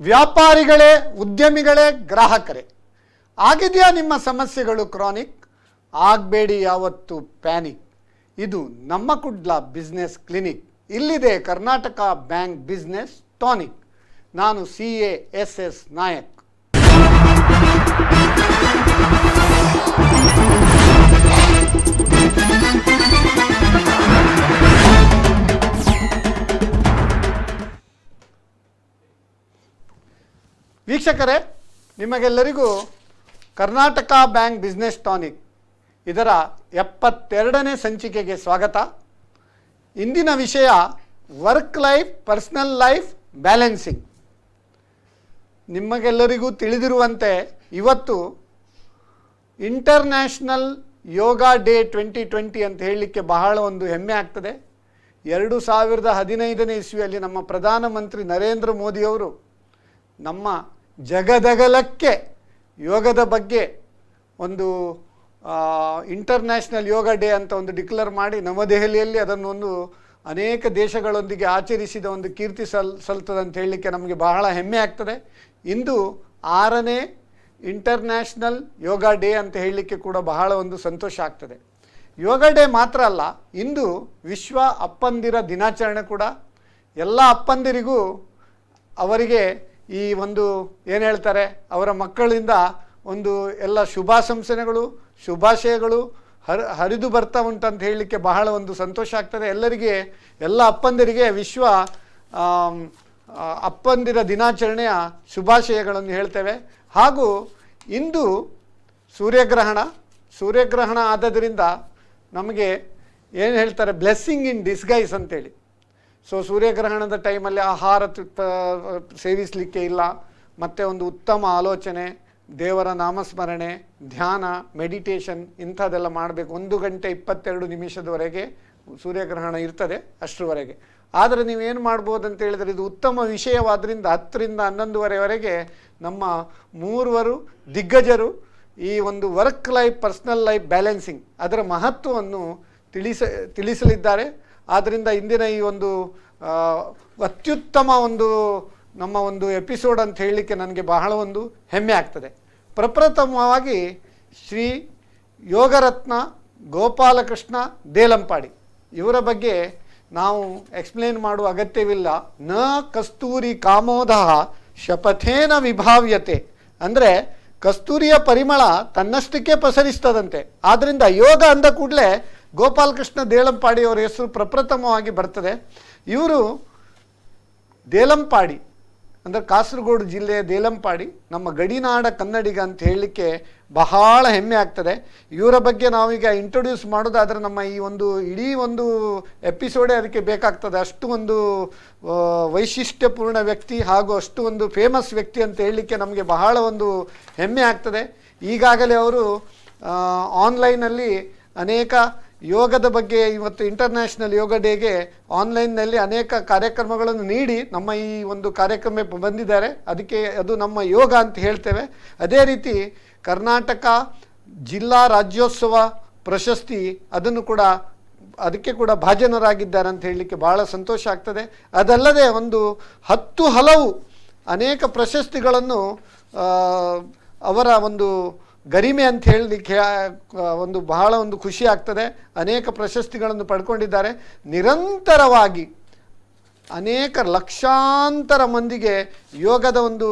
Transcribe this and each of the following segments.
ವ್ಯಾಪಾರಿಗಳೇ, ಉದ್ಯಮಿಗಳೇ, ಗ್ರಾಹಕರೇ, ಆಗಿದೆಯಾ ನಿಮ್ಮ ಸಮಸ್ಯೆಗಳು ಕ್ರಾನಿಕ್? ಆಗಬೇಡಿ ಯಾವತ್ತು ಪ್ಯಾನಿಕ್. ಇದು ನಮ್ಮ ಕುಡ್ಲ ಬಿಸ್ನೆಸ್ ಕ್ಲಿನಿಕ್. ಇಲ್ಲಿದೆ ಕರ್ನಾಟಕ ಬ್ಯಾಂಕ್ ಬಿಸ್ನೆಸ್ ಟಾನಿಕ್. ನಾನು CASS ನಾಯಕ್. ವೀಕ್ಷಕರೇ, ನಿಮಗೆಲ್ಲರಿಗೂ ಕರ್ನಾಟಕ ಬ್ಯಾಂಕ್ ಬಿಸ್ನೆಸ್ ಟಾನಿಕ್ ಇದರ 72ನೇ ಸಂಚಿಕೆಗೆ ಸ್ವಾಗತ. ಇಂದಿನ ವಿಷಯ work life personal life balancing. ನಿಮಗೆಲ್ಲರಿಗೂ ತಿಳಿದಿರುವಂತೆ ಇವತ್ತು ಇಂಟರ್ನ್ಯಾಷನಲ್ ಯೋಗ ಡೇ 2020 ಅಂತ ಹೇಳಲಿಕ್ಕೆ ಬಹಳ ಒಂದು ಹೆಮ್ಮೆ ಆಗ್ತದೆ. 2015ನೇ ಇಸ್ವಿಯಲ್ಲಿ ನಮ್ಮ ಪ್ರಧಾನಮಂತ್ರಿ ನರೇಂದ್ರ ಮೋದಿಯವರು ನಮ್ಮ ಜಗದಗಲಕ್ಕೆ ಯೋಗದ ಬಗ್ಗೆ ಒಂದು ಇಂಟರ್ನ್ಯಾಷನಲ್ ಯೋಗ ಡೇ ಅಂತ ಒಂದು ಡಿಕ್ಲೇರ್ ಮಾಡಿ ನವದೆಹಲಿಯಲ್ಲಿ ಅದನ್ನು ಒಂದು ಅನೇಕ ದೇಶಗಳೊಂದಿಗೆ ಆಚರಿಸಿದ ಒಂದು ಕೀರ್ತಿ ಸಲ್ತದೆ ಅಂತ ಹೇಳಲಿಕ್ಕೆ ನಮಗೆ ಬಹಳ ಹೆಮ್ಮೆ ಆಗ್ತದೆ. ಇಂದು 6ನೇ ಇಂಟರ್ನ್ಯಾಷನಲ್ ಯೋಗ ಡೇ ಅಂತ ಹೇಳಲಿಕ್ಕೆ ಕೂಡ ಬಹಳ ಒಂದು ಸಂತೋಷ ಆಗ್ತದೆ. ಯೋಗ ಡೇ ಮಾತ್ರ ಅಲ್ಲ, ಇಂದು ವಿಶ್ವ ಅಪ್ಪಂದಿರ ದಿನಾಚರಣೆ ಕೂಡ. ಎಲ್ಲ ಅಪ್ಪಂದಿರಿಗೂ ಅವರಿಗೆ ಈ ಒಂದು ಏನು ಹೇಳ್ತಾರೆ, ಅವರ ಮಕ್ಕಳಿಂದ ಒಂದು ಎಲ್ಲ ಶುಭಾಶಂಸನೆಗಳು, ಶುಭಾಶಯಗಳು ಹರಿದು ಬರ್ತಾ ಉಂಟಂತ ಹೇಳಲಿಕ್ಕೆ ಬಹಳ ಒಂದು ಸಂತೋಷ ಆಗ್ತದೆ. ಎಲ್ಲರಿಗೆ, ಎಲ್ಲ ಅಪ್ಪಂದಿರಿಗೆ ವಿಶ್ವ ಅಪ್ಪಂದಿರ ದಿನಾಚರಣೆಯ ಶುಭಾಶಯಗಳನ್ನು ಹೇಳ್ತೇವೆ. ಹಾಗೂ ಇಂದು ಸೂರ್ಯಗ್ರಹಣ ಆದದ್ರಿಂದ ನಮಗೆ ಏನು ಹೇಳ್ತಾರೆ, ಬ್ಲೆಸ್ಸಿಂಗ್ ಇನ್ ಡಿಸ್ಗೈಸ್ ಅಂತೇಳಿ. ಸೊ ಸೂರ್ಯಗ್ರಹಣದ ಟೈಮಲ್ಲಿ ಆಹಾರ ಸೇವಿಸಲಿಕ್ಕೆ ಇಲ್ಲ, ಮತ್ತು ಒಂದು ಉತ್ತಮ ಆಲೋಚನೆ, ದೇವರ ನಾಮಸ್ಮರಣೆ, ಧ್ಯಾನ, ಮೆಡಿಟೇಷನ್ ಇಂಥದ್ದೆಲ್ಲ ಮಾಡಬೇಕು. 1 ಗಂಟೆ 22 ನಿಮಿಷದವರೆಗೆ ಸೂರ್ಯಗ್ರಹಣ ಇರ್ತದೆ, ಅಷ್ಟರವರೆಗೆ. ಆದರೆ ನೀವೇನು ಮಾಡ್ಬೋದು ಅಂತ ಹೇಳಿದರೆ, ಇದು ಉತ್ತಮ ವಿಷಯವಾದ್ರಿಂದ 10ರಿಂದ 11ವರೆವರೆಗೆ ನಮ್ಮ 3 ದಿಗ್ಗಜರು ಈ ಒಂದು work life personal life balancing ಅದರ ಮಹತ್ವವನ್ನು ತಿಳಿಸಲಿದ್ದಾರೆ. ಆದ್ದರಿಂದ ಇಂದಿನ ಈ ಒಂದು ಅತ್ಯುತ್ತಮ ಒಂದು ನಮ್ಮ ಒಂದು ಎಪಿಸೋಡ್ ಅಂತ ಹೇಳಲಿಕ್ಕೆ ನನಗೆ ಬಹಳ ಒಂದು ಹೆಮ್ಮೆ ಆಗ್ತದೆ. ಪ್ರಪ್ರಥಮವಾಗಿ ಶ್ರೀ ಯೋಗರತ್ನ ಗೋಪಾಲಕೃಷ್ಣ ದೇಲಂಪಾಡಿ ಇವರ ಬಗ್ಗೆ ನಾವು ಎಕ್ಸ್ಪ್ಲೇನ್ ಮಾಡುವ ಅಗತ್ಯವಿಲ್ಲ. ನ ಕಸ್ತೂರಿ ಕಾಮೋದಃ ಶಪಥೇನ ವಿಭಾವ್ಯತೆ, ಅಂದರೆ ಕಸ್ತೂರಿಯ ಪರಿಮಳ ತನ್ನಷ್ಟಕ್ಕೆ ಪಸರಿಸ್ತದಂತೆ. ಆದ್ದರಿಂದ ಯೋಗ ಅಂದ ಕೂಡಲೇ ಗೋಪಾಲಕೃಷ್ಣ ದೇಲಂಪಾಡಿ ಅವರ ಹೆಸರು ಪ್ರಪ್ರಥಮವಾಗಿ ಬರ್ತದೆ. ಇವರು ದೇಲಂಪಾಡಿ ಅಂದರೆ ಕಾಸರಗೋಡು ಜಿಲ್ಲೆಯ ದೇಲಂಪಾಡಿ, ನಮ್ಮ ಗಡಿನಾಡ ಕನ್ನಡಿಗ ಅಂತ ಹೇಳಲಿಕ್ಕೆ ಬಹಳ ಹೆಮ್ಮೆ ಆಗ್ತದೆ. ಇವರ ಬಗ್ಗೆ ನಾವೀಗ ಇಂಟ್ರೊಡ್ಯೂಸ್ ಮಾಡೋದಾದರೆ ನಮ್ಮ ಈ ಒಂದು ಇಡೀ ಒಂದು ಎಪಿಸೋಡೇ ಅದಕ್ಕೆ ಬೇಕಾಗ್ತದೆ. ಅಷ್ಟು ಒಂದು ವೈಶಿಷ್ಟ್ಯಪೂರ್ಣ ವ್ಯಕ್ತಿ ಹಾಗೂ ಅಷ್ಟು ಒಂದು ಫೇಮಸ್ ವ್ಯಕ್ತಿ ಅಂತ ಹೇಳಲಿಕ್ಕೆ ನಮಗೆ ಬಹಳ ಒಂದು ಹೆಮ್ಮೆ ಆಗ್ತದೆ. ಈಗಾಗಲೇ ಅವರು ಆನ್ಲೈನಲ್ಲಿ ಅನೇಕ ಯೋಗದ ಬಗ್ಗೆ, ಇವತ್ತು ಇಂಟರ್ನ್ಯಾಷನಲ್ ಯೋಗ ಡೇಗೆ ಆನ್ಲೈನ್ನಲ್ಲಿ ಅನೇಕ ಕಾರ್ಯಕ್ರಮಗಳನ್ನು ನೀಡಿ ನಮ್ಮ ಈ ಒಂದು ಕಾರ್ಯಕ್ರಮಕ್ಕೆ ಬಂದಿದ್ದಾರೆ. ಅದು ನಮ್ಮ ಯೋಗ ಅಂತ ಹೇಳ್ತೇವೆ. ಅದೇ ರೀತಿ ಕರ್ನಾಟಕ ಜಿಲ್ಲಾ ರಾಜ್ಯೋತ್ಸವ ಪ್ರಶಸ್ತಿ ಅದಕ್ಕೆ ಕೂಡ ಭಾಜನರಾಗಿದ್ದಾರೆ ಅಂತ ಹೇಳಲಿಕ್ಕೆ ಭಾಳ ಸಂತೋಷ ಆಗ್ತದೆ. ಅದಲ್ಲದೆ ಒಂದು 10 ಹಲವು ಅನೇಕ ಪ್ರಶಸ್ತಿಗಳನ್ನು ಅವರ ಒಂದು ಗರಿಮೆ ಅಂತ ಹೇಳಲಿಕ್ಕೆ ಒಂದು ಬಹಳ ಒಂದು ಖುಷಿ ಆಗ್ತದೆ. ಅನೇಕ ಪ್ರಶಸ್ತಿಗಳನ್ನು ಪಡ್ಕೊಂಡಿದ್ದಾರೆ. ನಿರಂತರವಾಗಿ ಅನೇಕ ಲಕ್ಷಾಂತರ ಮಂದಿಗೆ ಯೋಗದ ಒಂದು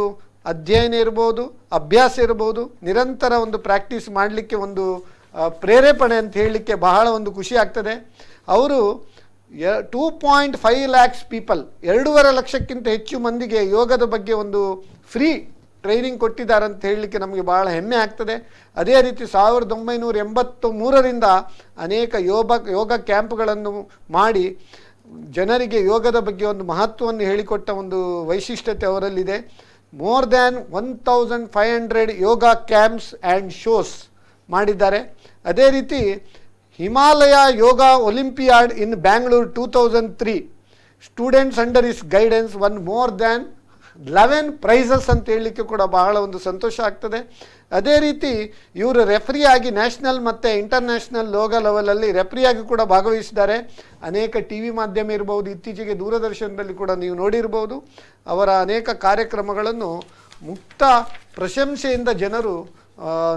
ಅಧ್ಯಯನ ಇರ್ಬೋದು, ಅಭ್ಯಾಸ ಇರ್ಬೋದು, ನಿರಂತರ ಒಂದು ಪ್ರಾಕ್ಟೀಸ್ ಮಾಡಲಿಕ್ಕೆ ಒಂದು ಪ್ರೇರೇಪಣೆ ಅಂತ ಹೇಳಲಿಕ್ಕೆ ಬಹಳ ಒಂದು ಖುಷಿ ಆಗ್ತದೆ. ಅವರು 2.5 lakhs ಪೀಪಲ್, 2.5 ಲಕ್ಷಕ್ಕಿಂತ ಹೆಚ್ಚು ಮಂದಿಗೆ ಯೋಗದ ಬಗ್ಗೆ ಒಂದು ಫ್ರೀ ಟ್ರೈನಿಂಗ್ ಕೊಟ್ಟಿದ್ದಾರೆ ಅಂತ ಹೇಳಲಿಕ್ಕೆ ನಮಗೆ ಭಾಳ ಹೆಮ್ಮೆ ಆಗ್ತದೆ. ಅದೇ ರೀತಿ 1983ರಿಂದ ಅನೇಕ ಯೋಗ ಕ್ಯಾಂಪ್ಗಳನ್ನು ಮಾಡಿ ಜನರಿಗೆ ಯೋಗದ ಬಗ್ಗೆ ಒಂದು ಮಹತ್ವವನ್ನು ಹೇಳಿಕೊಟ್ಟ ಒಂದು ವೈಶಿಷ್ಟ್ಯತೆ ಅವರಲ್ಲಿದೆ. More than 1500 yoga camps and shows ಮಾಡಿದ್ದಾರೆ. ಅದೇ ರೀತಿ Himalaya yoga olympiad in Bangalore 2003 students under his guidance won more than 11 prizes ಅಂತ ಹೇಳಲಿಕ್ಕೆ ಕೂಡ ಬಹಳ ಒಂದು ಸಂತೋಷ ಆಗ್ತದೆ. ಅದೇ ರೀತಿ ಇವರು ರೆಫ್ರಿಯಾಗಿ ನ್ಯಾಷನಲ್ ಮತ್ತು ಇಂಟರ್ನ್ಯಾಷನಲ್ ಲೆವೆಲಲ್ಲಿ ರೆಫ್ರಿಯಾಗಿ ಕೂಡ ಭಾಗವಹಿಸಿದ್ದಾರೆ. ಅನೇಕ ಟಿ ವಿ ಮಾಧ್ಯಮ ಇರ್ಬೋದು, ಇತ್ತೀಚೆಗೆ ದೂರದರ್ಶನದಲ್ಲಿ ಕೂಡ ನೀವು ನೋಡಿರ್ಬೋದು. ಅವರ ಅನೇಕ ಕಾರ್ಯಕ್ರಮಗಳನ್ನು ಮುಕ್ತ ಪ್ರಶಂಸೆಯಿಂದ ಜನರು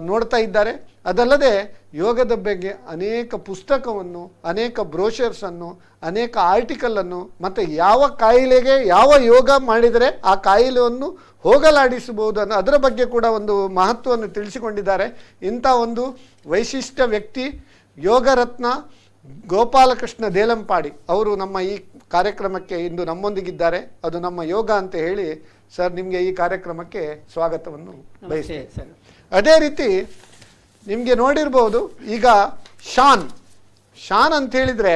ನೋಡ್ತಾ ಇದ್ದಾರೆ. ಅದಲ್ಲದೆ ಯೋಗದ ಬಗ್ಗೆ ಅನೇಕ ಪುಸ್ತಕವನ್ನು, ಅನೇಕ ಬ್ರೋಷರ್ಸನ್ನು, ಅನೇಕ ಆರ್ಟಿಕಲನ್ನು ಮತ್ತು ಯಾವ ಕಾಯಿಲೆಗೆ ಯಾವ ಯೋಗ ಮಾಡಿದರೆ ಆ ಕಾಯಿಲೆಯನ್ನು ಹೋಗಲಾಡಿಸಬಹುದು ಅನ್ನೋ ಅದರ ಬಗ್ಗೆ ಕೂಡ ಒಂದು ಮಹತ್ವವನ್ನು ತಿಳಿಸಿಕೊಂಡಿದ್ದಾರೆ. ಇಂಥ ಒಂದು ವೈಶಿಷ್ಟ್ಯ ವ್ಯಕ್ತಿ ಯೋಗರತ್ನ ಗೋಪಾಲಕೃಷ್ಣ ದೇಲಂಪಾಡಿ ಅವರು ನಮ್ಮ ಈ ಕಾರ್ಯಕ್ರಮಕ್ಕೆ ಇಂದು ನಮ್ಮೊಂದಿಗಿದ್ದಾರೆ. ಅದು ನಮ್ಮ ಯೋಗ ಅಂತ ಹೇಳಿ ಸರ್ ನಿಮಗೆ ಈ ಕಾರ್ಯಕ್ರಮಕ್ಕೆ ಸ್ವಾಗತವನ್ನು ಬಯಸ್ತೇನೆ ಸರ್. ಅದೇ ರೀತಿ ನಿಮಗೆ ನೋಡಿರ್ಬೋದು, ಈಗ ಶಾನ್ ಅಂತ ಹೇಳಿದರೆ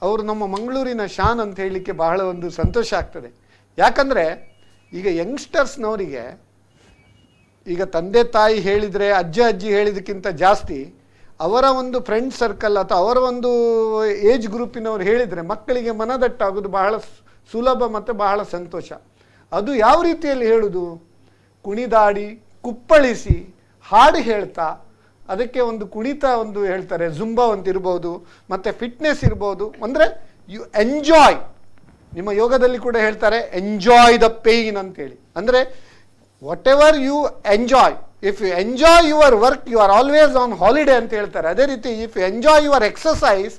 ಅವರು ನಮ್ಮ ಮಂಗಳೂರಿನ ಶಾನ್ ಅಂತ ಹೇಳಲಿಕ್ಕೆ ಬಹಳ ಒಂದು ಸಂತೋಷ ಆಗ್ತದೆ. ಯಾಕಂದರೆ ಈಗ ಯಂಗ್ಸ್ಟರ್ಸ್ನವರಿಗೆ ಈಗ ತಂದೆ ತಾಯಿ ಹೇಳಿದರೆ, ಅಜ್ಜಿ ಹೇಳಿದಕ್ಕಿಂತ ಜಾಸ್ತಿ ಅವರ ಒಂದು ಫ್ರೆಂಡ್ ಸರ್ಕಲ್ ಅಥವಾ ಅವರ ಒಂದು ಏಜ್ ಗ್ರೂಪಿನವ್ರು ಹೇಳಿದರೆ ಮಕ್ಕಳಿಗೆ ಮನದಟ್ಟಾಗೋದು ಬಹಳ ಸುಲಭ ಮತ್ತು ಬಹಳ ಸಂತೋಷ. ಅದು ಯಾವ ರೀತಿಯಲ್ಲಿ ಹೇಳುವುದು? ಕುಣಿದಾಡಿ, ಕುಪ್ಪಳಿಸಿ, ಹಾಡು ಹೇಳ್ತಾ, ಅದಕ್ಕೆ ಒಂದು ಕುಣಿತ ಒಂದು ಹೇಳ್ತಾರೆ, ಜುಂಬಾ ಅಂತ ಇರ್ಬೋದು, ಮತ್ತು ಫಿಟ್ನೆಸ್ ಇರ್ಬೋದು. ಅಂದರೆ ಯು ಎಂಜಾಯ್, ನಿಮ್ಮ ಯೋಗದಲ್ಲಿ ಕೂಡ ಹೇಳ್ತಾರೆ ಎಂಜಾಯ್ ದ ಪೇಯ್ನ್ ಅಂತೇಳಿ. ಅಂದರೆ whatever you enjoy, if you enjoy your work you are always on holiday ಅಂತ ಹೇಳ್ತಾರೆ. ಅದೇ ರೀತಿ if you enjoy your exercise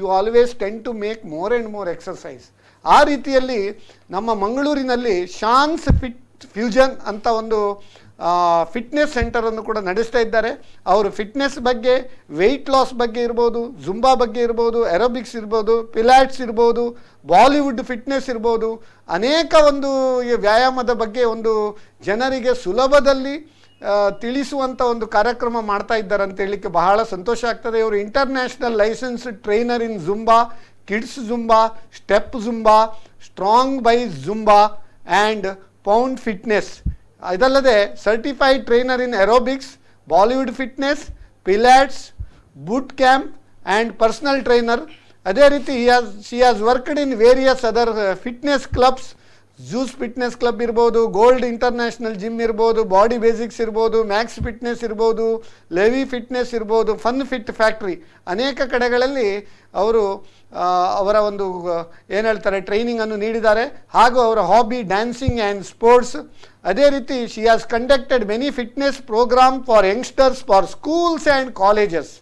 you always tend to make more and more exercise. ಆ ರೀತಿಯಲ್ಲಿ ನಮ್ಮ ಮಂಗಳೂರಿನಲ್ಲಿ ಶಾನ್ಸ್ ಫ್ಯೂಷನ್ ಅಂತ ಒಂದು ಫಿಟ್ನೆಸ್ ಸೆಂಟರನ್ನು ಕೂಡ ನಡೆಸ್ತಾ ಇದ್ದಾರೆ. ಅವರು ಫಿಟ್ನೆಸ್ ಬಗ್ಗೆ, ವೆಯ್ಟ್ ಲಾಸ್ ಬಗ್ಗೆ ಇರ್ಬೋದು, ಜುಂಬಾ ಬಗ್ಗೆ ಇರ್ಬೋದು, ಎರೋಬಿಕ್ಸ್ ಇರ್ಬೋದು, ಪಿಲಾಟ್ಸ್ ಇರ್ಬೋದು, ಬಾಲಿವುಡ್ ಫಿಟ್ನೆಸ್ ಇರ್ಬೋದು, ಅನೇಕ ಒಂದು ವ್ಯಾಯಾಮದ ಬಗ್ಗೆ ಒಂದು ಜನರಿಗೆ ಸುಲಭದಲ್ಲಿ ತಿಳಿಸುವಂಥ ಒಂದು ಕಾರ್ಯಕ್ರಮ ಮಾಡ್ತಾ ಇದ್ದಾರೆ ಅಂತ ಹೇಳಲಿಕ್ಕೆ ಬಹಳ ಸಂತೋಷ ಆಗ್ತದೆ. ಇವರು international licence trainer in Zumba, kids Zumba, step Zumba, strong by Zumba and pound fitness. ಇದಲ್ಲದೆ certified trainer in aerobics, Bollywood fitness, pilates, boot camp and personal trainer. ಅದೇ ರೀತಿ she has worked in various other fitness clubs, juice fitness club ಇರ್ಬೋದು, gold international gym ಇರ್ಬೋದು, body basics ಇರ್ಬೋದು, max fitness ಇರ್ಬೋದು, Levi fitness ಇರ್ಬೋದು, fun fit factory, ಅನೇಕ ಕಡೆಗಳಲ್ಲಿ ಅವರು ಅವರ ಒಂದು ಏನು ಹೇಳ್ತಾರೆ ಟ್ರೈನಿಂಗನ್ನು ನೀಡಿದ್ದಾರೆ. ಹಾಗೂ ಅವರ ಹಾಬಿ ಡ್ಯಾನ್ಸಿಂಗ್ ಆ್ಯಂಡ್ ಸ್ಪೋರ್ಟ್ಸ್. ಅದೇ ರೀತಿ she has conducted many fitness program for youngsters for schools and colleges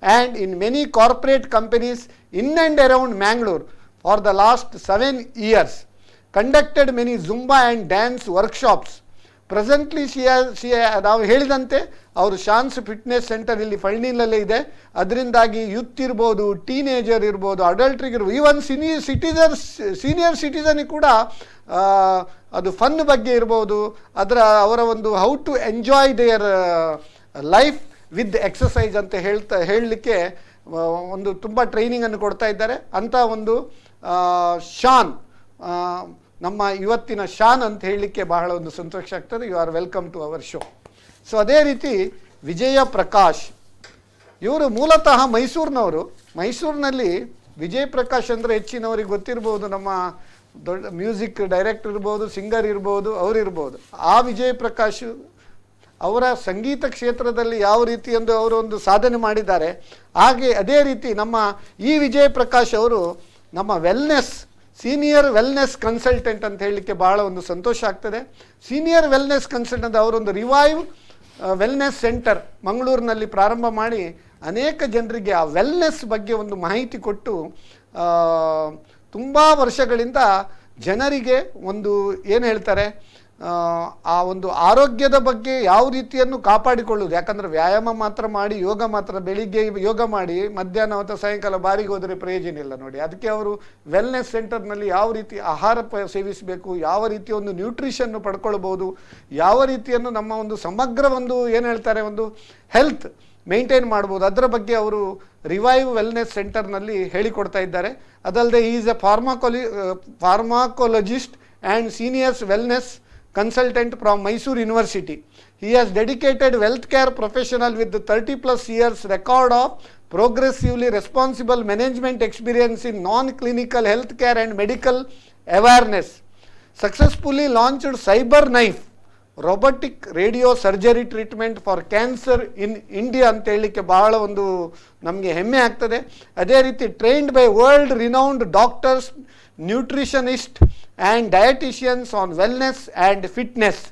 and in many corporate companies in and around Mangalore for the last 7 years. Conducted many Zumba and dance workshops. Presently ನಾವು ಹೇಳಿದಂತೆ ಅವರು ಶಾನ್ಸ್ fitness centre ಇಲ್ಲಿ ಫಳ್ನಿಲಲ್ಲೇ ಇದೆ. ಅದರಿಂದಾಗಿ youth ಇರ್ಬೋದು, teenager ಇರ್ಬೋದು, ಅಡಲ್ಟ್ರಿಗಿರ್ಬೋದು, even senior ಸಿಟಿಸನಿಗೆ ಕೂಡ ಅದು ಫನ್ ಬಗ್ಗೆ ಇರ್ಬೋದು, ಅವರ ಒಂದು how to enjoy their life with exercise ಅಂತ ಹೇಳಲಿಕ್ಕೆ ಒಂದು ತುಂಬ ಟ್ರೈನಿಂಗನ್ನು ಕೊಡ್ತಾ ಇದ್ದಾರೆ. ಅಂಥ ಒಂದು ಶಾನ್ ನಮ್ಮ ಇವತ್ತಿನ ಶಾನ್ ಅಂತ ಹೇಳಲಿಕ್ಕೆ ಬಹಳ ಒಂದು ಸಂತೋಷ ಆಗ್ತದೆ. You are welcome to our show. So ಅದೇ ರೀತಿ ವಿಜಯ ಪ್ರಕಾಶ್ ಇವರು ಮೂಲತಃ ಮೈಸೂರಿನವರು. ಮೈಸೂರಿನಲ್ಲಿ ವಿಜಯ್ ಪ್ರಕಾಶ್ ಅಂದರೆ ಹೆಚ್ಚಿನವರಿಗೆ ಗೊತ್ತಿರ್ಬೋದು, ನಮ್ಮ ದೊಡ್ಡ ಮ್ಯೂಸಿಕ್ ಡೈರೆಕ್ಟರ್ ಇರ್ಬೋದು, ಸಿಂಗರ್ ಇರ್ಬೋದು, ಅವರಿರ್ಬೋದು. ಆ ವಿಜಯ್ ಪ್ರಕಾಶ್ ಅವರ ಸಂಗೀತ ಕ್ಷೇತ್ರದಲ್ಲಿ ಯಾವ ರೀತಿ ಅವರು ಒಂದು ಸಾಧನೆ ಮಾಡಿದ್ದಾರೆ, ಹಾಗೆ ಅದೇ ರೀತಿ ನಮ್ಮ ಈ ವಿಜಯ್ ಪ್ರಕಾಶ್ ಅವರು ನಮ್ಮ ಸೀನಿಯರ್ ವೆಲ್ನೆಸ್ ಕನ್ಸಲ್ಟೆಂಟ್ ಅಂತ ಹೇಳಲಿಕ್ಕೆ ಭಾಳ ಒಂದು ಸಂತೋಷ ಆಗ್ತದೆ. ಸೀನಿಯರ್ ವೆಲ್ನೆಸ್ ಕನ್ಸಲ್ಟೆಂಟ್ ಅವರೊಂದು ರಿವೈವ್ ವೆಲ್ನೆಸ್ ಸೆಂಟರ್ ಮಂಗಳೂರಿನಲ್ಲಿ ಪ್ರಾರಂಭ ಮಾಡಿ ಅನೇಕ ಜನರಿಗೆ ಆ ವೆಲ್ನೆಸ್ ಬಗ್ಗೆ ಒಂದು ಮಾಹಿತಿ ಕೊಟ್ಟು ತುಂಬ ವರ್ಷಗಳಿಂದ ಜನರಿಗೆ ಒಂದು ಏನು ಹೇಳ್ತಾರೆ ಆ ಒಂದು ಆರೋಗ್ಯದ ಬಗ್ಗೆ ಯಾವ ರೀತಿಯನ್ನು ಕಾಪಾಡಿಕೊಳ್ಳುವುದು. ಯಾಕಂದರೆ ವ್ಯಾಯಾಮ ಮಾತ್ರ ಮಾಡಿ, ಯೋಗ ಮಾತ್ರ ಬೆಳಿಗ್ಗೆ ಯೋಗ ಮಾಡಿ ಮಧ್ಯಾಹ್ನ ಅಥವಾ ಸಾಯಂಕಾಲ ಬಾರಿಗೆ ಹೋದರೆ ಪ್ರಯೋಜನ ಇಲ್ಲ ನೋಡಿ. ಅದಕ್ಕೆ ಅವರು ವೆಲ್ನೆಸ್ ಸೆಂಟರ್ನಲ್ಲಿ ಯಾವ ರೀತಿ ಆಹಾರ ಸೇವಿಸಬೇಕು, ಯಾವ ರೀತಿ ಒಂದು ನ್ಯೂಟ್ರಿಷನ್ನು ಪಡ್ಕೊಳ್ಬೋದು, ಯಾವ ರೀತಿಯನ್ನು ನಮ್ಮ ಒಂದು ಸಮಗ್ರ ಒಂದು ಏನು ಹೇಳ್ತಾರೆ ಒಂದು ಹೆಲ್ತ್ ಮೇಂಟೈನ್ ಮಾಡ್ಬೋದು, ಅದರ ಬಗ್ಗೆ ಅವರು ರಿವೈವ್ ವೆಲ್ನೆಸ್ ಸೆಂಟರ್ನಲ್ಲಿ ಹೇಳಿಕೊಡ್ತಾ ಇದ್ದಾರೆ. ಅದಲ್ಲದೆ is a pharmacologist and seniors wellness consultant from Mysore University. He has dedicated healthcare professional with 30+ years record of progressively responsible management experience in non-clinical healthcare and medical awareness. Successfully launched cyber knife robotic radio surgery treatment for cancer in India ಅಂತ ಹೇಳಲಿಕ್ಕೆ ಬಹಳ ಒಂದು ನಮಗೆ ಹೆಮ್ಮೆ ಆಗ್ತದೆ. ಅದೇ ರೀತಿ trained by world renowned doctors, nutritionist and dietitians on wellness and fitness.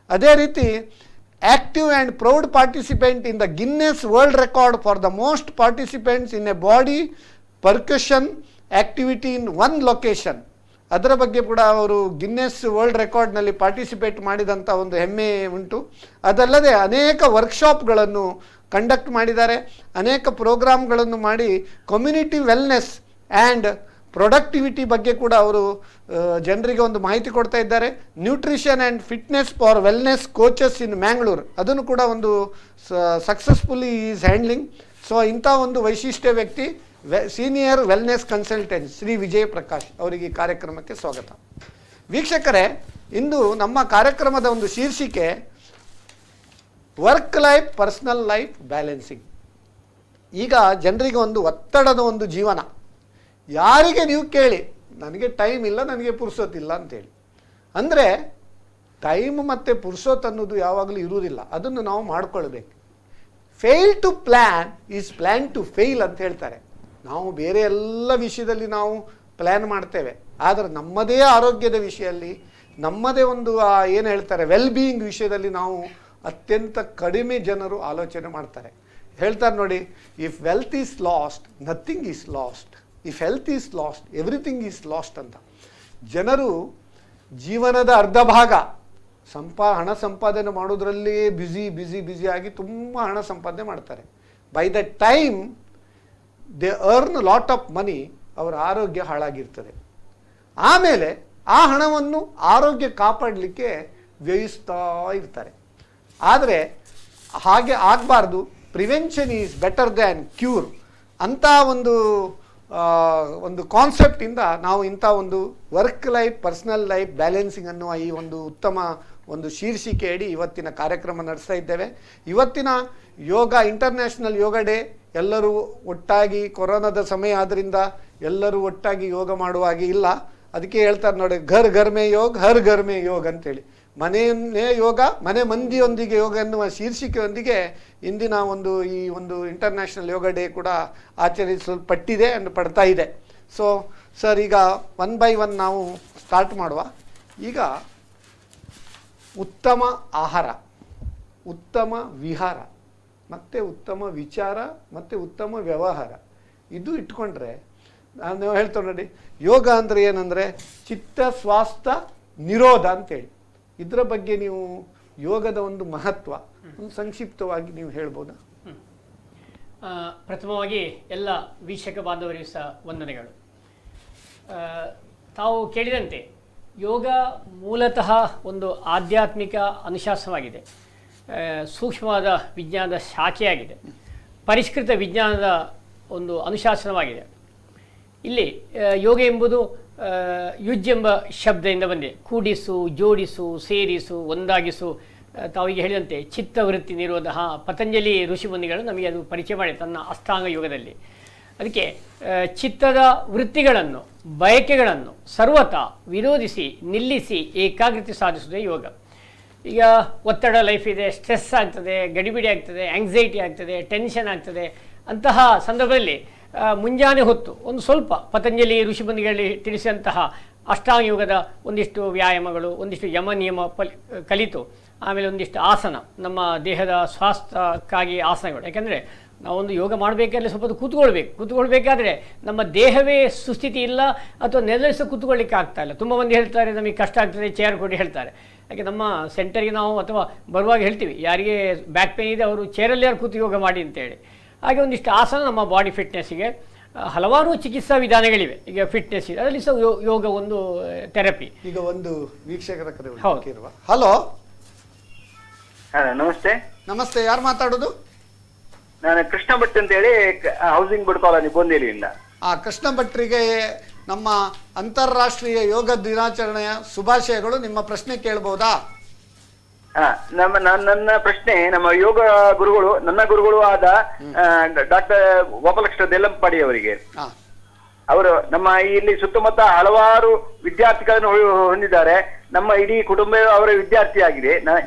ಅದೇ ರೀತಿ active and proud participant in the Guinness world record for the most participants in a body percussion activity in one location. ಅದರ ಬಗ್ಗೆ ಕೂಡ ಅವರು Guinness world ರೆಕಾರ್ಡ್ನಲ್ಲಿ participate ಮಾಡಿದಂಥ ಒಂದು ಹೆಮ್ಮೆ ಉಂಟು. ಅದಲ್ಲದೆ ಅನೇಕ ವರ್ಕ್ಶಾಪ್ಗಳನ್ನು ಕಂಡಕ್ಟ್ ಮಾಡಿದ್ದಾರೆ, ಅನೇಕ ಪ್ರೋಗ್ರಾಮ್ಗಳನ್ನು ಮಾಡಿ ಕಮ್ಯುನಿಟಿ ವೆಲ್ನೆಸ್ ಆ್ಯಂಡ್ ಪ್ರೊಡಕ್ಟಿವಿಟಿ ಬಗ್ಗೆ ಕೂಡ ಅವರು ಜನರಿಗೆ ಒಂದು ಮಾಹಿತಿ ಕೊಡ್ತಾ ಇದ್ದಾರೆ. Nutrition and fitness for wellness coaches in Mangalore ಅದನ್ನು ಕೂಡ ಒಂದು ಸಕ್ಸಸ್ಫುಲಿ ಈಸ್ ಹ್ಯಾಂಡ್ಲಿಂಗ್. ಸೊ ಇಂಥ ಒಂದು ವೈಶಿಷ್ಟ್ಯ ವ್ಯಕ್ತಿ senior wellness consultant Shri Vijay Prakash ಅವರಿಗೆ ಈ ಕಾರ್ಯಕ್ರಮಕ್ಕೆ ಸ್ವಾಗತ. ವೀಕ್ಷಕರೇ, ಇಂದು ನಮ್ಮ ಕಾರ್ಯಕ್ರಮದ ಒಂದು ಶೀರ್ಷಿಕೆ work life personal life balancing. ಈಗ ಜನರಿಗೆ ಒಂದು ಒತ್ತಡದ ಒಂದು ಜೀವನ. ಯಾರಿಗೆ ನೀವು ಕೇಳಿ ನನಗೆ ಟೈಮ್ ಇಲ್ಲ, ನನಗೆ ಪುರ್ಸೋತಿಲ್ಲ ಅಂತೇಳಿ. ಅಂದರೆ ಟೈಮ್ ಮತ್ತು ಪುರ್ಸೋತ್ ಅನ್ನೋದು ಯಾವಾಗಲೂ ಇರುವುದಿಲ್ಲ, ಅದನ್ನು ನಾವು ಮಾಡ್ಕೊಳ್ಬೇಕು. Fail to plan is plan to fail ಅಂತ ಹೇಳ್ತಾರೆ. ನಾವು ಬೇರೆ ಎಲ್ಲ ವಿಷಯದಲ್ಲಿ ನಾವು ಪ್ಲ್ಯಾನ್ ಮಾಡ್ತೇವೆ, ಆದರೆ ನಮ್ಮದೇ ಆರೋಗ್ಯದ ವಿಷಯದಲ್ಲಿ, ನಮ್ಮದೇ ಒಂದು ಏನು ಹೇಳ್ತಾರೆ ವೆಲ್ ಬೀಯಿಂಗ್ ವಿಷಯದಲ್ಲಿ ನಾವು ಅತ್ಯಂತ ಕಡಿಮೆ ಜನರು ಆಲೋಚನೆ ಮಾಡ್ತಾರೆ. ಹೇಳ್ತಾರೆ ನೋಡಿ, if wealth is last nothing is last, if health is last everything is last ಅಂತ. ಜನರು ಜೀವನದ ಅರ್ಧ ಭಾಗ ಹಣ ಸಂಪಾದನೆ ಮಾಡೋದ್ರಲ್ಲೇ ಬ್ಯುಸಿ ಆಗಿ ತುಂಬ ಹಣ ಸಂಪಾದನೆ ಮಾಡ್ತಾರೆ. By the time they earn lot of money, ಅವರ ಆರೋಗ್ಯ ಹಾಳಾಗಿರ್ತದೆ. ಆಮೇಲೆ ಆ ಹಣವನ್ನು ಆರೋಗ್ಯ ಕಾಪಾಡಲಿಕ್ಕೆ ವ್ಯಯಿಸ್ತಾ ಇರ್ತಾರೆ. ಆದರೆ ಹಾಗೆ ಆಗಬಾರ್ದು. Prevention is better than cure ಅಂತ ಒಂದು ಕಾನ್ಸೆಪ್ಟಿಂದ ನಾವು ಇಂಥ ಒಂದು work life personal life balancing ಅನ್ನುವ ಈ ಒಂದು ಉತ್ತಮ ಒಂದು ಶೀರ್ಷಿಕೆ ಅಡಿ ಇವತ್ತಿನ ಕಾರ್ಯಕ್ರಮ ನಡೆಸ್ತಾ ಇದ್ದೇವೆ. ಇವತ್ತಿನ ಯೋಗ ಇಂಟರ್ನ್ಯಾಷನಲ್ ಯೋಗ ಡೇ. ಎಲ್ಲರೂ ಒಟ್ಟಾಗಿ, ಕೊರೋನಾದ ಸಮಯ ಆದ್ದರಿಂದ ಎಲ್ಲರೂ ಒಟ್ಟಾಗಿ ಯೋಗ ಮಾಡುವಾಗೆ ಇಲ್ಲ. ಅದಕ್ಕೆ ಹೇಳ್ತಾರೆ ನೋಡಿ, ಘರ್ ಮೇ ಯೋಗ ಹರ್ ಘರ್ ಮೇ ಯೋಗ ಅಂತೇಳಿ. ಮನೆಯನ್ನೇ ಯೋಗ, ಮನೆ ಮಂದಿಯೊಂದಿಗೆ ಯೋಗ ಎನ್ನುವ ಶೀರ್ಷಿಕೆಯೊಂದಿಗೆ ಇಂದಿನ ಈ ಒಂದು ಇಂಟರ್ನ್ಯಾಷನಲ್ ಯೋಗ ಡೇ ಕೂಡ ಆಚರಿಸಲ್ಪಟ್ಟಿದೆ ಅಂಡ್ ಪಡ್ತಾ ಇದೆ. ಸೊ ಸರ್, ಈಗ ಒನ್ ಬೈ ಒನ್ ನಾವು ಸ್ಟಾರ್ಟ್ ಮಾಡುವ. ಈಗ ಉತ್ತಮ ಆಹಾರ, ಉತ್ತಮ ವಿಹಾರ, ಮತ್ತು ಉತ್ತಮ ವಿಚಾರ, ಮತ್ತು ಉತ್ತಮ ವ್ಯವಹಾರ, ಇದು ಇಟ್ಕೊಂಡ್ರೆ ನಾವು ಹೇಳ್ತೇವೆ ನೋಡಿ, ಯೋಗ ಅಂದರೆ ಏನಂದರೆ ಚಿತ್ತ ಸ್ವಾಸ್ಥ್ಯ ನಿರೋಧ ಅಂತೇಳಿ. ಇದರ ಬಗ್ಗೆ ನೀವು ಯೋಗದ ಒಂದು ಮಹತ್ವ ಒಂದು ಸಂಕ್ಷಿಪ್ತವಾಗಿ ನೀವು ಹೇಳ್ಬೋದಾ? ಪ್ರಥಮವಾಗಿ ಎಲ್ಲ ವೀಕ್ಷಕ ಬಾಂಧವರಿಗೂ ಸಹ ವಂದನೆಗಳು. ತಾವು ಕೇಳಿದಂತೆ ಯೋಗ ಮೂಲತಃ ಒಂದು ಆಧ್ಯಾತ್ಮಿಕ ಅನುಶಾಸನವಾಗಿದೆ, ಸೂಕ್ಷ್ಮವಾದ ವಿಜ್ಞಾನದ ಶಾಖೆಯಾಗಿದೆ, ಪರಿಷ್ಕೃತ ವಿಜ್ಞಾನದ ಒಂದು ಅನುಶಾಸನವಾಗಿದೆ. ಇಲ್ಲಿ ಯೋಗ ಎಂಬುದು ಯುಜ್ ಎಂಬ ಶಬ್ದದಿಂದ ಬಂದಿದೆ. ಕೂಡಿಸು, ಜೋಡಿಸು, ಸೇರಿಸು, ಒಂದಾಗಿಸು. ತಾವಿಗೆ ಹೇಳಿದಂತೆ ಚಿತ್ತವೃತ್ತಿ ನಿರೋಧ, ಪತಂಜಲಿ ಋಷಿಮುನಿಗಳು ನಮಗೆ ಅದು ಪರಿಚಯ ಮಾಡಿ ತನ್ನ ಅಷ್ಟಾಂಗ ಯೋಗದಲ್ಲಿ. ಅದಕ್ಕೆ ಚಿತ್ತದ ವೃತ್ತಿಗಳನ್ನು, ಬಯಕೆಗಳನ್ನು ಸರ್ವತಾ ವಿರೋಧಿಸಿ ನಿಲ್ಲಿಸಿ ಏಕಾಗ್ರತೆ ಸಾಧಿಸುವುದೇ ಯೋಗ. ಈಗ ಒತ್ತಡ ಲೈಫ್ ಇದೆ, ಸ್ಟ್ರೆಸ್ ಆಗ್ತದೆ, ಗಡಿಬಿಡಿ ಆಗ್ತದೆ, ಆಂಗ್ಸೈಟಿ ಆಗ್ತದೆ, ಟೆನ್ಷನ್ ಆಗ್ತದೆ. ಅಂತಹ ಸಂದರ್ಭದಲ್ಲಿ ಮುಂಜಾನೆ ಹೊತ್ತು ಒಂದು ಸ್ವಲ್ಪ ಪತಂಜಲಿ ಋಷಿಮುನಿಗಳಲ್ಲಿ ತಿಳಿಸಿದಂತಹ ಅಷ್ಟಾಂಗ ಯೋಗದ ಒಂದಿಷ್ಟು ವ್ಯಾಯಾಮಗಳು, ಒಂದಿಷ್ಟು ಯಮ ನಿಯಮ ಕಲಿತು, ಆಮೇಲೆ ಒಂದಿಷ್ಟು ಆಸನ, ನಮ್ಮ ದೇಹದ ಸ್ವಾಸ್ಥ್ಯಕ್ಕಾಗಿ ಆಸನಗಳು. ಯಾಕೆಂದರೆ ನಾವೊಂದು ಯೋಗ ಮಾಡಬೇಕಾದ್ರೆ ಸ್ವಲ್ಪ ಕೂತ್ಕೊಳ್ಬೇಕಾದ್ರೆ ನಮ್ಮ ದೇಹವೇ ಸುಸ್ಥಿತಿ ಇಲ್ಲ, ಅಥವಾ ನೆಲೆಸ ಕೂತ್ಕೊಳ್ಳಿಕ್ಕೆ ಆಗ್ತಾ ಇಲ್ಲ. ತುಂಬ ಮಂದಿ ಹೇಳ್ತಾರೆ ನಮಗೆ ಕಷ್ಟ ಆಗ್ತದೆ, ಚೇರ್ ಕೊಡಿ ಹೇಳ್ತಾರೆ. ಯಾಕೆ ನಮ್ಮ ಸೆಂಟರ್ಗೆ ನಾವು ಅಥವಾ ಬರುವಾಗ ಹೇಳ್ತೀವಿ, ಯಾರಿಗೆ ಬ್ಯಾಕ್ ಪೇನ್ ಇದೆ ಅವರು ಚೇರಲ್ಲಿ ಯಾರು ಕೂತು ಯೋಗ ಮಾಡಿ ಅಂತೇಳಿ. ಹಾಗೆ ಒಂದಿಷ್ಟು ಆಸನ ನಮ್ಮ ಬಾಡಿ ಫಿಟ್ನೆಸ್ಸಿಗೆ. ಹಲವಾರು ಚಿಕಿತ್ಸಾ ವಿಧಾನಗಳಿವೆ ಈಗ ಫಿಟ್ನೆಸ್ ಇದೆ, ಅದರಲ್ಲಿ ಸಹ ಯೋಗ ಒಂದು ಥೆರಪಿ. ಈಗ ಒಂದು ವೀಕ್ಷಕರ ಕರೆ ಇರುವ. ಹಲೋ, ನಮಸ್ತೆ. ನಮಸ್ತೆ, ಯಾರು ಮಾತಾಡೋದು? ನಾನು ಕೃಷ್ಣ ಭಟ್ ಅಂತ ಹೇಳಿ, ಹೌಸಿಂಗ್ ಬೋರ್ಡ್ ಕಾಲೋನಿ ಬೋಂದೇಲಿಯಿಂದ. ಕೃಷ್ಣ ಭಟ್ರಿಗೆ ನಮ್ಮ ಅಂತಾರಾಷ್ಟ್ರೀಯ ಯೋಗ ದಿನಾಚರಣೆಯ ಶುಭಾಶಯಗಳು. ನಿಮ್ಮ ಪ್ರಶ್ನೆ ಕೇಳಬಹುದಾ? ನನ್ನ ಪ್ರಶ್ನೆ, ನಮ್ಮ ಯೋಗ ಗುರುಗಳು, ನನ್ನ ಗುರುಗಳು ಆದ ಡಾಕ್ಟರ್ ಗೋಪಾಲಕೃಷ್ಣ ದೇಲಂಪಾಡಿ ಅವರಿಗೆ ಅವರು ನಮ್ಮ ಇಲ್ಲಿ ಸುತ್ತಮುತ್ತ ಹಲವಾರು ವಿದ್ಯಾರ್ಥಿಗಳನ್ನು ಹೊಂದಿದ್ದಾರೆ. ನಮ್ಮ ಇಡೀ ಕುಟುಂಬ ಅವರ ವಿದ್ಯಾರ್ಥಿಯಾಗಿದೆ.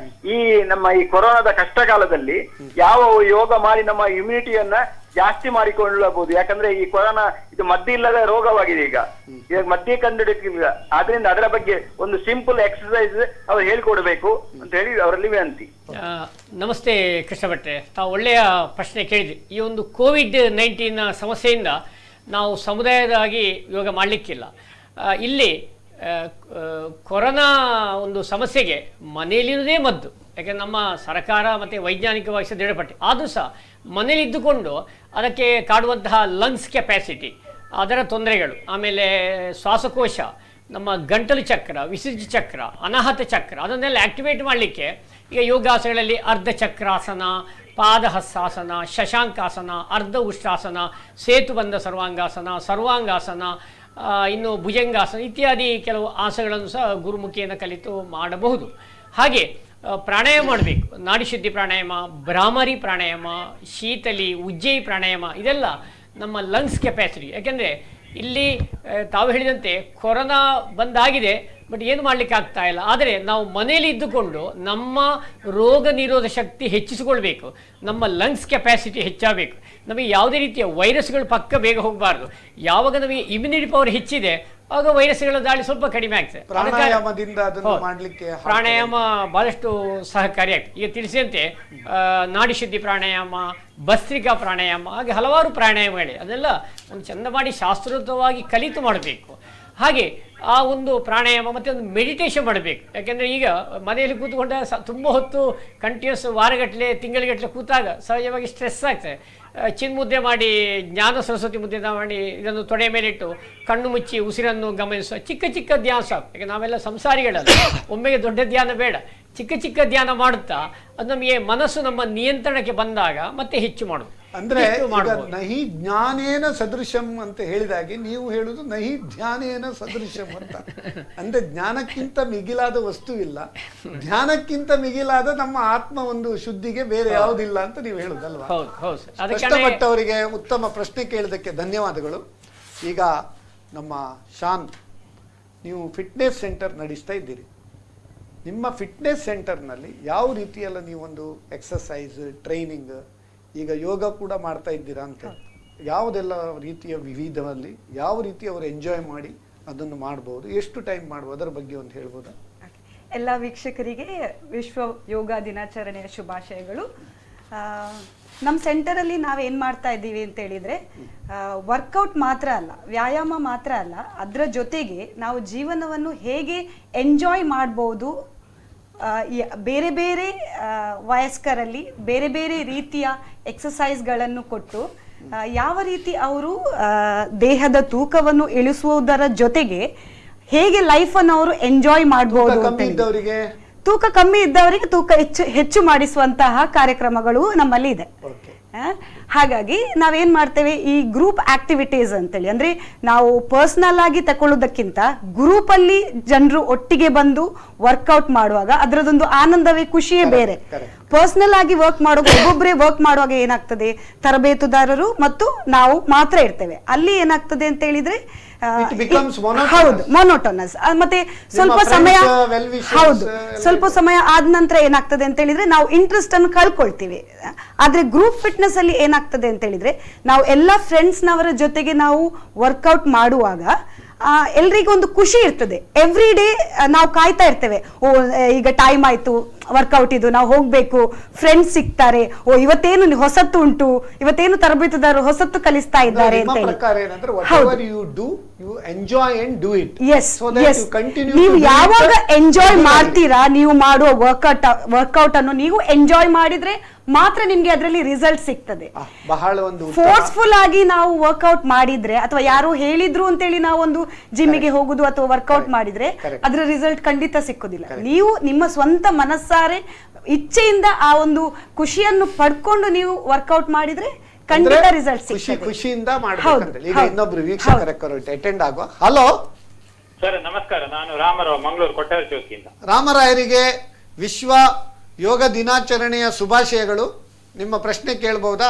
ಈ ನಮ್ಮ ಈ ಕೊರೋನಾದ ಕಷ್ಟ ಕಾಲದಲ್ಲಿ ಯಾವ ಯೋಗ ಮಾಡಿ ನಮ್ಮ ಇಮ್ಯುನಿಟಿಯನ್ನ ಜಾಸ್ತಿ ಮಾಡಿಕೊಳ್ಳಬಹುದು. ಯಾಕಂದ್ರೆ ಈ ಕೊರೋನಾ ಇದು ಮದ್ದು ಇಲ್ಲದ ರೋಗವಾಗಿದೆ. ಈಗ ಮದ್ಯ ಕಂಡುಹಿಡಿಯಕ್ಕಿಲ್ಲ. ಆದ್ರಿಂದ ಅದರ ಬಗ್ಗೆ ಒಂದು ಸಿಂಪಲ್ ಎಕ್ಸರ್ಸೈಸ್ ಅವ್ರು ಹೇಳಿಕೊಡ್ಬೇಕು ಅಂತ ಹೇಳಿ ಅವರಲ್ಲಿ ವಿನಂತಿ. ನಮಸ್ತೆ ಕೃಷ್ಣ ಭಟ್ರೆ, ತಾವು ಒಳ್ಳೆಯ ಪ್ರಶ್ನೆ ಕೇಳಿದ್ರಿ. ಈ ಒಂದು ಕೋವಿಡ್-19 ಸಮಸ್ಯೆಯಿಂದ ನಾವು ಸಮುದಾಯದಾಗಿ ಯೋಗ ಮಾಡಲಿಕ್ಕಿಲ್ಲ. ಇಲ್ಲಿ ಕೊರೋನಾ ಒಂದು ಸಮಸ್ಯೆಗೆ ಮನೆಯಲ್ಲಿರೋದೇ ಮದ್ದು. ಯಾಕೆಂದರೆ ನಮ್ಮ ಸರ್ಕಾರ ಮತ್ತು ವೈಜ್ಞಾನಿಕವಾಗಿ ಸಹ ದೃಢಪಟ್ಟು ಆದರೂ ಸಹ ಮನೇಲಿ ಇದ್ದುಕೊಂಡು ಅದಕ್ಕೆ ಕಾಡುವಂತಹ ಲಂಗ್ಸ್ ಕೆಪ್ಯಾಸಿಟಿ, ಅದರ ತೊಂದರೆಗಳು, ಆಮೇಲೆ ಶ್ವಾಸಕೋಶ, ನಮ್ಮ ಗಂಟಲು ಚಕ್ರ, ವಿಸರ್ಜ ಚಕ್ರ, ಅನಾಹತ ಚಕ್ರ, ಅದನ್ನೆಲ್ಲ ಆ್ಯಕ್ಟಿವೇಟ್ ಮಾಡಲಿಕ್ಕೆ ಈಗ ಯೋಗಾಸನಗಳಲ್ಲಿ ಅರ್ಧ ಚಕ್ರಾಸನ, ಪಾದಹಸ್ತಾಸನ, ಶಶಾಂಕಾಸನ, ಅರ್ಧ ಉಷ್ಟ್ರಾಸನ, ಸೇತುಬಂಧ ಸರ್ವಾಂಗಾಸನ, ಸರ್ವಾಂಗಾಸನ, ಇನ್ನು ಭುಜಂಗಾಸನ ಇತ್ಯಾದಿ ಕೆಲವು ಆಸನಗಳನ್ನು ಸಹ ಗುರುಮುಖಿಯನ್ನು ಕಲಿತು ಮಾಡಬಹುದು. ಹಾಗೆ ಪ್ರಾಣಾಯಾಮ ಮಾಡಬೇಕು. ನಾಡಿಶುದ್ಧಿ ಪ್ರಾಣಾಯಾಮ, ಭ್ರಾಮರಿ ಪ್ರಾಣಾಯಾಮ, ಶೀತಲಿ, ಉಜ್ಜಯಿ ಪ್ರಾಣಾಯಾಮ, ಇದೆಲ್ಲ ನಮ್ಮ ಲಂಗ್ಸ್ ಕೆಪ್ಯಾಸಿಟಿ. ಯಾಕೆಂದರೆ ಇಲ್ಲಿ ತಾವು ಹೇಳಿದಂತೆ ಕೊರೋನಾ ಬಂದಾಗಿದೆ, ಬಟ್ ಏನು ಮಾಡಲಿಕ್ಕೆ ಆಗ್ತಾ ಇಲ್ಲ. ಆದರೆ ನಾವು ಮನೆಯಲ್ಲಿ ಇದ್ದುಕೊಂಡು ನಮ್ಮ ರೋಗ ನಿರೋಧ ಶಕ್ತಿ ಹೆಚ್ಚಿಸಿಕೊಳ್ಬೇಕು. ನಮ್ಮ ಲಂಗ್ಸ್ ಕೆಪ್ಯಾಸಿಟಿ ಹೆಚ್ಚಾಗಬೇಕು. ನಮಗೆ ಯಾವುದೇ ರೀತಿಯ ವೈರಸ್ಗಳು ಪಕ್ಕ ಬೇಗ ಹೋಗಬಾರ್ದು. ಯಾವಾಗ ನಮಗೆ ಇಮ್ಯುನಿಟಿ ಪವರ್ ಹೆಚ್ಚಿದೆ ಆಗ ವೈರಸ್ಗಳ ದಾಳಿ ಸ್ವಲ್ಪ ಕಡಿಮೆ ಆಗ್ತದೆ. ಪ್ರಾಣಾಯಾಮ ಬಹಳಷ್ಟು ಸಹಕಾರಿಯಾಗ್ತದೆ. ಈಗ ತಿಳಿಸಿದಂತೆ ನಾಡಿಶುದ್ಧಿ ಪ್ರಾಣಾಯಾಮ, ಭಸ್ತ್ರಿಕಾ ಪ್ರಾಣಾಯಾಮ, ಹಾಗೆ ಹಲವಾರು ಪ್ರಾಣಾಯಾಮಗಳಿವೆ. ಅದೆಲ್ಲ ಒಂದು ಚಂದ ಮಾಡಿ ಶಾಸ್ತ್ರೋಕ್ತವಾಗಿ ಕಲಿತು ಮಾಡಬೇಕು. ಹಾಗೆ ಆ ಒಂದು ಪ್ರಾಣಾಯಾಮ ಮತ್ತು ಒಂದು ಮೆಡಿಟೇಷನ್ ಮಾಡಬೇಕು. ಯಾಕೆಂದರೆ ಈಗ ಮನೆಯಲ್ಲಿ ಕೂತ್ಕೊಂಡ ತುಂಬ ಹೊತ್ತು ಕಂಟಿನ್ಯೂಸ್ ವಾರಗಟ್ಟಲೆ ತಿಂಗಳಿಗಟ್ಟಲೆ ಕೂತಾಗ ಸಹಜವಾಗಿ ಸ್ಟ್ರೆಸ್ ಆಗ್ತದೆ. ಚಿನ್ಮುದ್ದೆ ಮಾಡಿ, ಜ್ಞಾನ ಸರಸ್ವತಿ ಮುದ್ದೆ ಮಾಡಿ ಇದನ್ನು ತೊಡೆ ಮೇಲಿಟ್ಟು ಕಣ್ಣು ಮುಚ್ಚಿ ಉಸಿರನ್ನು ಗಮನಿಸುವ ಚಿಕ್ಕ ಚಿಕ್ಕ ಧ್ಯಾನ ಸಾಕು. ಯಾಕೆ ನಾವೆಲ್ಲ ಸಂಸಾರಿಗಳಲ್ಲ, ಒಮ್ಮೆಗೆ ದೊಡ್ಡ ಧ್ಯಾನ ಬೇಡ. ಚಿಕ್ಕ ಚಿಕ್ಕ ಧ್ಯಾನ ಮಾಡುತ್ತಾ ಅದು ನಮಗೆ ಮನಸ್ಸು ನಮ್ಮ ನಿಯಂತ್ರಣಕ್ಕೆ ಬಂದಾಗ ಮತ್ತೆ ಹೆಚ್ಚು ಮಾಡೋದು. ಅಂದ್ರೆ ನಹಿ ಜ್ಞಾನೇನ ಸದೃಶಂ ಅಂತ ಹೇಳಿದಾಗೆ ನೀವು ಹೇಳುದು ನಹಿ ಧ್ಯಾನೇನ ಸದೃಶಂ ಅಂತ. ಅಂದ್ರೆ ಜ್ಞಾನಕ್ಕಿಂತ ಮಿಗಿಲಾದ ವಸ್ತು ಇಲ್ಲ, ಧ್ಯಾನಕ್ಕಿಂತ ಮಿಗಿಲಾದ ನಮ್ಮ ಆತ್ಮ ಒಂದು ಶುದ್ಧಿಗೆ ಬೇರೆ ಯಾವುದಿಲ್ಲ ಅಂತ ನೀವು ಹೇಳುದಲ್ವಾ? ಕೃಷ್ಣಭಟ್ ಅವರಿಗೆ ಉತ್ತಮ ಪ್ರಶ್ನೆ ಕೇಳಿದಕ್ಕೆ ಧನ್ಯವಾದಗಳು. ಈಗ ನಮ್ಮ ಶಾನ್, ನೀವು ಫಿಟ್ನೆಸ್ ಸೆಂಟರ್ ನಡೆಸ್ತಾ ಇದ್ದೀರಿ. ನಿಮ್ಮ ಫಿಟ್ನೆಸ್ ಸೆಂಟರ್ನಲ್ಲಿ ಯಾವ ರೀತಿಯೆಲ್ಲ ನೀವೊಂದು ಎಕ್ಸಸೈಸ್ ಟ್ರೈನಿಂಗ್, ಈಗ ಯೋಗ ಕೂಡ ಮಾಡ್ತಾ ಇದ್ದೀರಾ ಅಂತ, ಯಾವುದೆಲ್ಲ ರೀತಿಯ ವಿವಿಧದಲ್ಲಿ ಯಾವ ರೀತಿ ಅವರು ಎಂಜಾಯ್ ಮಾಡಿ ಅದನ್ನು ಮಾಡ್ಬೋದು, ಎಷ್ಟು ಟೈಮ್ ಮಾಡ್ಬೋದು, ಅದರ ಬಗ್ಗೆ ಒಂದು ಹೇಳ್ಬೋದಾ? ಎಲ್ಲ ವೀಕ್ಷಕರಿಗೆ ವಿಶ್ವ ಯೋಗ ದಿನಾಚರಣೆಯ ಶುಭಾಶಯಗಳು. ನಮ್ಮ ಸೆಂಟರಲ್ಲಿ ನಾವೇನು ಮಾಡ್ತಾ ಇದ್ದೀವಿ ಅಂತ ಹೇಳಿದರೆ, ವರ್ಕೌಟ್ ಮಾತ್ರ ಅಲ್ಲ, ವ್ಯಾಯಾಮ ಮಾತ್ರ ಅಲ್ಲ, ಅದರ ಜೊತೆಗೆ ನಾವು ಜೀವನವನ್ನು ಹೇಗೆ ಎಂಜಾಯ್ ಮಾಡ್ಬೋದು, ಬೇರೆ ಬೇರೆ ವಯಸ್ಕರಲ್ಲಿ ಬೇರೆ ಬೇರೆ ರೀತಿಯ ಎಕ್ಸಸೈಸ್ಗಳನ್ನು ಕೊಟ್ಟು ಯಾವ ರೀತಿ ಅವರು ದೇಹದ ತೂಕವನ್ನು ಇಳಿಸುವುದರ ಜೊತೆಗೆ ಹೇಗೆ ಲೈಫನ್ನು ಅವರು ಎಂಜಾಯ್ ಮಾಡಬಹುದು. ತೂಕ ಕಮ್ಮಿ ಇದ್ದವರಿಗೆ ತೂಕ ಹೆಚ್ಚು ಮಾಡಿಸುವಂತಹ ಕಾರ್ಯಕ್ರಮಗಳು ನಮ್ಮಲ್ಲಿ ಇದೆ. ಹಾಗಾಗಿ ನಾವೇನ್ ಮಾಡ್ತೇವೆ, ಈ ಗ್ರೂಪ್ ಆಕ್ಟಿವಿಟೀಸ್ ಅಂತೇಳಿ, ಅಂದ್ರೆ ನಾವು ಪರ್ಸನಲ್ ಆಗಿ ತಗೊಳ್ಳೋದಕ್ಕಿಂತ ಗ್ರೂಪ್ ಅಲ್ಲಿ ಜನರು ಒಟ್ಟಿಗೆ ಬಂದು ವರ್ಕೌಟ್ ಮಾಡುವಾಗ ಅದರದೊಂದು ಆನಂದವೇ, ಖುಷಿಯೇ ಬೇರೆ. ಪರ್ಸನಲ್ ಆಗಿ ವರ್ಕ್ ಮಾಡುವಾಗ ಒಬ್ಬೊಬ್ಬರೇ ವರ್ಕ್ ಮಾಡುವಾಗ ಏನಾಗ್ತದೆ, ತರಬೇತುದಾರರು ಮತ್ತು ನಾವು ಮಾತ್ರ ಇರ್ತೇವೆ. ಅಲ್ಲಿ ಏನಾಗ್ತದೆ ಅಂತ ಹೇಳಿದ್ರೆ ಹೌದು, ಮೊನೋಟೋನಸ್. ಮತ್ತೆ ಸ್ವಲ್ಪ ಸಮಯ ಸ್ವಲ್ಪ ಸಮಯ ಆದ ನಂತರ ಏನಾಗ್ತದೆ ಅಂತ ಹೇಳಿದ್ರೆ ನಾವು ಇಂಟ್ರೆಸ್ಟ್ ಅನ್ನು ಕಳ್ಕೊಳ್ತೀವಿ. ಆದ್ರೆ ಗ್ರೂಪ್ ಫಿಟ್ನೆಸ್ ಅಲ್ಲಿ ಏನಾಗ್ತದೆ ಅಂತ ಹೇಳಿದ್ರೆ ನಾವು ಎಲ್ಲ ಫ್ರೆಂಡ್ಸ್ ನವರ ಜೊತೆಗೆ ನಾವು ವರ್ಕೌಟ್ ಮಾಡುವಾಗ ಎಲ್ರಿಗೂ ಒಂದು ಖುಷಿ ಇರ್ತದೆ. ಎವ್ರಿ ಡೇ ನಾವು ಕಾಯ್ತಾ ಇರ್ತೇವೆ, ಓ ಈಗ ಟೈಮ್ ಆಯ್ತು ವರ್ಕೌಟ್ ಇದು, ನಾವು ಹೋಗ್ಬೇಕು, ಫ್ರೆಂಡ್ಸ್ ಸಿಗ್ತಾರೆ, ಓ ಇವತ್ತೇನು ಹೊಸತ್ತು ಉಂಟು, ಇವತ್ತೇನು ತರಬೇತುದಾರರು ಹೊಸತ್ತು ಕಲಿಸ್ತಾ ಇದ್ದಾರೆ ಅಂತ ಹೇಳಿ. ನೀವು ಯಾವಾಗ ಎಂಜಾಯ್ ಮಾಡ್ತೀರಾ, ನೀವು ಮಾಡುವ ವರ್ಕೌಟ್ ಅನ್ನು ನೀವು ಎಂಜಾಯ್ ಮಾಡಿದ್ರೆ ಮಾತ್ರ ನಿಮ್ಗೆ ಅದರಲ್ಲಿ ರಿಸಲ್ಟ್ ಸಿಗ್ತದೆ. ಬಹಳ ಒಂದು ಫೋರ್ಸ್ಫುಲ್ ಆಗಿ ನಾವು ವರ್ಕೌಟ್ ಮಾಡಿದ್ರೆ ಅಥವಾ ಯಾರು ಹೇಳಿದ್ರು ಅಂತೇಳಿ ನಾವು ಒಂದು ಜಿಮ್ಮಿಗೆ ಹೋಗುದು ಅಥವಾ ವರ್ಕೌಟ್ ಮಾಡಿದ್ರೆ ಅದರ ರಿಸಲ್ಟ್ ಖಂಡಿತ ಸಿಕ್ಕುದಿಲ್ಲ. ನೀವು ನಿಮ್ಮ ಸ್ವಂತ ಮನಸ್ಸಾರೆ ಇಚ್ಛೆಯಿಂದ ಆ ಒಂದು ಖುಷಿಯನ್ನು ಪಡ್ಕೊಂಡು ನೀವು ವರ್ಕೌಟ್ ಮಾಡಿದ್ರೆ ಖಂಡಿತ ರಿಸಲ್ಟ್ ಸಿಗ್ತದೆ. ಖುಷಿಯಿಂದ ಮಾಡಬೇಕು. ಈಗ ಇನ್ನೊಬ್ರು ವೀಕ್ಷಕರು ಅಟೆಂಡ್ ಆಗುವ. ಹಲೋ ಸರ್, ನಮಸ್ಕಾರ. ನಾನು ರಾಮರಾವ್, ಮಂಗಳೂರು ಕೊಟ್ಟಾರ ಚೌಕಿಯಿಂದ. ರಾಮರಾಯರಿಗೆ ವಿಶ್ವ ಯೋಗ ದಿನಾಚರಣೆಯ ಶುಭಾಶಯಗಳು. ನಿಮ್ಮ ಪ್ರಶ್ನೆ ಕೇಳಬಹುದಾ?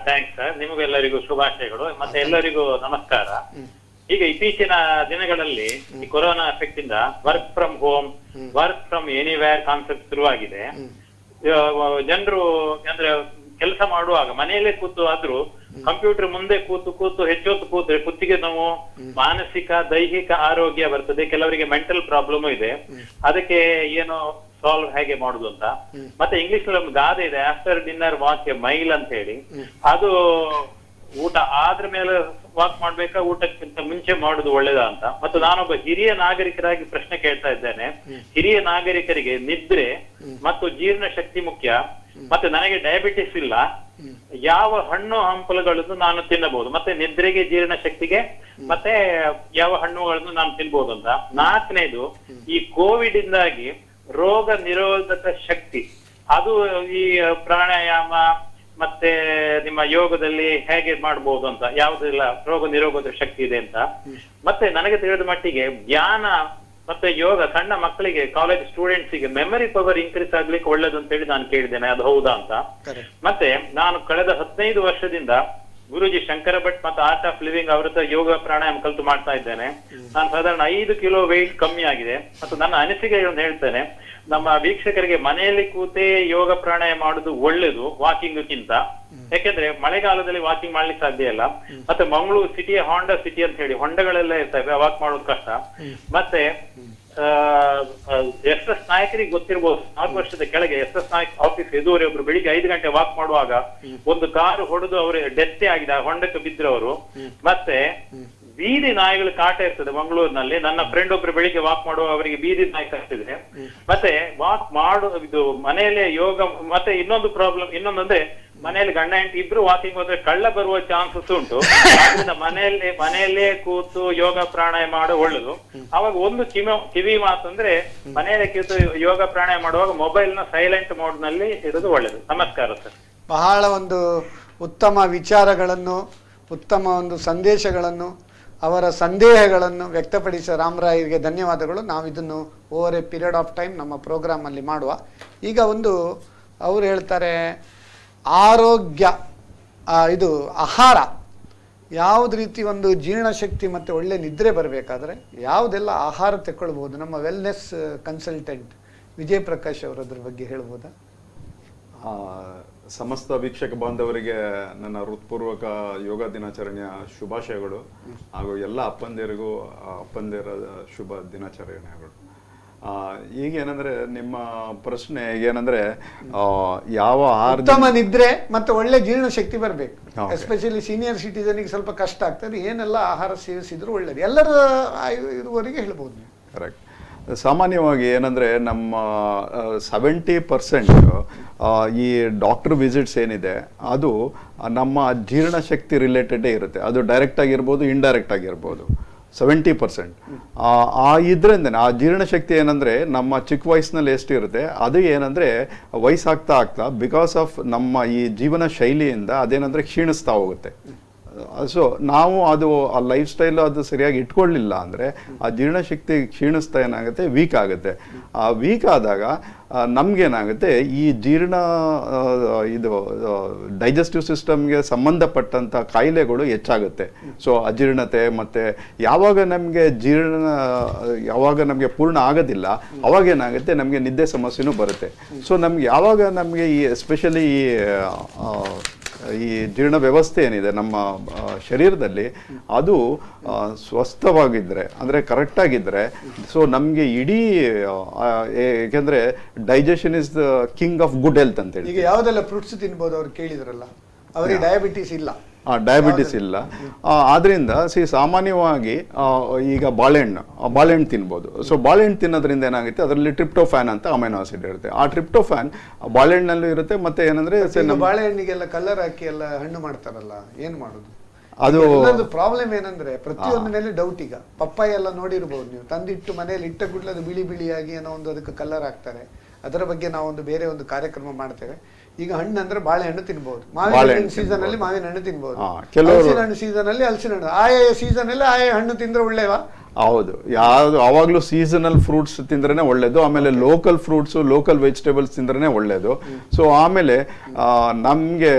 Thanks sir. ನಿಮಗೆಲ್ಲರಿಗೂ ಶುಭಾಶಯಗಳು ಮತ್ತೆ ಎಲ್ಲರಿಗೂ ನಮಸ್ಕಾರ. ಈಗ ಇತ್ತೀಚಿನ ದಿನಗಳಲ್ಲಿ ಈ ಕೊರೋನಾ ಎಫೆಕ್ಟ್ ಇಂದ work from home, work from anywhere concept ಶುರುವಾಗಿದೆ. ಜನರು ಅಂದ್ರೆ ಕೆಲಸ ಮಾಡುವಾಗ ಮನೆಯಲ್ಲೇ ಕೂತು ಆದ್ರೂ ಕಂಪ್ಯೂಟರ್ ಮುಂದೆ ಕೂತು ಹೆಚ್ಚೊತ್ತು ಕೂತ್ರೆ ಕುತ್ತಿಗೆ ನೋವು, ಮಾನಸಿಕ ದೈಹಿಕ ಆರೋಗ್ಯ ಬರ್ತದೆ. ಕೆಲವರಿಗೆ ಮೆಂಟಲ್ ಪ್ರಾಬ್ಲಮ್ ಇದೆ. ಅದಕ್ಕೆ ಏನು ಸಾಲ್ವ್ ಹೇಗೆ ಮಾಡುದು ಅಂತ. ಮತ್ತೆ ಇಂಗ್ಲಿಷ್ ನಲ್ಲಿ ಒಂದು ಗಾದೆ ಇದೆ, after dinner walk a mile ಅಂತ ಹೇಳಿ. ಅದು ಊಟ ಆದ್ರ ಮೇಲೆ ವಾಕ್ ಮಾಡ್ಬೇಕಾ, ಊಟಕ್ಕಿಂತ ಮುಂಚೆ ಮಾಡುದು ಒಳ್ಳೇದಾ ಅಂತ. ಮತ್ತು ನಾನೊಬ್ಬ ಹಿರಿಯ ನಾಗರಿಕರಾಗಿ ಪ್ರಶ್ನೆ ಕೇಳ್ತಾ ಇದ್ದೇನೆ. ಹಿರಿಯ ನಾಗರಿಕರಿಗೆ ನಿದ್ರೆ ಮತ್ತು ಜೀರ್ಣ ಶಕ್ತಿ ಮುಖ್ಯ. ಮತ್ತೆ ನನಗೆ ಡಯಾಬಿಟಿಸ್ ಇಲ್ಲ, ಯಾವ ಹಣ್ಣು ಹಂಪಲುಗಳನ್ನು ನಾನು ತಿನ್ನಬಹುದು, ಮತ್ತೆ ನಿದ್ರೆಗೆ ಜೀರ್ಣ ಶಕ್ತಿಗೆ ಮತ್ತೆ ಯಾವ ಹಣ್ಣುಗಳನ್ನು ನಾನು ತಿನ್ಬಹುದು ಅಂತ. 4ನೇದು, ಈ ಕೋವಿಡ್ ಇಂದಾಗಿ ರೋಗ ನಿರೋಧಕ ಶಕ್ತಿ, ಅದು ಈ ಪ್ರಾಣಾಯಾಮ ಮತ್ತೆ ನಿಮ್ಮ ಯೋಗದಲ್ಲಿ ಹೇಗೆ ಮಾಡ್ಬೋದು ಅಂತ, ಯಾವುದೆಲ್ಲ ರೋಗ ನಿರೋಧಕ ಶಕ್ತಿ ಇದೆ ಅಂತ. ಮತ್ತೆ ನನಗೆ ತಿಳಿದ ಮಟ್ಟಿಗೆ ಧ್ಯಾನ ಮತ್ತೆ ಯೋಗ ಸಣ್ಣ ಮಕ್ಕಳಿಗೆ, ಕಾಲೇಜ್ ಸ್ಟೂಡೆಂಟ್ಸಿಗೆ ಮೆಮರಿ ಪವರ್ ಇನ್ಕ್ರೀಸ್ ಆಗ್ಲಿಕ್ಕೆ ಒಳ್ಳೇದು ಅಂತ ಹೇಳಿ ನಾನು ಕೇಳಿದ್ದೇನೆ. ಅದು ಹೌದಾ ಅಂತ. ಮತ್ತೆ ನಾನು ಕಳೆದ 15 ವರ್ಷದಿಂದ ಗುರುಜಿ ಶಂಕರ ಭಟ್ ಮತ್ತು ಆರ್ಟ್ ಆಫ್ ಲಿವಿಂಗ್ ಅವ್ರ ಹತ್ರ ಯೋಗ ಪ್ರಾಣಾಯಾಮ ಕಲಿತು ಮಾಡ್ತಾ ಇದ್ದೇನೆ. ನಾನು ಸಾಧಾರಣ 5 ಕಿಲೋ ವೆಯ್ಟ್ ಕಮ್ಮಿ ಆಗಿದೆ. ಮತ್ತು ನನ್ನ ಅನಿಸಿಕೆಗಳನ್ನು ಹೇಳ್ತೇನೆ. ನಮ್ಮ ವೀಕ್ಷಕರಿಗೆ ಮನೆಯಲ್ಲಿ ಕೂತೇ ಯೋಗ ಪ್ರಾಣಾಯಾಮ ಮಾಡುದು ಒಳ್ಳೇದು ವಾಕಿಂಗ್ಗಿಂತ. ಯಾಕೆಂದ್ರೆ ಮಳೆಗಾಲದಲ್ಲಿ ವಾಕಿಂಗ್ ಮಾಡ್ಲಿಕ್ಕೆ ಸಾಧ್ಯ ಇಲ್ಲ. ಮತ್ತೆ ಮಂಗಳೂರು ಸಿಟಿಯ ಹಾಂಡಾ ಸಿಟಿ ಅಂತ ಹೇಳಿ ಹೊಂಡಗಳೆಲ್ಲ ಇರ್ತವೆ, ವಾಕ್ ಮಾಡೋದು ಕಷ್ಟ. ಮತ್ತೆ ಎಸ್ ಎಸ್ ನಾಯಕರಿಗೆ ಗೊತ್ತಿರ್ಬೋದು, 4 ವರ್ಷದ ಕೆಳಗೆ ಎಸ್ ಎಸ್ ನಾಯಕ್ ಆಫೀಸ್ ಎದುವರೆ ಒಬ್ರು ಬೆಳಿಗ್ಗೆ 5 ಗಂಟೆ ವಾಕ್ ಮಾಡುವಾಗ ಒಂದು ಕಾರು ಹೊಡೆದು ಅವರು ಡೆತ್ತೆ ಆಗಿದೆ, ಆ ಹೊಂಡಕ್ಕೆ ಬಿದ್ರವರು. ಮತ್ತೆ ಬೀದಿ ನಾಯಿಗಳು ಕಾಟ ಇರ್ತದೆ ಮಂಗಳೂರಿನಲ್ಲಿ. ನನ್ನ ಫ್ರೆಂಡ್ ಒಬ್ರು ಬೆಳಿಗ್ಗೆ ವಾಕ್ ಮಾಡುವ ಅವರಿಗೆ ಬೀದಿ ನಾಯಿ ಕಟ್ಟಿದ್ರೆ. ಮತ್ತೆ ವಾಕ್ ಮಾಡು ಇದು ಮನೆಯಲ್ಲೇ ಯೋಗ. ಮತ್ತೆ ಇನ್ನೊಂದು ಪ್ರಾಬ್ಲಮ್ ಇನ್ನೊಂದಂದ್ರೆ, ಮನೆಯಲ್ಲಿ ಗಂಡ ಹೆಂಡತಿ ಇಬ್ರು ವಾಕಿಂಗ್ ಹೋದ್ರೆ ಕಳ್ಳ ಬರುವ ಚಾನ್ಸಸ್ ಉಂಟು. ಆದ್ರಿಂದ ಮನೆಯಲ್ಲೇ ಕೂತು ಯೋಗ ಪ್ರಾಣಾಯಾಮ ಮಾಡೋ ಒಳ್ಳೇದು. ಅವಾಗ ಒಂದು ಕಿವಿ ಮಾತಂದ್ರೆ, ಮನೆಯಲ್ಲೇ ಕೂತು ಯೋಗ ಪ್ರಾಣಾಯಾಮ ಮಾಡುವಾಗ ಮೊಬೈಲ್ ನ ಸೈಲೆಂಟ್ ಮೋಡ್ ನಲ್ಲಿ ಇರೋದು ಒಳ್ಳೇದು. ನಮಸ್ಕಾರ ಸರ್. ಬಹಳ ಒಂದು ಉತ್ತಮ ವಿಚಾರಗಳನ್ನು, ಉತ್ತಮ ಒಂದು ಸಂದೇಶಗಳನ್ನು, ಅವರ ಸಂದೇಹಗಳನ್ನು ವ್ಯಕ್ತಪಡಿಸಿದ ರಾಮರಾಯರಿಗೆ ಧನ್ಯವಾದಗಳು. ನಾವು ಇದನ್ನು over A period of time ನಮ್ಮ ಪ್ರೋಗ್ರಾಮಲ್ಲಿ ಮಾಡುವ. ಈಗ ಒಂದು ಅವರು ಹೇಳ್ತಾರೆ, ಆರೋಗ್ಯ ಇದು ಆಹಾರ ಯಾವ್ದು ರೀತಿ ಒಂದು ಜೀರ್ಣಶಕ್ತಿ ಮತ್ತು ಒಳ್ಳೆ ನಿದ್ರೆ ಬರಬೇಕಾದ್ರೆ ಯಾವುದೆಲ್ಲ ಆಹಾರ ತಗೊಳ್ಬೋದು. ನಮ್ಮ ವೆಲ್ನೆಸ್ ಕನ್ಸಲ್ಟೆಂಟ್ ವಿಜಯ್ ಪ್ರಕಾಶ್ ಅವರು ಅದ್ರ ಬಗ್ಗೆ ಹೇಳ್ಬೋದಾ? ಸಮಸ್ತ ವೀಕ್ಷಕ ಬಾಂಧವರಿಗೆ ನನ್ನ ಹೃತ್ಪೂರ್ವಕ ಯೋಗ ದಿನಾಚರಣೆಯ ಶುಭಾಶಯಗಳು. ಹಾಗೂ ಎಲ್ಲ ಅಪ್ಪಂದಿರಿಗೂ ಅಪ್ಪಂದಿರ ಶುಭ ದಿನಾಚರಣೆಗಳು. ಈಗೇನಂದ್ರೆ ನಿಮ್ಮ ಪ್ರಶ್ನೆ ಏನಂದ್ರೆ, ಯಾವ ಉತ್ತಮ ನಿದ್ರೆ ಮತ್ತು ಒಳ್ಳೆ ಜೀರ್ಣಶಕ್ತಿ ಬರಬೇಕು. ಎಸ್ಪೆಷಲಿ ಸೀನಿಯರ್ ಸಿಟಿಸನ್ಗೆ ಸ್ವಲ್ಪ ಕಷ್ಟ ಆಗ್ತದೆ. ಏನೆಲ್ಲ ಆಹಾರ ಸೇವಿಸಿದ್ರು ಒಳ್ಳೇದು, ಎಲ್ಲರ ಇದುವರೆಗೆ ಹೇಳ್ಬೋದು. ಕರೆಕ್ಟ್. ಸಾಮಾನ್ಯವಾಗಿ ಏನಂದರೆ ನಮ್ಮ 70% ಈ ಡಾಕ್ಟರ್ ವಿಸಿಟ್ಸ್ ಏನಿದೆ ಅದು ನಮ್ಮ ಜೀರ್ಣಶಕ್ತಿ ರಿಲೇಟೆಡೇ ಇರುತ್ತೆ. ಅದು ಡೈರೆಕ್ಟ್ ಆಗಿರ್ಬೋದು, ಇಂಡೈರೆಕ್ಟ್ ಆಗಿರ್ಬೋದು. 70% ಇದರಿಂದನೇ ಆ ಜೀರ್ಣಶಕ್ತಿ ಏನಂದರೆ ನಮ್ಮ ಚಿಕ್ಕ ವಯಸ್ಸಿನಲ್ಲಿ ಎಷ್ಟಿರುತ್ತೆ ಅದು ಏನಂದರೆ ವಯಸ್ಸಾಗ್ತಾ ಬಿಕಾಸ್ ಆಫ್ ನಮ್ಮ ಈ ಜೀವನ ಶೈಲಿಯಿಂದ ಅದೇನಂದರೆ ಕ್ಷೀಣಿಸ್ತಾ ಹೋಗುತ್ತೆ. ಸೊ ನಾವು ಅದು ಆ ಲೈಫ್ ಸ್ಟೈಲು ಅದು ಸರಿಯಾಗಿ ಇಟ್ಕೊಳ್ಳಿಲ್ಲ ಅಂದರೆ ಆ ಜೀರ್ಣಶಕ್ತಿ ಕ್ಷೀಣಿಸ್ತಾ ಏನಾಗುತ್ತೆ, ವೀಕ್ ಆಗುತ್ತೆ. ಆ ವೀಕ್ ಆದಾಗ ನಮಗೇನಾಗುತ್ತೆ, ಈ ಇದು ಡೈಜೆಸ್ಟಿವ್ ಸಿಸ್ಟಮ್ಗೆ ಸಂಬಂಧಪಟ್ಟಂಥ ಕಾಯಿಲೆಗಳು ಹೆಚ್ಚಾಗುತ್ತೆ. ಸೊ ಅಜೀರ್ಣತೆ ಮತ್ತು ಯಾವಾಗ ನಮಗೆ ಪೂರ್ಣ ಆಗೋದಿಲ್ಲ ಅವಾಗೇನಾಗುತ್ತೆ, ನಮಗೆ ನಿದ್ದೆ ಸಮಸ್ಯೆನೂ ಬರುತ್ತೆ. ಸೊ ನಮ್ಗೆ ಯಾವಾಗ ನಮಗೆ ಈ ಎಸ್ಪೆಷಲಿ ಈ ಜೀರ್ಣ ವ್ಯವಸ್ಥೆ ಏನಿದೆ ನಮ್ಮ ಶರೀರದಲ್ಲಿ ಅದು ಸ್ವಸ್ಥವಾಗಿದ್ದರೆ, ಅಂದರೆ ಕರೆಕ್ಟಾಗಿದ್ದರೆ, ಸೊ ನಮಗೆ ಇಡೀ ಏಕೆಂದರೆ digestion is the king of good health ಅಂತೇಳಿ. ಈಗ ಯಾವುದೆಲ್ಲ ಫ್ರೂಟ್ಸ್ ತಿನ್ಬೋದು ಅವ್ರು ಕೇಳಿದ್ರಲ್ಲ, ಅವರಿಗೆ ಡಯಾಬಿಟಿಸ್ ಇಲ್ಲ. ಡಯಾಬಿಟಿಸ್ ಇಲ್ಲ. ಆದ್ರಿಂದ ಸಾಮಾನ್ಯವಾಗಿ ಈಗ ಬಾಳೆಹಣ್ಣು ತಿನ್ಬೋದು. ಸೊ ಬಾಳೆಹಣ್ಣು ತಿನ್ನೋದ್ರಿಂದ ಏನಾಗುತ್ತೆ, ಅದರಲ್ಲಿ ಟ್ರಿಪ್ಟೋಫ್ಯಾನ್ ಅಂತ ಅಮೈನೋ ಆಸಿಡ್ ಇರುತ್ತೆ. ಆ ಟ್ರಿಪ್ಟೋಫ್ಯಾನ್ ಬಾಳೆಹಣ್ಣಲ್ಲೂ ಇರುತ್ತೆ. ಮತ್ತೆ ಏನಂದ್ರೆ ಬಾಳೆಹಣ್ಣಿಗೆಲ್ಲ ಕಲರ್ ಹಾಕಿ ಎಲ್ಲ ಹಣ್ಣು ಮಾಡ್ತಾರಲ್ಲ, ಏನ್ ಮಾಡುದು? ಅದು ಪ್ರಾಬ್ಲಮ್ ಏನಂದ್ರೆ ಪ್ರತಿಯೊಂದು ಮೇಲೆ ಡೌಟ್. ಈಗ ಪಪ್ಪಾಯ ಎಲ್ಲ ನೋಡಿರ್ಬೋದು ನೀವು, ತಂದಿಟ್ಟು ಮನೆಯಲ್ಲಿ ಇಟ್ಟ ಕೂಡಲೇ ಅದು ಬಿಳಿಯಾಗಿ ಏನೋ ಒಂದು ಅದಕ್ಕೆ ಕಲರ್ ಹಾಕ್ತಾರೆ. ಅದರ ಬಗ್ಗೆ ನಾವೊಂದು ಬೇರೆ ಒಂದು ಕಾರ್ಯಕ್ರಮ ಮಾಡ್ತೇವೆ. ಈಗ ಹಣ್ಣು ಅಂದ್ರೆ ಬಾಳೆಹಣ್ಣು ತಿನ್ಬಹುದು, ಮಾವಿನ ಹಣ್ಣು ಸೀಸನ್ ಅಲ್ಲಿ ಮಾವಿನ ಹಣ್ಣು ತಿನ್ಬಹುದು, ಹಲಸಿನ ಹಣ್ಣು ಸೀಸನ್ ಅಲ್ಲಿ ಹಲಸಿನ ಹಣ್ಣು. ಆಯಾ ಸೀಸನ್ ಅಲ್ಲಿ ಆಯಾ ಹಣ್ಣು ತಿಂದ್ರೆ ಒಳ್ಳೆಯವಾ? ಹೌದು, ಯಾವುದು ಆವಾಗಲೂ ಸೀಸನಲ್ ಫ್ರೂಟ್ಸ್ ತಿಂದ್ರೇ ಒಳ್ಳೇದು. ಆಮೇಲೆ ಲೋಕಲ್ ಫ್ರೂಟ್ಸು, ಲೋಕಲ್ ವೆಜಿಟೇಬಲ್ಸ್ ತಿಂದ್ರೇ ಒಳ್ಳೇದು. ಸೊ ಆಮೇಲೆ ನಮಗೆ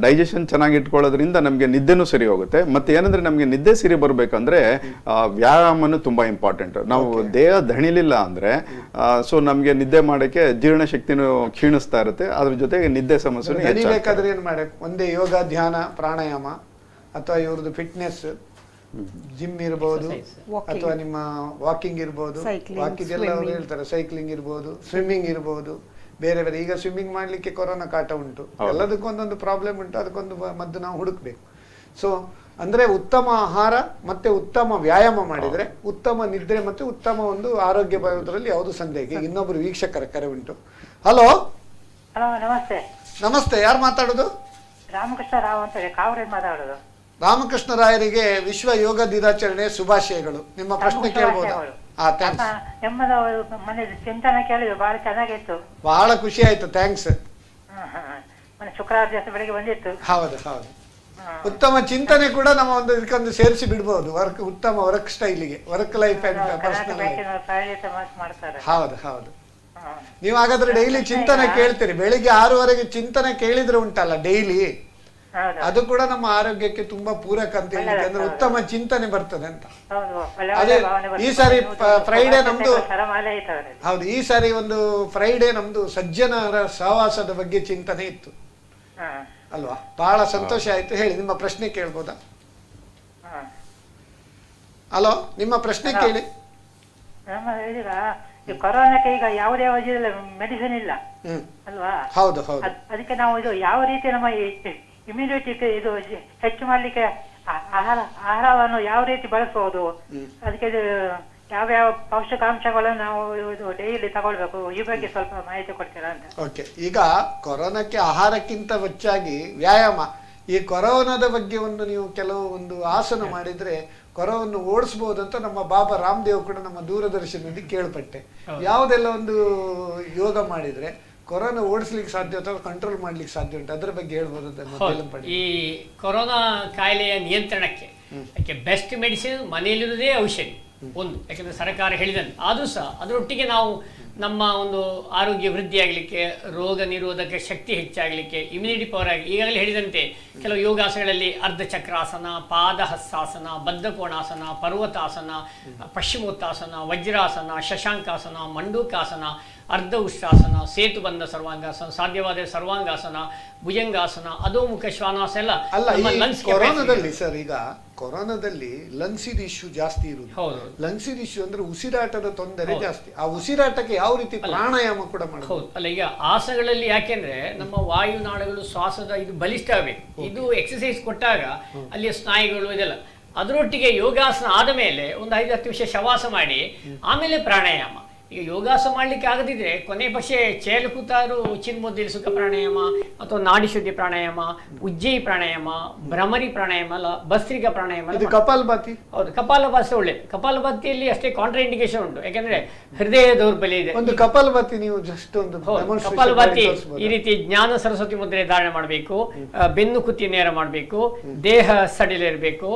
ಡೈಜೆಷನ್ ಚೆನ್ನಾಗಿ ಇಟ್ಕೊಳ್ಳೋದ್ರಿಂದ ನಮಗೆ ನಿದ್ದೆನೂ ಸರಿ ಹೋಗುತ್ತೆ. ಮತ್ತೆ ಏನಂದ್ರೆ ನಮಗೆ ನಿದ್ದೆ ಸರಿ ಬರಬೇಕಂದ್ರೆ ವ್ಯಾಯಾಮನೂ ತುಂಬಾ ಇಂಪಾರ್ಟೆಂಟ್. ನಾವು ದೇಹ ದಣಿಲಿಲ್ಲ ಅಂದ್ರೆ ಸೊ ನಮಗೆ ನಿದ್ದೆ ಮಾಡೋಕ್ಕೆ ಜೀರ್ಣಶಕ್ತಿನೂ ಕ್ಷೀಣಿಸ್ತಾ ಇರುತ್ತೆ. ಅದ್ರ ಜೊತೆಗೆ ನಿದ್ದೆ ಸಮಸ್ಯೆ ಬೇಕಾದ್ರೆ ಏನ್ ಮಾಡಬೇಕು, ಒಂದೇ ಯೋಗ, ಧ್ಯಾನ, ಪ್ರಾಣಾಯಾಮ, ಅಥವಾ ಇವ್ರದ್ದು ಫಿಟ್ನೆಸ್, ಜಿಮ್ ಇರ್ಬೋದು, ಅಥವಾ ನಿಮ್ಮ ವಾಕಿಂಗ್ ಇರ್ಬೋದು, ವಾಕಿಂಗ್ ಎಲ್ಲ ಅವ್ರು ಹೇಳ್ತಾರೆ, ಸೈಕ್ಲಿಂಗ್ ಇರ್ಬೋದು, ಸ್ವಿಮ್ಮಿಂಗ್ ಇರ್ಬೋದು, ಬೇರೆ ಬೇರೆ. ಈಗ ಸ್ವಿಮ್ಮಿಂಗ್ ಮಾಡ್ಲಿಕ್ಕೆ ಕೊರೋನಾ ಕಾಟ ಉಂಟು, ಎಲ್ಲದಕ್ಕೂ ಒಂದೊಂದು ಪ್ರಾಬ್ಲಮ್ ಉಂಟು, ಅದಕ್ಕೊಂದು ಮದ್ದು ನಾವು ಹುಡುಕ್ಬೇಕು. ಸೊ ಅಂದ್ರೆ ಉತ್ತಮ ಆಹಾರ ಮತ್ತೆ ಉತ್ತಮ ವ್ಯಾಯಾಮ ಮಾಡಿದ್ರೆ ಉತ್ತಮ ನಿದ್ರೆ ಮತ್ತೆ ಉತ್ತಮ ಒಂದು ಆರೋಗ್ಯ ಬರೋದ್ರಲ್ಲಿ ಯಾವುದು ಸಂದೇಹ. ಇನ್ನೊಬ್ರು ವೀಕ್ಷಕರ ಕರೆ ಉಂಟು. ಹಲೋ ನಮಸ್ತೆ. ನಮಸ್ತೆ, ಯಾರು ಮಾತಾಡೋದು? ರಾಮಕೃಷ್ಣ ರಾವ್ ಅಂತ ಕಾವೂರಿಂದ ಮಾತಾಡೋದು. ರಾಮಕೃಷ್ಣ ರಾಯರಿಗೆ ವಿಶ್ವ ಯೋಗ ದಿನಾಚರಣೆ ಶುಭಾಶಯಗಳು. ನಿಮ್ಮ ಪ್ರಶ್ನೆ ಕೇಳ್ಬೋದಾ? ನೆಮ್ಮದ ಮನೆ ಚಿಂತನೆ ಕೇಳಿದ್ರು, ಬಹಳ ಚೆನ್ನಾಗಿತ್ತು, ಬಹಳ ಖುಷಿ ಆಯ್ತು, ಥ್ಯಾಂಕ್ಸ್. ಮನೆ ಶುಕ್ರವಾರ ದಿವಸ ಬೆಳಿಗ್ಗೆ ಬಂದಿತ್ತು. ಹೌದು ಹೌದು, ಉತ್ತಮ ಚಿಂತನೆ ಕೂಡ ನಮ್ಮ ಒಂದು ಇದಕ್ಕೊಂದು ಸೇರಿಸಿ ಬಿಡ್ಬೋದು. ಉತ್ತಮ ವರ್ಕ್ ಸ್ಟೈಲಿಗೆ, work life and personal life ಮಾಡ್ತಾರೆ. ಹೌದು ಹೌದು. ನೀವು ಹಾಗಾದ್ರೆ ಡೈಲಿ ಚಿಂತನೆ ಕೇಳ್ತೀರಿ? ಬೆಳಿಗ್ಗೆ 6:00ವರೆಗೆ ಚಿಂತನೆ ಕೇಳಿದ್ರೆ ಉಂಟಲ್ಲ ಡೈಲಿ, ಅದು ಕೂಡ ನಮ್ಮ ಆರೋಗ್ಯಕ್ಕೆ ತುಂಬಾ ಪೂರಕ ಅಂತ ಹೇಳಿದ್ರೆ, ಅಂದ್ರೆ ಉತ್ತಮ ಚಿಂತನೆ ಬರ್ತದೆ ಅಂತ. ಅದೇ ಈ ಸಾರಿ ಫ್ರೈಡೇ ನಮ್ದು, ಹೌದು, ಈ ಸಾರಿ ಒಂದು ಫ್ರೈಡೇ ನಮ್ದು ಸಜ್ಜನರ ಸಹವಾಸದ ಬಗ್ಗೆ ಚಿಂತನೆ ಇತ್ತು ಅಲ್ವಾ? ಬಹಳ ಸಂತೋಷ ಆಯ್ತು. ಹೇಳಿ, ನಿಮ್ಮ ಪ್ರಶ್ನೆ ಕೇಳ್ಬೋದಾ? ಹಲೋ, ನಿಮ್ಮ ಪ್ರಶ್ನೆ ಕೇಳಿ. ಕೊರೋನಾಕ್ಕೆ ಈಗ ಯಾವುದೇ ಮೆಡಿಸಿನ್ ಇಲ್ಲ ಅಲ್ವಾ? ಹೌದು ಹೌದು. ಅದಕ್ಕೆ ನಾವು ಇದು ಯಾವ ರೀತಿ ನಮ್ಮ ಇಮ್ಯುನಿಟಿ ಇದು ಹೆಚ್ಚು ಮಾಡ್ಲಿಕ್ಕೆ ಆಹಾರವನ್ನು ಯಾವ ರೀತಿ ಬಳಸಬಹುದು, ಅದಕ್ಕೆ ಯಾವ್ಯಾವ ಪೌಷ್ಟಿಕಾಂಶಗಳನ್ನು ನಾವು ಡೈಲಿ ತಗೊಳ್ಬೇಕು, ಈ ಬಗ್ಗೆ ಸ್ವಲ್ಪ ಮಾಹಿತಿ ಕೊಡ್ತೀರಾ ಅಂತ. ಓಕೆ, ಈಗ ಕೊರೋನಾಕ್ಕೆ ಆಹಾರಕ್ಕಿಂತ ಹೆಚ್ಚಾಗಿ ವ್ಯಾಯಾಮ. ಈ ಕೊರೋನಾದ ಬಗ್ಗೆ ನೀವು ಕೆಲವು ಒಂದು ಆಸನ ಮಾಡಿದ್ರೆ ಕೊರೋವನ್ನು ಓಡಿಸಬಹುದು ಅಂತ ನಮ್ಮ ಬಾಬಾ ರಾಮದೇವ್ ಕೂಡ ನಮ್ಮ ದೂರದರ್ಶನದಲ್ಲಿ ಕೇಳ್ಪಟ್ಟೆ. ಯಾವುದೆಲ್ಲ ಒಂದು ಯೋಗ ಮಾಡಿದ್ರೆ ಕೊರೋನಾ ಓಡಿಸ್ಲಿಕ್ಕೆ ಸಾಧ್ಯ ಅಥವಾ ಕಂಟ್ರೋಲ್ ಮಾಡ್ಲಿಕ್ಕೆ ಸಾಧ್ಯ ಉಂಟು, ಅದ್ರ ಬಗ್ಗೆ ಹೇಳ್ಬೋದು. ಈ ಕೊರೋನಾ ಕಾಯಿಲೆಯ ನಿಯಂತ್ರಣಕ್ಕೆ ಬೆಸ್ಟ್ ಮೆಡಿಸಿನ್ ಮನೆಯಲ್ಲಿರುವುದೇ ಔಷಧಿ ಒಂದು. ಯಾಕಂದ್ರೆ ಸರ್ಕಾರ ಹೇಳಿದಂತೆ, ಆದ್ರೂ ಸಹ ಅದರೊಟ್ಟಿಗೆ ನಾವು ನಮ್ಮ ಒಂದು ಆರೋಗ್ಯ ವೃದ್ಧಿ ಆಗಲಿಕ್ಕೆ, ರೋಗ ನಿರೋಧಕ ಶಕ್ತಿ ಹೆಚ್ಚಾಗಲಿಕ್ಕೆ, ಇಮ್ಯುನಿಟಿ ಪವರ್ ಆಗಿ, ಈಗಾಗಲೇ ಹೇಳಿದಂತೆ ಕೆಲವು ಯೋಗಾಸನಗಳಲ್ಲಿ ಅರ್ಧಚಕ್ರಾಸನ, ಪಾದಹಸ್ತಾಸನ, ಬದ್ಧಕೋಣಾಸನ, ಪರ್ವತಾಸನ, ಪಶ್ಚಿಮೋತ್ತಾಸನ, ವಜ್ರಾಸನ, ಶಶಾಂಕಾಸನ, ಮಂಡೂಕಾಸನ, ಅರ್ಧ ಉಷ್ಟ್ರಾಸನ, ಸೇತುಬಂಧ ಸರ್ವಾಂಗಾಸನ, ಸಾಧ್ಯವಾದ ಸರ್ವಾಂಗಾಸನ, ಭುಜಂಗಾಸನ, ಅಧೋಮುಖ ಶ್ವಾನಾಸನ ಎಲ್ಲ ಕೊರೋನಾದಲ್ಲಿ. ಸರ್, ಈಗ ಕೊರೋನಾದಲ್ಲಿ ಲಂಗ್ಸಿದ ಇಶ್ಯೂ ಜಾಸ್ತಿ ಇರುವುದು. ಲಂಗ್ಸಿದ ಇಶ್ಯೂ ಅಂದ್ರೆ ಉಸಿರಾಟದ ತೊಂದರೆ ಜಾಸ್ತಿ. ಆ ಉಸಿರಾಟಕ್ಕೆ ಯಾವ ರೀತಿ ಪ್ರಾಣಾಯಾಮ ಕೂಡ ಮಾಡಬಹುದು ಅಲ್ಲ? ಈಗ ಆಸನಗಳಲ್ಲಿ ಯಾಕೆಂದ್ರೆ ನಮ್ಮ ವಾಯುನಾಳಗಳು, ಶ್ವಾಸದ ಇದು ಬಲಿಷ್ಠ ಆಗಬೇಕು. ಇದು ಎಕ್ಸಸೈಸ್ ಕೊಟ್ಟಾಗ ಅಲ್ಲಿಯ ಸ್ನಾಯುಗಳು ಇದೆಲ್ಲ. ಅದರೊಟ್ಟಿಗೆ ಯೋಗಾಸನ ಆದ ಮೇಲೆ ಒಂದು 5-10 ನಿಮಿಷ ಶವಾಸ ಮಾಡಿ ಆಮೇಲೆ ಪ್ರಾಣಾಯಾಮ. ಈಗ ಯೋಗಾಸನ ಮಾಡ್ಲಿಕ್ಕೆ ಆಗದಿದ್ರೆ ಕೊನೆ ಪಕ್ಷ ಚೇಲು ಕೂತಾರು ಚಿನ್ಮುದ್ದಿಲ್ ಸುಖ ಪ್ರಾಣಾಯಾಮ ಅಥವಾ ನಾಡಿ ಶುದ್ಧಿ ಪ್ರಾಣಾಯಾಮ, ಉಜ್ಜಯಿ ಪ್ರಾಣಾಯಾಮ, ಭ್ರಮರಿ ಪ್ರಾಣಾಯಾಮ ಅಲ್ಲ, ಭಸ್ತ್ರಿಕಾ ಪ್ರಾಣಾಯಾಮ, ಕಪಾಲಭಾತಿ. ಹೌದು, ಕಪಾಲಭಾತಿ ಒಳ್ಳೆದು. ಕಪಾಲಭಾತಿಯಲ್ಲಿ ಅಷ್ಟೇ ಕಾಂಟ್ರಾ ಇಂಡಿಕೇಶನ್ ಉಂಟು, ಯಾಕಂದ್ರೆ ಹೃದಯ ದೌರ್ಬಲ್ಯ ಇದೆ. ಒಂದು ಕಪಾಲಭಾತಿ ನೀವು ಜಸ್ಟ್ ಒಂದು ಕಪಾಲಭಾತಿ ಈ ರೀತಿ ಜ್ಞಾನ ಸರಸ್ವತಿ ಮುದ್ರೆ ಧಾರಣೆ ಮಾಡಬೇಕು, ಬೆನ್ನು ಕುತ್ತಿ ನೇರ ಮಾಡಬೇಕು, ದೇಹ ಸಡಿಲ ಇರಬೇಕು,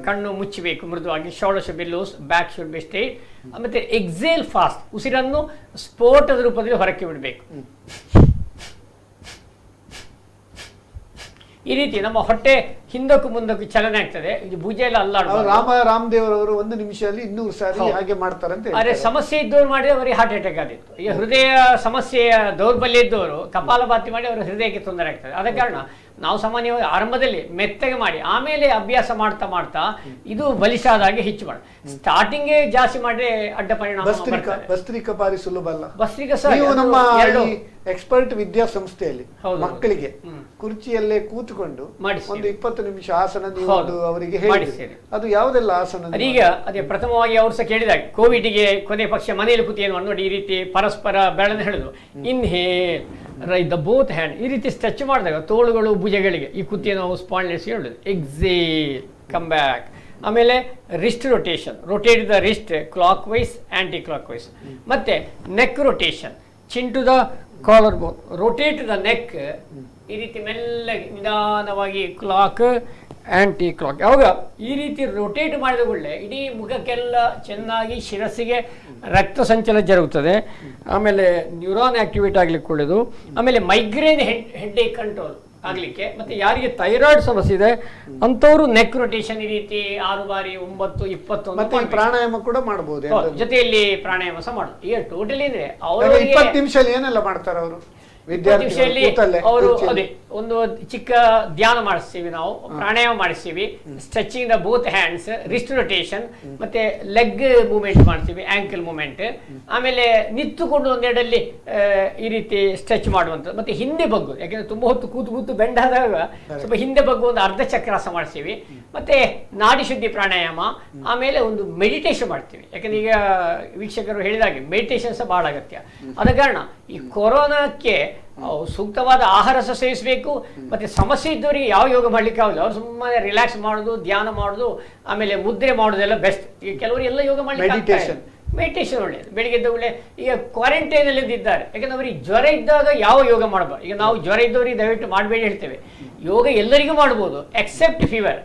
ಕಣ್ಣು ಮುಚ್ಚಬೇಕು ಮೃದುವಾಗಿ, shoulder should be loose, back should be straight, ಮತ್ತೆ ಎಕ್ಸೇಲ್ ಫಾಸ್ಟ್, ಉಸಿರನ್ನು ಸ್ಫೋಟದ ರೂಪದಲ್ಲಿ ಹೊರಕ್ಕೆ ಬಿಡಬೇಕು. ಈ ರೀತಿ ನಮ್ಮ ಹೊಟ್ಟೆ ಹಿಂದಕ್ಕೂ ಮುಂದಕ್ಕೂ ಚಲನೆ ಆಗ್ತದೆ. ಇದು ಭುಜ ಎಲ್ಲ ಅಲ್ಲಾಡುವುದು. ರಾಮದೇವರವರು 1 ನಿಮಿಷದಲ್ಲಿ 200 ಸಾರಿ ಹಾಗೆ ಮಾಡ್ತಾರಂತೆ. ಆದ್ರೆ ಸಮಸ್ಯೆ ಇದ್ದವ್ರು ಮಾಡಿದ್ರೆ ಅವರಿಗೆ ಹಾರ್ಟ್ ಅಟ್ಯಾಕ್ ಆದಿತ್ತು. ಈಗ ಹೃದಯ ಸಮಸ್ಯೆಯ ದೌರ್ಬಲ್ಯ ಇದ್ದವರು ಕಪಾಲಭಾತಿ ಮಾಡಿ ಅವರ ಹೃದಯಕ್ಕೆ ತೊಂದರೆ ಆಗ್ತದೆ. ಆದ ಕಾರಣ ನಾವು ಸಾಮಾನ್ಯವಾಗಿ ಆರಂಭದಲ್ಲಿ ಮೆತ್ತಗೆ ಮಾಡಿ ಆಮೇಲೆ ಅಭ್ಯಾಸ ಮಾಡ್ತಾ ಮಾಡ್ತಾ ಇದು ಬಲಿಷ್ಠಾದಾಗೆ ಹೆಚ್ಚು ಮಾಡಿ, ಸ್ಟಾರ್ಟಿಂಗ್ ಜಾಸ್ತಿ ಮಾಡಿದ್ರೆ ಅಡ್ಡ ಪರಿಣಾಮ. ಭಸ್ತ್ರಿಕಾ ಬಾರಿ ಸುಲಭ ಅಲ್ಲ. ಭಸ್ತ್ರಿಕಾ ನಮ್ಮ ಎಕ್ಸ್ಪರ್ಟ್ ವಿದ್ಯಾಸಂಸ್ಥೆಯಲ್ಲಿ ಮಕ್ಕಳಿಗೆ ಕುರ್ಚಿಯಲ್ಲೇ ಕೂತ್ಕೊಂಡು ಒಂದು 20 ನಿಮಿಷ ಆಸನ ಅವರಿಗೆ ಹೇಳಿ, ಅದು ಯಾವುದೆಲ್ಲ ಆಸನ? ಈಗ ಅದೇ ಪ್ರಥಮವಾಗಿ ಅವ್ರು ಸಹ ಕೇಳಿದಾಗ ಕೋವಿಡ್ಗೆ ಕೊನೆ ಪಕ್ಷ ಮನೆಯಲ್ಲಿ ಕೂತಿ ಏನು ನೋಡಿ ಈ ರೀತಿ ಪರಸ್ಪರ ಬೆಳೆದು ಹೇಳಿದ್ರು, ಇನ್ಹೇಲ್ ದ ಬೋತ್ ಹ್ಯಾಂಡ್ ಈ ರೀತಿ ಸ್ಟ್ರೆಚ್ ಮಾಡಿದಾಗ ತೋಳುಗಳು ಭುಜಗಳಿಗೆ ಈ ಕುತ್ತಿಯನ್ನು ನಾವು ಸ್ಪಾಂಡ್ಲೆಸ್ ಹೇಳುದು, ಎಕ್ಸೇಲ್ ಕಮ್ ಬ್ಯಾಕ್. ಆಮೇಲೆ wrist rotation, rotate the wrist clockwise anticlockwise. ಮತ್ತೆ neck rotation, chin to the collarbone, rotate the neck ಈ ರೀತಿ ಮೆಲ್ಲಗೆ ನಿಧಾನವಾಗಿ ಕ್ಲಾಕ್ ಆ್ಯಂಟಿ ಕ್ಲಾಕ್. ಯಾವಾಗ ಈ ರೀತಿ ರೊಟೇಟ್ ಮಾಡಿದ ಕೂಡಲೇ ಇಡೀ ಮುಖಕ್ಕೆಲ್ಲ ಚೆನ್ನಾಗಿ ಶಿರಸ್ಸಿಗೆ ರಕ್ತ ಸಂಚಲನ ಜರುಗುತ್ತದೆ. ಆಮೇಲೆ ನ್ಯೂರಾನ್ ಆಕ್ಟಿವೇಟ್ ಆಗ್ಲಿಕ್ಕೆ ಒಳ್ಳೆಯದು. ಆಮೇಲೆ ಮೈಗ್ರೇನ್ ಹೆಡ್ಡೇಕ್ ಕಂಟ್ರೋಲ್ ಆಗಲಿಕ್ಕೆ, ಮತ್ತು ಯಾರಿಗೆ ಥೈರಾಯ್ಡ್ ಸಮಸ್ಯೆ ಇದೆ ಅಂಥವರು ನೆಕ್ ರೊಟೇಷನ್ ಈ ರೀತಿ 6 ಬಾರಿ 9 21 ಮತ್ತೆ ಪ್ರಾಣಾಯಾಮ ಕೂಡ ಮಾಡಬಹುದು, ಜೊತೆಯಲ್ಲಿ ಪ್ರಾಣಾಯಾಮ ಸಹ ಮಾಡೋದು. ಈಗ ಟೋಟಲಿ ಅಂದ್ರೆ 20 ನಿಮಿಷ ಏನೆಲ್ಲ ಮಾಡ್ತಾರೆ ಅವರು ವಿಷಯದಲ್ಲಿ ಅವರು ಅದೇ ಒಂದು ಚಿಕ್ಕ ಧ್ಯಾನ ಮಾಡಿಸ್ತೀವಿ, ನಾವು ಪ್ರಾಣಾಯಾಮ ಮಾಡಿಸ್ತೀವಿ, stretching the both hands, wrist rotation, ಮತ್ತೆ ಲೆಗ್ ಮೂವ್ಮೆಂಟ್ ಮಾಡ್ತೀವಿ, ಆಂಕಲ್ ಮೂವ್ಮೆಂಟ್. ಆಮೇಲೆ ನಿಂತುಕೊಂಡು ಒಂದೆರಡಲ್ಲಿ ಈ ರೀತಿ ಸ್ಟ್ರೆಚ್ ಮಾಡುವಂಥದ್ದು, ಮತ್ತೆ ಹಿಂದೆ ಬಗ್ಗೋದು. ಯಾಕೆಂದ್ರೆ ತುಂಬಾ ಹೊತ್ತು ಕೂತು ಬೆಂಡಾದಾಗ ಸ್ವಲ್ಪ ಹಿಂದೆ ಬಗ್ಗು ಒಂದು ಅರ್ಧ ಚಕ್ರಾಸ ಮಾಡಿಸ್ತೀವಿ. ಮತ್ತೆ ನಾಡಿ ಶುದ್ಧಿ ಪ್ರಾಣಾಯಾಮ, ಆಮೇಲೆ ಒಂದು ಮೆಡಿಟೇಷನ್ ಮಾಡ್ತೀವಿ. ಯಾಕಂದ್ರೆ ಈಗ ವೀಕ್ಷಕರು ಹೇಳಿದಾಗೆ ಮೆಡಿಟೇಷನ್ ಸಹ ಬಹಳ ಅಗತ್ಯ. ಆದ ಕಾರಣ ಈ ಕೊರೋನಾಕ್ಕೆ ಸೂಕ್ತವಾದ ಆಹಾರ ಸಹ ಸೇವಿಸಬೇಕು. ಮತ್ತೆ ಸಮಸ್ಯೆ ಇದ್ದವರಿಗೆ ಯಾವ ಯೋಗ ಮಾಡ್ಲಿಕ್ಕೆ ಆಗುದು, ಅವ್ರು ಸುಮ್ಮನೆ ರಿಲ್ಯಾಕ್ಸ್ ಮಾಡೋದು, ಧ್ಯಾನ ಮಾಡೋದು, ಆಮೇಲೆ ಮುದ್ರೆ ಮಾಡೋದೆಲ್ಲ ಬೆಸ್ಟ್. ಈಗ ಕೆಲವರು ಎಲ್ಲ ಯೋಗ ಮಾಡ್ಲಿಕ್ಕೆ ಮೆಡಿಟೇಷನ್ ಒಳ್ಳೆಯದು. ಬೆಳಿಗ್ಗೆ ಎದ್ದ ಒಳ್ಳೆ ಈಗ ಕ್ವಾರಂಟೈನ್ ಅಲ್ಲಿ ಇದ್ದಾರೆ, ಯಾಕಂದ್ರೆ ಅವರಿಗೆ ಜ್ವರ ಇದ್ದಾಗ ಯಾವ ಯೋಗ ಮಾಡಬಾರ್ದು. ಈಗ ನಾವು ಜ್ವರ ಇದ್ದವರಿಗೆ ದಯವಿಟ್ಟು ಮಾಡಬೇಡಿ ಹೇಳ್ತೇವೆ. ಯೋಗ ಎಲ್ಲರಿಗೂ ಮಾಡ್ಬೋದು ಎಕ್ಸೆಪ್ಟ್ ಫೀವರ್.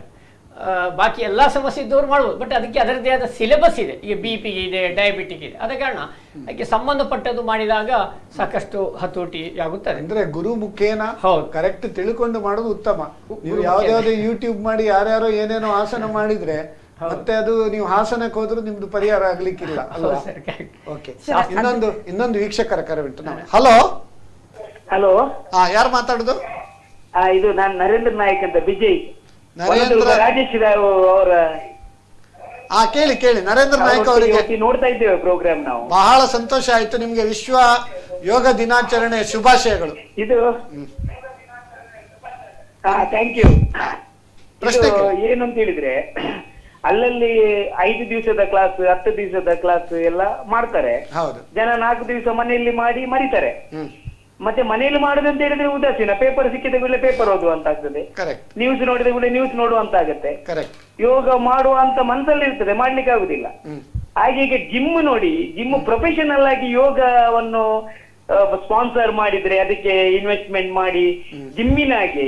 ಬಾಕಿ ಎಲ್ಲ ಸಮಸ್ಯೆ ಇದ್ದವ್ರು ಮಾಡ್ಬೋದು, ಬಟ್ ಅದಕ್ಕೆ ಅದರದ್ದೇ ಆದ ಸಿಲೆಬಸ್ ಇದೆ. ಈಗ BP ಇದೆ, ಡಯಾಬಿಟಿಕ್ ಇದೆ. ಆದ ಕಾರಣ ಅದಕ್ಕೆ ಸಂಬಂಧಪಟ್ಟದ್ದು ಮಾಡಿದಾಗ ಸಾಕಷ್ಟು ಹತೋಟಿ ಆಗುತ್ತದೆ. ಅಂದ್ರೆ ಗುರು ಮುಖೇನ ಕರೆಕ್ಟ್ ತಿಳ್ಕೊಂಡು ಮಾಡೋದು ಉತ್ತಮ. ನೀವು ಯಾವ್ದಾವ್ದು ಯೂಟ್ಯೂಬ್ ಮಾಡಿ ಯಾರ್ಯಾರೋ ಏನೇನೋ ಆಸನ ಮಾಡಿದ್ರೆ ಮತ್ತೆ ಅದು ನೀವು ಹಾಸನಕ್ಕೆ ಹೋದ್ರೂ ನಿಮ್ದು ಪರಿಹಾರ ಆಗ್ಲಿಕ್ಕಿಲ್ಲ ಅಲ್ವಾ? ಓಕೆ, ಇನ್ನೊಂದು ವೀಕ್ಷಕರ ಕರೆ ಉಂಟು. ಹಲೋ ಹಲೋ, ಯಾರು ಮಾತಾಡುದು? ಇದು ನಾನು ನರೇಂದ್ರ ನಾಯಕ್ ಅಂತ, ವಿಜಯ್ ನರೇಂದ್ರ ರಾಜೇಶ್ ರಾವ್ ಅವರ. ಕೇಳಿ ನರೇಂದ್ರ ನಾಯಕ್ ಅವರಿಗೆ ನೋಡ್ತಾ ಇದ್ದೇವೆ ಪ್ರೋಗ್ರಾಮ್ ನಾವು. ಬಹಳ ಸಂತೋಷ ಆಯ್ತು. ನಿಮ್ಗೆ ವಿಶ್ವ ಯೋಗ ದಿನಾಚರಣೆ ಶುಭಾಶಯಗಳು. ಇದು ಥ್ಯಾಂಕ್ ಯು. ಏನು ಅಂತ ಹೇಳಿದ್ರೆ, ಅಲ್ಲಲ್ಲಿ 5 ದಿವಸದ ಕ್ಲಾಸ್, 10 ದಿವಸದ ಕ್ಲಾಸ್ ಎಲ್ಲ ಮಾಡ್ತಾರೆ. ಜನ 4 ದಿವಸ ಮನೆಯಲ್ಲಿ ಮಾಡಿ ಮರಿತಾರೆ. ಮತ್ತೆ ಮನೆಯಲ್ಲಿ ಮಾಡುದಂತ ಹೇಳಿದ್ರೆ ಉದಾಸೀನ, ಪೇಪರ್ ಸಿಕ್ಕಿದ ಕೂಡಲೇ ಪೇಪರ್ ಓದುವಂತ ಆಗ್ತದೆ, ನ್ಯೂಸ್ ನೋಡಿದ ಕೂಡಲೇ ನ್ಯೂಸ್ ನೋಡುವಂತ ಆಗುತ್ತೆ. ಯೋಗ ಮಾಡುವ ಅಂತ ಮನಸ್ಸಲ್ಲಿ ಇರ್ತದೆ, ಮಾಡ್ಲಿಕ್ಕೆ ಆಗುದಿಲ್ಲ. ಹಾಗೆ ಈಗ ಜಿಮ್ ನೋಡಿ, ಜಿಮ್ ಪ್ರೊಫೆಷನಲ್ ಆಗಿ ಯೋಗವನ್ನು ಸ್ಪಾನ್ಸರ್ ಮಾಡಿದ್ರೆ, ಅದಕ್ಕೆ ಇನ್ವೆಸ್ಟ್ಮೆಂಟ್ ಮಾಡಿ ಜಿಮ್ಮಿನಾಗೆ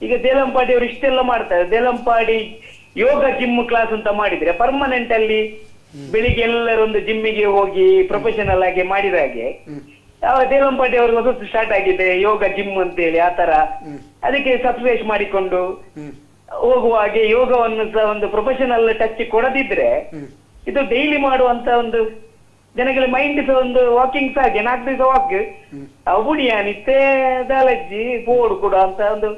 ಈಗ ದೇಲಂಪಾಡಿ ಅವರು ಇಷ್ಟೆಲ್ಲ ಮಾಡ್ತಾರೆ. ದೇಲಂಪಾಡಿ ಯೋಗ ಜಿಮ್ ಕ್ಲಾಸ್ ಅಂತ ಮಾಡಿದ್ರೆ ಪರ್ಮನೆಂಟ್ ಅಲ್ಲಿ ಬೆಳಿಗ್ಗೆ ಎಲ್ಲರೊಂದು ಜಿಮ್ಮಿಗೆ ಹೋಗಿ ಪ್ರೊಫೆಷನಲ್ ಆಗಿ ಮಾಡಿದ ಹಾಗೆ ದೇಲಂಪಾಡಿ ಅವರು ಹೊಸ ಸ್ಟಾರ್ಟ್ ಆಗಿದೆ ಯೋಗ ಜಿಮ್ ಅಂತ ಹೇಳಿ. ಆತರ ಅದಕ್ಕೆ ಸಬ್ಸ್ಕ್ರೈಬ್ ಮಾಡಿಕೊಂಡು ಹೋಗುವ ಹಾಗೆ ಯೋಗವನ್ನು ಸಹ ಒಂದು ಪ್ರೊಫೆಷನಲ್ ಟಚ್ ಕೊಡದಿದ್ರೆ, ಇದು ಡೈಲಿ ಮಾಡುವಂತ ಒಂದು ಜನಗಳ ಮೈಂಡ್ ಸಹ ಒಂದು ವಾಕಿಂಗ್ ಸಹ ಹಾಗೆ 4 ದಿವಸ ವಾಕ್ ಬುಡಿಯ ನಿತ್ಯ ದಾಲಜ್ಜಿ ಬೋರ್ಡ್ ಕೂಡ ಅಂತ ಒಂದು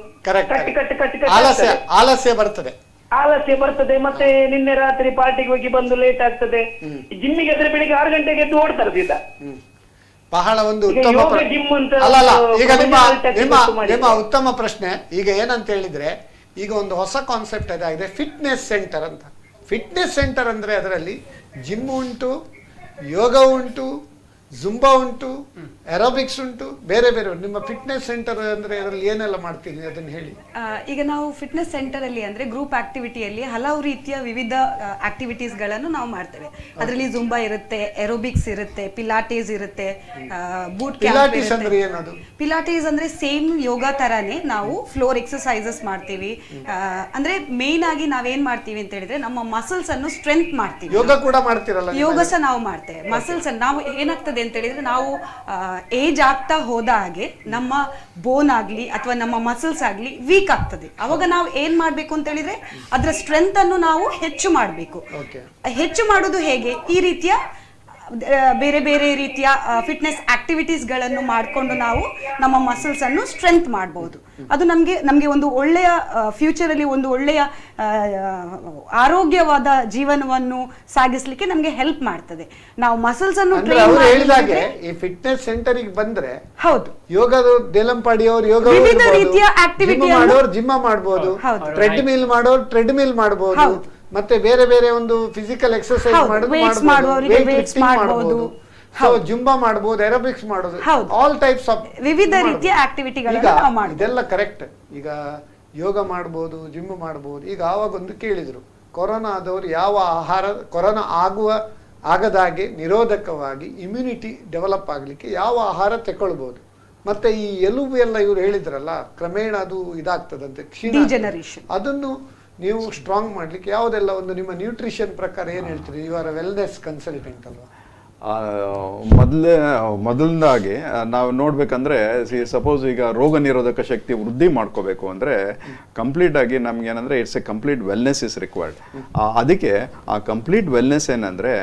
ಆಲಸ್ಯ ಬರ್ತದೆ. ಮತ್ತೆ ನಿನ್ನೆ ರಾತ್ರಿ ಪಾರ್ಟಿಗೆ ಹೋಗಿ ಬಂದು ಲೇಟ್ ಆಗ್ತದೆ. ಜಿಮ್ಮಿಗೆ ಆದ್ರೆ ಬೆಳಿಗ್ಗೆ 6 ಗಂಟೆಗೆ ಎದ್ದು ಓಡ್ತಾರೆ ಸೀದಾ. ಬಹಳ ಒಂದು ಉತ್ತಮ ಈಗ ನಿಮ್ಮ ಉತ್ತಮ ಪ್ರಶ್ನೆ. ಈಗ ಏನಂತ ಹೇಳಿದ್ರೆ, ಈಗ ಒಂದು ಹೊಸ ಕಾನ್ಸೆಪ್ಟ್ ಅದಾಗಿದೆ ಫಿಟ್ನೆಸ್ ಸೆಂಟರ್ ಅಂತ. ಫಿಟ್ನೆಸ್ ಸೆಂಟರ್ ಅಂದ್ರೆ ಅದರಲ್ಲಿ ಜಿಮ್ ಉಂಟು, ಯೋಗ ಉಂಟು, ಜುಂಬಾ ಉಂಟು, ಏರೋಬಿಕ್ಸ್ ಉಂಟು, ಬೇರೆ ಬೇರೆ. ನಿಮ್ಮ ಫಿಟ್ನೆಸ್ ಸೆಂಟರ್ ಅಂದ್ರೆ ಅದರಲ್ಲಿ ಏನೆಲ್ಲ ಮಾಡ್ತೀನಿ ಅದನ್ನ ಹೇಳಿ. ಈಗ ನಾವು ಫಿಟ್ನೆಸ್ ಸೆಂಟರ್ ಅಲ್ಲಿ ಅಂದ್ರೆ ಗ್ರೂಪ್ ಆಕ್ಟಿವಿಟಿಯಲ್ಲಿ ಹಲವು ರೀತಿಯ ವಿವಿಧ ಆಕ್ಟಿವಿಟೀಸ್ ಗಳನ್ನು ನಾವು ಮಾಡ್ತೇವೆ. ಅದರಲ್ಲಿ ಜುಂಬಾ ಇರುತ್ತೆ, ಏರೋಬಿಕ್ಸ್ ಇರುತ್ತೆ, ಪಿಲಾಟೀಸ್ ಇರುತ್ತೆ, ಬೂಟ್ ಕ್ಯಾಂಪ್ ಇರುತ್ತೆ. ಪಿಲಾಟೀಸ್ ಅಂದ್ರೆ ಸೇಮ್ ಯೋಗ ತರಾನೇ ನಾವು ಫ್ಲೋರ್ ಎಕ್ಸರ್ಸೈಸಸ್ ಮಾಡ್ತೀವಿ. ಅಂದ್ರೆ ಮೇನ್ ಆಗಿ ನಾವೇನ್ ಮಾಡ್ತೀವಿ ಅಂತ ಹೇಳಿದ್ರೆ ನಮ್ಮ ಮಸಲ್ಸ್ ಅನ್ನು ಸ್ಟ್ರೆಂತ್ ಮಾಡ್ತೀವಿ. ಯೋಗ ಕೂಡ ಮಾಡ್ತೀರಲ್ಲ? ಯೋಗ ಸಹ ನಾವು ಮಾಡ್ತೇವೆ. ಮಸಲ್ಸ್ ಅನ್ನು ನಾವು ಏನಾಗ್ತದೆ ಅಂತ ಹೇಳಿದ್ರೆ, ನಾವು ಏಜ್ ಆಗ್ತಾ ಹೋದ ಹಾಗೆ ನಮ್ಮ ಬೋನ್ ಆಗ್ಲಿ ಅಥವಾ ನಮ್ಮ ಮಸಲ್ಸ್ ಆಗ್ಲಿ ವೀಕ್ ಆಗ್ತದೆ. ಅವಾಗ ನಾವು ಏನ್ ಮಾಡ್ಬೇಕು ಅಂತ ಹೇಳಿದ್ರೆ ಅದರ ಸ್ಟ್ರೆಂತ್ ಅನ್ನು ನಾವು ಹೆಚ್ಚು ಮಾಡಬೇಕು. ಹೆಚ್ಚು ಮಾಡೋದು ಹೇಗೆ? ಈ ರೀತಿಯ ಬೇರೆ ಬೇರೆ ರೀತಿಯ ಫಿಟ್ನೆಸ್ ಆಕ್ಟಿವಿಟೀಸ್ ಗಳನ್ನು ಮಾಡಿಕೊಂಡು ನಾವು ನಮ್ಮ ಮಸಲ್ಸ್ ಅನ್ನು ಸ್ಟ್ರೆಂತ್ ಮಾಡಬಹುದು. ಅದು ನಮಗೆ ಒಂದು ಒಳ್ಳೆಯ ಫ್ಯೂಚರ್ ಅಲ್ಲಿ ಒಂದು ಒಳ್ಳೆಯ ಆರೋಗ್ಯವಾದ ಜೀವನವನ್ನು ಸಾಗಿಸಲಿಕ್ಕೆ ನಮಗೆ ಹೆಲ್ಪ್ ಮಾಡ್ತದೆ. ನಾವು ಮಸಲ್ಸ್ ಅನ್ನು ಟ್ರೈನ್ ಮಾಡಿದಾಗ ಈ ಫಿಟ್ನೆಸ್ ಸೆಂಟರ್ ಗೆ ಬಂದ್ರೆ ಹೌದು ಯೋಗದ ದೇಲಂಪಾಡಿ ಅವರು ಯೋಗ ವಿವಿಧ ರೀತಿಯ ಆಕ್ಟಿವಿಟಿ ಮಾಡೋರು ಜಿಮ್ ಮಾಡಬಹುದು, ಟ್ರೆಡ್ ಮಿಲ್ ಮಾಡೋರು ಟ್ರೆಡ್ ಮಿಲ್ ಮಾಡಬಹುದು, ಮತ್ತೆ ಬೇರೆ ಬೇರೆ ಒಂದು ಫಿಸಿಕಲ್ ಎಕ್ಸರ್ಸೈಸ್ ಮಾಡಬಹುದು, ಜುಂಬಾ ಮಾಡಬಹುದು, ಏರೋಬಿಕ್ಸ್ ಮಾಡೋದು, ಆಲ್ ಟೈಪ್ಸ್ ಆಫ್ ವಿವಿಧ ರೀತಿಯ ಆಕ್ಟಿವಿಟಿಗಳನ್ನು ನಾವು ಮಾಡಬಹುದು. ಇದೆಲ್ಲ ಕರೆಕ್ಟ್. ಈಗ ಯೋಗ ಮಾಡಬಹುದು, ಜಿಮ್ ಮಾಡಬಹುದು. ಈಗ ಆವಾಗ ಒಂದು ಕೇಳಿದ್ರು, ಕೊರೋನಾ ಆದವರು ಯಾವ ಆಹಾರ, ಕೊರೋನಾ ಆಗದಾಗೆ ನಿರೋಧಕವಾಗಿ ಇಮ್ಯುನಿಟಿ ಡೆವಲಪ್ ಆಗಲಿಕ್ಕೆ ಯಾವ ಆಹಾರ ತಗೊಳ್ಬಹುದು ಮತ್ತೆ ಈ ಎಲುಬು ಎಲ್ಲ ಇವರು ಹೇಳಿದ್ರಲ್ಲ ಕ್ರಮೇಣ ಅದು ಇದಾಗ್ತದಂತೆ ಕ್ಷೀಣ ಡಿಜೆನರೇಷನ್. ಅದನ್ನು ನೀವು ಸ್ಟ್ರಾಂಗ್ ಮಾಡ್ಲಿಕ್ಕೆ ಯಾವುದೆಲ್ಲ ಒಂದು ನಿಮ್ಮ ನ್ಯೂಟ್ರಿಷನ್ ಪ್ರಕಾರ ಏನು ಹೇಳ್ತೀರಿ? ಯು ಆರ್ ವೆಲ್ನೆಸ್ ಕನ್ಸಲ್ಟೆಂಟ್ ಅಲ್ವಾ? ಮೊದಲನೇದಾಗಿ ನಾವು ನೋಡ್ಬೇಕಂದ್ರೆ ಸಪೋಸ್ ಈಗ ರೋಗ ನಿರೋಧಕ ಶಕ್ತಿ ವೃದ್ಧಿ ಮಾಡ್ಕೋಬೇಕು ಅಂದ್ರೆ ಕಂಪ್ಲೀಟ್ ಆಗಿ ನಮ್ಗೆ ಏನಂದ್ರೆ it's A complete wellness is required. ಅದಕ್ಕೆ ಆ ಕಂಪ್ಲೀಟ್ ವೆಲ್ನೆಸ್ ಏನಂದ್ರೆ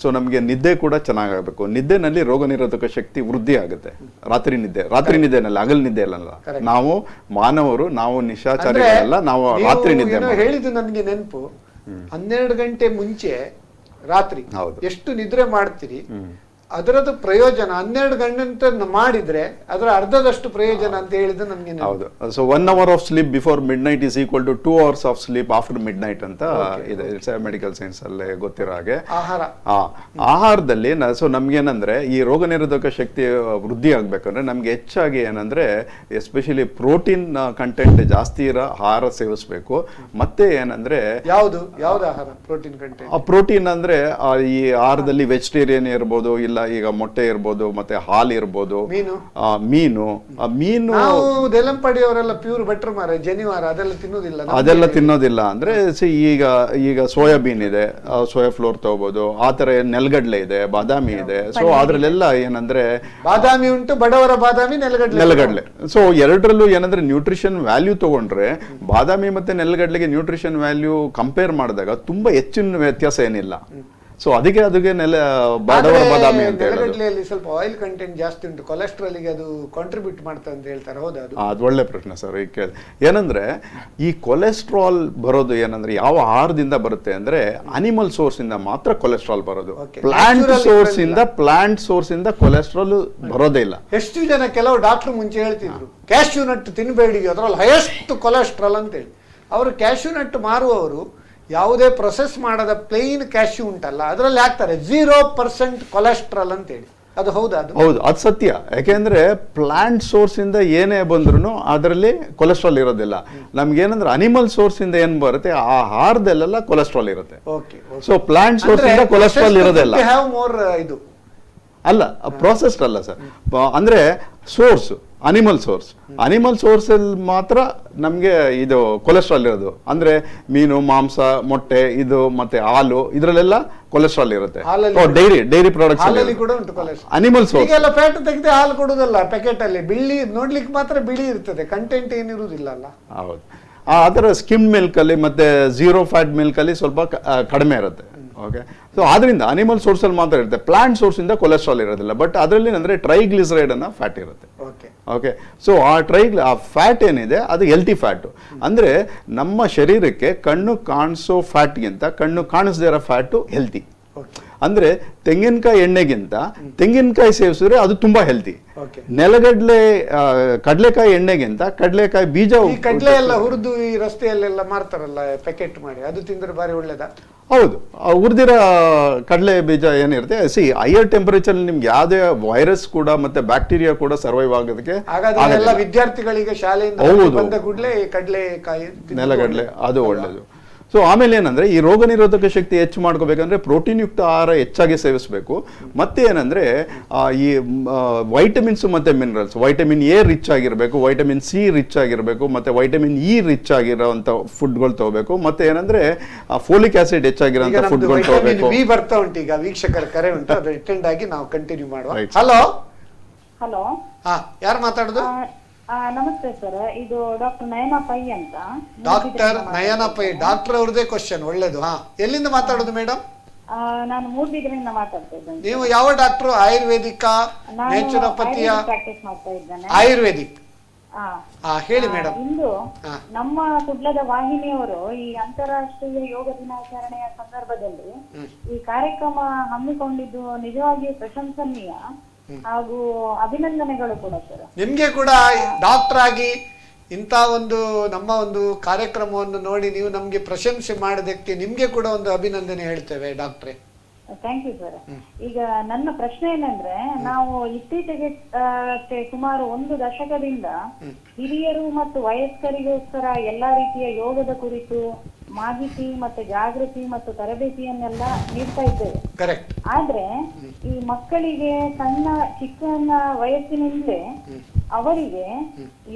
ಸೊ ನಮಗೆ ನಿದ್ದೆ ಕೂಡ ಚೆನ್ನಾಗಬೇಕು. ನಿದ್ದೆನಲ್ಲಿ ರೋಗ ನಿರೋಧಕ ಶಕ್ತಿ ವೃದ್ಧಿ ಆಗುತ್ತೆ. ರಾತ್ರಿ ನಿದ್ದೆನಲ್ಲಿ, ಹಗಲ್ ನಿದ್ದೆ ಅಲ್ಲ. ನಾವು ಮಾನವರು, ನಾವು ನಿಶಾಚಾರಿಗಳಲ್ಲ, ನಾವು ರಾತ್ರಿ ನಿದ್ದೆ ಹೇಳಿದ್ದು ನನಗೆ ನೆನಪು. 12 ಗಂಟೆ ಮುಂಚೆ ರಾತ್ರಿ ಎಷ್ಟು ನಿದ್ರೆ ಮಾಡ್ತೀರಿ ಅದರದ್ದು ಪ್ರಯೋಜನ 12 ಗಂಟೆ ಮಾಡಿದ್ರೆ ಅದರ ಅರ್ಧದಷ್ಟು ಪ್ರಯೋಜನ ಅಂತ ಹೇಳಿದ್ದು ನನಗೆ. ಹೌದು. So 1 hour of sleep before midnight is equal to 2 hours of sleep after midnight ಅಂತ ಇದೆ. ಇಟ್ಸ್ ಮೆಡಿಕಲ್ ಸೈನ್ಸ್ ಅಲ್ಲಿ ಗೊತ್ತಿರೋ ಹಾಗೆ ಆಹಾರದಲ್ಲಿ ಸೊ ನಮ್ಗೇನಂದ್ರೆ ಈ ರೋಗ ನಿರೋಧಕ ಶಕ್ತಿ ವೃದ್ಧಿ ಆಗ್ಬೇಕಂದ್ರೆ ನಮ್ಗೆ ಹೆಚ್ಚಾಗಿ ಏನಂದ್ರೆ ಎಸ್ಪೆಷಲಿ ಪ್ರೋಟೀನ್ ಕಂಟೆಂಟ್ ಜಾಸ್ತಿ ಇರೋ ಆಹಾರ ಸೇವಿಸ್ಬೇಕು. ಮತ್ತೆ ಏನಂದ್ರೆ ಯಾವ್ದು ಆಹಾರ ಪ್ರೋಟೀನ್ ಕಂಟೆಂಟ್? ಪ್ರೋಟೀನ್ ಅಂದ್ರೆ ಈ ಆಹಾರದಲ್ಲಿ ವೆಜಿಟೇರಿಯನ್ ಇರ್ಬೋದು, ಇಲ್ಲ ಈಗ ಮೊಟ್ಟೆ ಇರ್ಬೋದು, ಮತ್ತೆ ಹಾಲು ಇರ್ಬೋದು, ಮೀನು. ದೇಲಂಪಾಡಿ ಅವರೆಲ್ಲ ಪ್ಯೂರ್ ಬಟರ್ ಮಾರ ಜನಿವಾರ ಅದೆಲ್ಲ ತಿನ್ನೋದಿಲ್ಲ ಅಂದ್ರೆ ಈಗ ಸೋಯಾಬೀನ್ ಇದೆ, ಸೋಯಾ ಫ್ಲೋರ್ ತಗೋಬಹುದು. ಆತರ ನೆಲಗಡ್ಲೆ ಇದೆ, ಬಾದಾಮಿ ಇದೆ. ಸೊ ಅದ್ರಲ್ಲೆಲ್ಲ ಏನಂದ್ರೆ ಬಾದಾಮಿ ಉಂಟು, ಬಡವರ ಬಾದಾಮಿ, ನೆಲಗಡ್ಲೆ. ಸೊ ಎರಡರಲ್ಲೂ ಏನಂದ್ರೆ ನ್ಯೂಟ್ರಿಷನ್ ವ್ಯಾಲ್ಯೂ ತಗೊಂಡ್ರೆ ಬಾದಾಮಿ ಮತ್ತೆ ನೆಲಗಡ್ಲೆಗೆ ನ್ಯೂಟ್ರಿಷನ್ ವ್ಯಾಲ್ಯೂ ಕಂಪೇರ್ ಮಾಡಿದಾಗ ತುಂಬಾ ಹೆಚ್ಚಿನ ವ್ಯತ್ಯಾಸ ಏನಿಲ್ಲ. ಸೊ ಅದಕ್ಕೆ ಬಡವರ ಬಾದಾಮಿ ಅಂತ ನೆಲಗಡ್ಲೆಯಲ್ಲಿ ಸ್ವಲ್ಪ ಆಯಿಲ್ ಕಂಟೆಂಟ್ ಜಾಸ್ತಿ ಉಂಟು, ಕೊಲೆಸ್ಟ್ರಾಲ್ ಗೆ ಅದು ಕಾಂಟ್ರಿಬ್ಯೂಟ್ ಮಾಡ್ತದೆ ಅಂತ ಹೇಳ್ತಾರೆ. ಹೌದಾ? ಅದು ಒಳ್ಳೆ ಪ್ರಶ್ನೆ ಸರ್. ಈಗ ಕೇಳಿ ಏನಂದ್ರೆ ಈ ಕೊಲೆಸ್ಟ್ರಾಲ್ ಬರೋದು ಏನಂದ್ರೆ ಯಾವ ಆಹಾರದಿಂದ ಬರುತ್ತೆ ಅಂದ್ರೆ ಅನಿಮಲ್ ಸೋರ್ಸ್ ಇಂದ ಮಾತ್ರ ಕೊಲೆಸ್ಟ್ರಾಲ್ ಬರೋದು. ಪ್ಲಾಂಟ್ ಸೋರ್ಸ್ ಇಂದ ಕೊಲೆಸ್ಟ್ರಾಲ್ ಬರೋದೇ ಇಲ್ಲ. ಎಷ್ಟು ಜನ ಕೆಲವು ಡಾಕ್ಟರ್ ಮುಂಚೆ ಹೇಳ್ತಿದ್ರು ಕ್ಯಾಶ್ಯೂ ನಟ್ ತಿನ್ಬೇಡಿ, ಅದರಲ್ಲಿ ಹೈಯೆಸ್ಟ್ ಕೊಲೆಸ್ಟ್ರಾಲ್ ಅಂತ ಹೇಳಿ. ಅವರು ಕ್ಯಾಶ್ಯೂ ನಟ್ ಮಾರುವವರು ಯಾವುದೇ ಪ್ರೊಸೆಸ್ ಮಾಡದ ಪ್ಲೇನ್ ಕ್ಯಾಶ್ಯೂ ಉಂಟಲ್ಲ ಅದರಲ್ಲಿ ಹಾಕ್ತಾರೆ 0% ಕೊಲೆಸ್ಟ್ರಾಲ್ ಅಂತ ಹೇಳಿ. ಅದು ಹೌದಾ? ಹೌದು, ಅದು ಸತ್ಯ. ಯಾಕೆಂದ್ರೆ ಪ್ಲಾಂಟ್ ಸೋರ್ಸ್ ಇಂದ ಏನೇ ಬಂದ್ರು ಅದರಲ್ಲಿ ಕೊಲೆಸ್ಟ್ರಾಲ್ ಇರೋದಿಲ್ಲ. ನಮ್ಗೇನಂದ್ರೆ ಅನಿಮಲ್ ಸೋರ್ಸ್ ಇಂದ ಏನ್ ಬರುತ್ತೆ ಆ ಆಹಾರದಲ್ಲೆಲ್ಲ ಕೊಲೆಸ್ಟ್ರಾಲ್ ಇರುತ್ತೆ. ಸೊ ಪ್ಲಾಂಟ್ ಸೋರ್ಸ್ ಇಂದ ಕೊಲೆಸ್ಟ್ರಾಲ್ ಇರೋದಿಲ್ಲ. ಇದು ಅಲ್ಲ, ಪ್ರೊಸೆಸ್ಡ್ ಅಲ್ಲ ಸರ್. ಅಂದ್ರೆ ಸೋರ್ಸ್ ಅನಿಮಲ್ ಸೋರ್ಸ್ ಅಲ್ಲಿ ಮಾತ್ರ ನಮ್ಗೆ ಇದು ಕೊಲೆಸ್ಟ್ರಾಲ್ ಇರೋದು. ಅಂದ್ರೆ ಮೀನು, ಮಾಂಸ, ಮೊಟ್ಟೆ, ಇದು ಮತ್ತೆ ಹಾಲು, ಇದ್ರಲ್ಲೆಲ್ಲ ಕೊಲೆಸ್ಟ್ರಾಲ್ ಇರುತ್ತೆ. Dairy products animal source. Fat ತೆಗೆದು ಹಾಲು ಕೊಡುದಲ್ಲ ಪ್ಯಾಕೆಟ್ ಅಲ್ಲಿ, ಬಿಳಿ ನೋಡ್ಲಿಕ್ಕೆ ಮಾತ್ರ ಬಿಳಿ ಇರ್ತದೆ, ಕಂಟೆಂಟ್ ಏನಿರುವುದಿಲ್ಲ ಅಲ್ಲ. ಹೌದು, ಅದರ ಸ್ಕಿಮ್ ಮಿಲ್ಕ್ ಅಲ್ಲಿ ಮತ್ತೆ 0 ಫ್ಯಾಟ್ ಮಿಲ್ಕ್ ಅಲ್ಲಿ ಸ್ವಲ್ಪ ಕಡಿಮೆ ಇರುತ್ತೆ. ಓಕೆ, ಸೊ ಆದ್ರಿಂದ ಅನಿಮಲ್ ಸೋರ್ಸ್ ಅಲ್ಲಿ ಮಾತ್ರ ಇರುತ್ತೆ. ಪ್ಲಾಂಟ್ ಸೋರ್ಸ್ ಇಂದ ಕೊಲೆಸ್ಟ್ರಾಲ್ ಇರೋದಿಲ್ಲ. ಬಟ್ ಅದರಲ್ಲಿ ಅಂದ್ರೆ ಟ್ರೈಗ್ಲಿಸರೈಡ್ ಅನ್ನೋ ಫ್ಯಾಟ್ ಇರುತ್ತೆ. ಓಕೆ, ಸೊ ಆ ಫ್ಯಾಟ್ ಏನಿದೆ ಅದು ಹೆಲ್ತಿ ಫ್ಯಾಟ್. ಅಂದ್ರೆ ನಮ್ಮ ಶರೀರಕ್ಕೆ ಕಣ್ಣು ಕಾಣಿಸೋ ಫ್ಯಾಟ್ಗಿಂತ ಕಣ್ಣು ಕಾಣಿಸದೇ ಇರೋ ಫ್ಯಾಟು ಹೆಲ್ತಿ. ಅಂದ್ರೆ ತೆಂಗಿನಕಾಯಿ ಎಣ್ಣೆಗಿಂತ ತೆಂಗಿನಕಾಯಿ ಸೇವಿಸಿದ್ರೆ ಅದು ತುಂಬಾ ಹೆಲ್ತಿ. ಕಡಲೆಕಾಯಿ ಎಣ್ಣೆಗಿಂತ ಕಡಲೆಕಾಯಿ ಬೀಜ, ಕಡಲೆ ಎಲ್ಲ ಹುರಿದು ಈ ರಸ್ತೆಯಲ್ಲೆಲ್ಲ ಮಾರ್ತಾರಲ್ಲ ಪ್ಯಾಕೆಟ್ ಮಾಡಿ, ಅದು ತಿಂದ್ರೆ ಬಾರಿ ಒಳ್ಳೇದಾ? ಹೌದು, ಹುರಿದಿರೋ ಕಡಲೆ ಬೀಜ ಏನಿರುತ್ತೆ ಹೈಯರ್ ಟೆಂಪರೇಚರ್ ನಿಮ್ಗೆ ಯಾವುದೇ ವೈರಸ್ ಕೂಡ ಮತ್ತೆ ಬ್ಯಾಕ್ಟೀರಿಯಾ ಕೂಡ ಸರ್ವೈವ್ ಆಗೋದಕ್ಕೆ. ವಿದ್ಯಾರ್ಥಿಗಳಿಗೆ ಶಾಲೆಯಿಂದ ಬಂದ ಕೂಡಲೇ ಕಡಲೆಕಾಯಿ, ನೆಲಗಡಲೆ ಅದು ಒಳ್ಳೇದು. ಸೊ ಆಮೇಲೆ ಏನಂದ್ರೆ ಈ ರೋಗ ನಿರೋಧಕ ಶಕ್ತಿ ಹೆಚ್ಚು ಮಾಡ್ಕೋಬೇಕಂದ್ರೆ ಪ್ರೋಟೀನ್ ಯುಕ್ತ ಆಹಾರ ಹೆಚ್ಚಾಗಿ ಸೇವಿಸಬೇಕು. ಮತ್ತೆ ಏನಂದ್ರೆ ಈ ವೈಟಮಿನ್ಸ್ ಮತ್ತೆ ಮಿನರಲ್ಸ್, ವೈಟಮಿನ್ ಎ ರಿಚ್ ಆಗಿರಬೇಕು, ವೈಟಮಿನ್ ಸಿ ರಿಚ್ ಆಗಿರಬೇಕು, ಮತ್ತೆ ವೈಟಮಿನ್ ಇ ರಿಚ್ ಆಗಿರೋಂಥ ಫುಡ್ಗಳು ತಗೋಬೇಕು. ಮತ್ತೆ ಏನಂದ್ರೆ ಫೋಲಿಕ್ ಆಸಿಡ್ ಹೆಚ್ಚಾಗಿರೋಂಥ ಫುಡ್ಗಳು ತಗೋಬೇಕು. ಬರ್ತಾ ಉಂಟು ಈಗ ವೀಕ್ಷಕರ ಕರೆ ಉಂಟು, ಅದು ಅಟೆಂಡ್ ಆಗಿ ನಾವು ಕಂಟಿನ್ಯೂ ಮಾಡುವ. ಹಲೋ, ಯಾರು ಮಾತಾಡೋದು? ನಮಸ್ತೆ ಸರ್, ಇದು ಡಾಕ್ಟರ್ ನಯನಾ ಪೈ ಅಂತ. ಡಾಕ್ಟರ್ ನಯನಾ ಪೈ, ಡಾಕ್ಟರ್ ಅವ್ರದೇ ಕ್ವಶನ್. ಒಳ್ಳೇದು. ಎಲ್ಲಿಂದ ಮಾತಾಡೋದು ಮೇಡಮ್? ನಾನು ಮೂಡಬಿದ್ರೆಯಿಂದ ಮಾತಾಡ್ತಾ ಇದ್ದೇನೆ. ನೀವು ಯಾವ ಡಾಕ್ಟರ್? ಆಯುರ್ವೇದಿಕ, ನ್ಯಾಚುರೋಪತಿಯ? ಪ್ರಾಕ್ಟೀಸ್ ಮಾಡ್ತಾ ಇದ್ದೇನೆ. ಆಯುರ್ವೇದಿಕ್. ಹೇಳಿ ಮೇಡಮ್. ಇಂದು ನಮ್ಮ ಕುಡ್ಲದ ವಾಹಿನಿಯವರು ಈ ಅಂತಾರಾಷ್ಟ್ರೀಯ ಯೋಗ ದಿನಾಚರಣೆಯ ಸಂದರ್ಭದಲ್ಲಿ ಈ ಕಾರ್ಯಕ್ರಮ ಹಮ್ಮಿಕೊಂಡಿದ್ದು ನಿಜವಾಗಿಯೂ ಪ್ರಶಂಸನೀಯ ಹಾಗೂ ಅಭಿನಂದನೆಗಳು ಕೂಡ ಸರ್. ನಿಮ್ಗೆ ಕೂಡ ಡಾಕ್ಟರ್ ಆಗಿ ಇಂಥ ಒಂದು ನಮ್ಮ ಒಂದು ಕಾರ್ಯಕ್ರಮವನ್ನು ನೋಡಿ ನೀವು ನಮ್ಗೆ ಪ್ರಶಂಸೆ ಮಾಡೋದಕ್ಕೆ ನಿಮ್ಗೆ ಕೂಡ ಒಂದು ಅಭಿನಂದನೆ ಹೇಳ್ತೇವೆ ಡಾಕ್ಟ್ರೆ. Thank you sir. ಈಗ ನನ್ನ ಪ್ರಶ್ನೆ ಏನಂದ್ರೆ, ನಾವು ಇತ್ತೀಚೆಗೆ ಸುಮಾರು 1 ದಶಕದಿಂದ ಹಿರಿಯರು ಮತ್ತು ವಯಸ್ಕರಿಗೋಸ್ಕರ ಎಲ್ಲಾ ರೀತಿಯ ಯೋಗದ ಕುರಿತು ಮಾಹಿತಿ ಮತ್ತೆ ಜಾಗೃತಿ ಮತ್ತು ತರಬೇತಿಯನ್ನೆಲ್ಲ ನೀಡ್ತಾ ಇದ್ದೇವೆ. ಆದ್ರೆ ಈ ಮಕ್ಕಳಿಗೆ ಚಿಕ್ಕ ವಯಸ್ಸಿನಿಂದಲೇ ಅವರಿಗೆ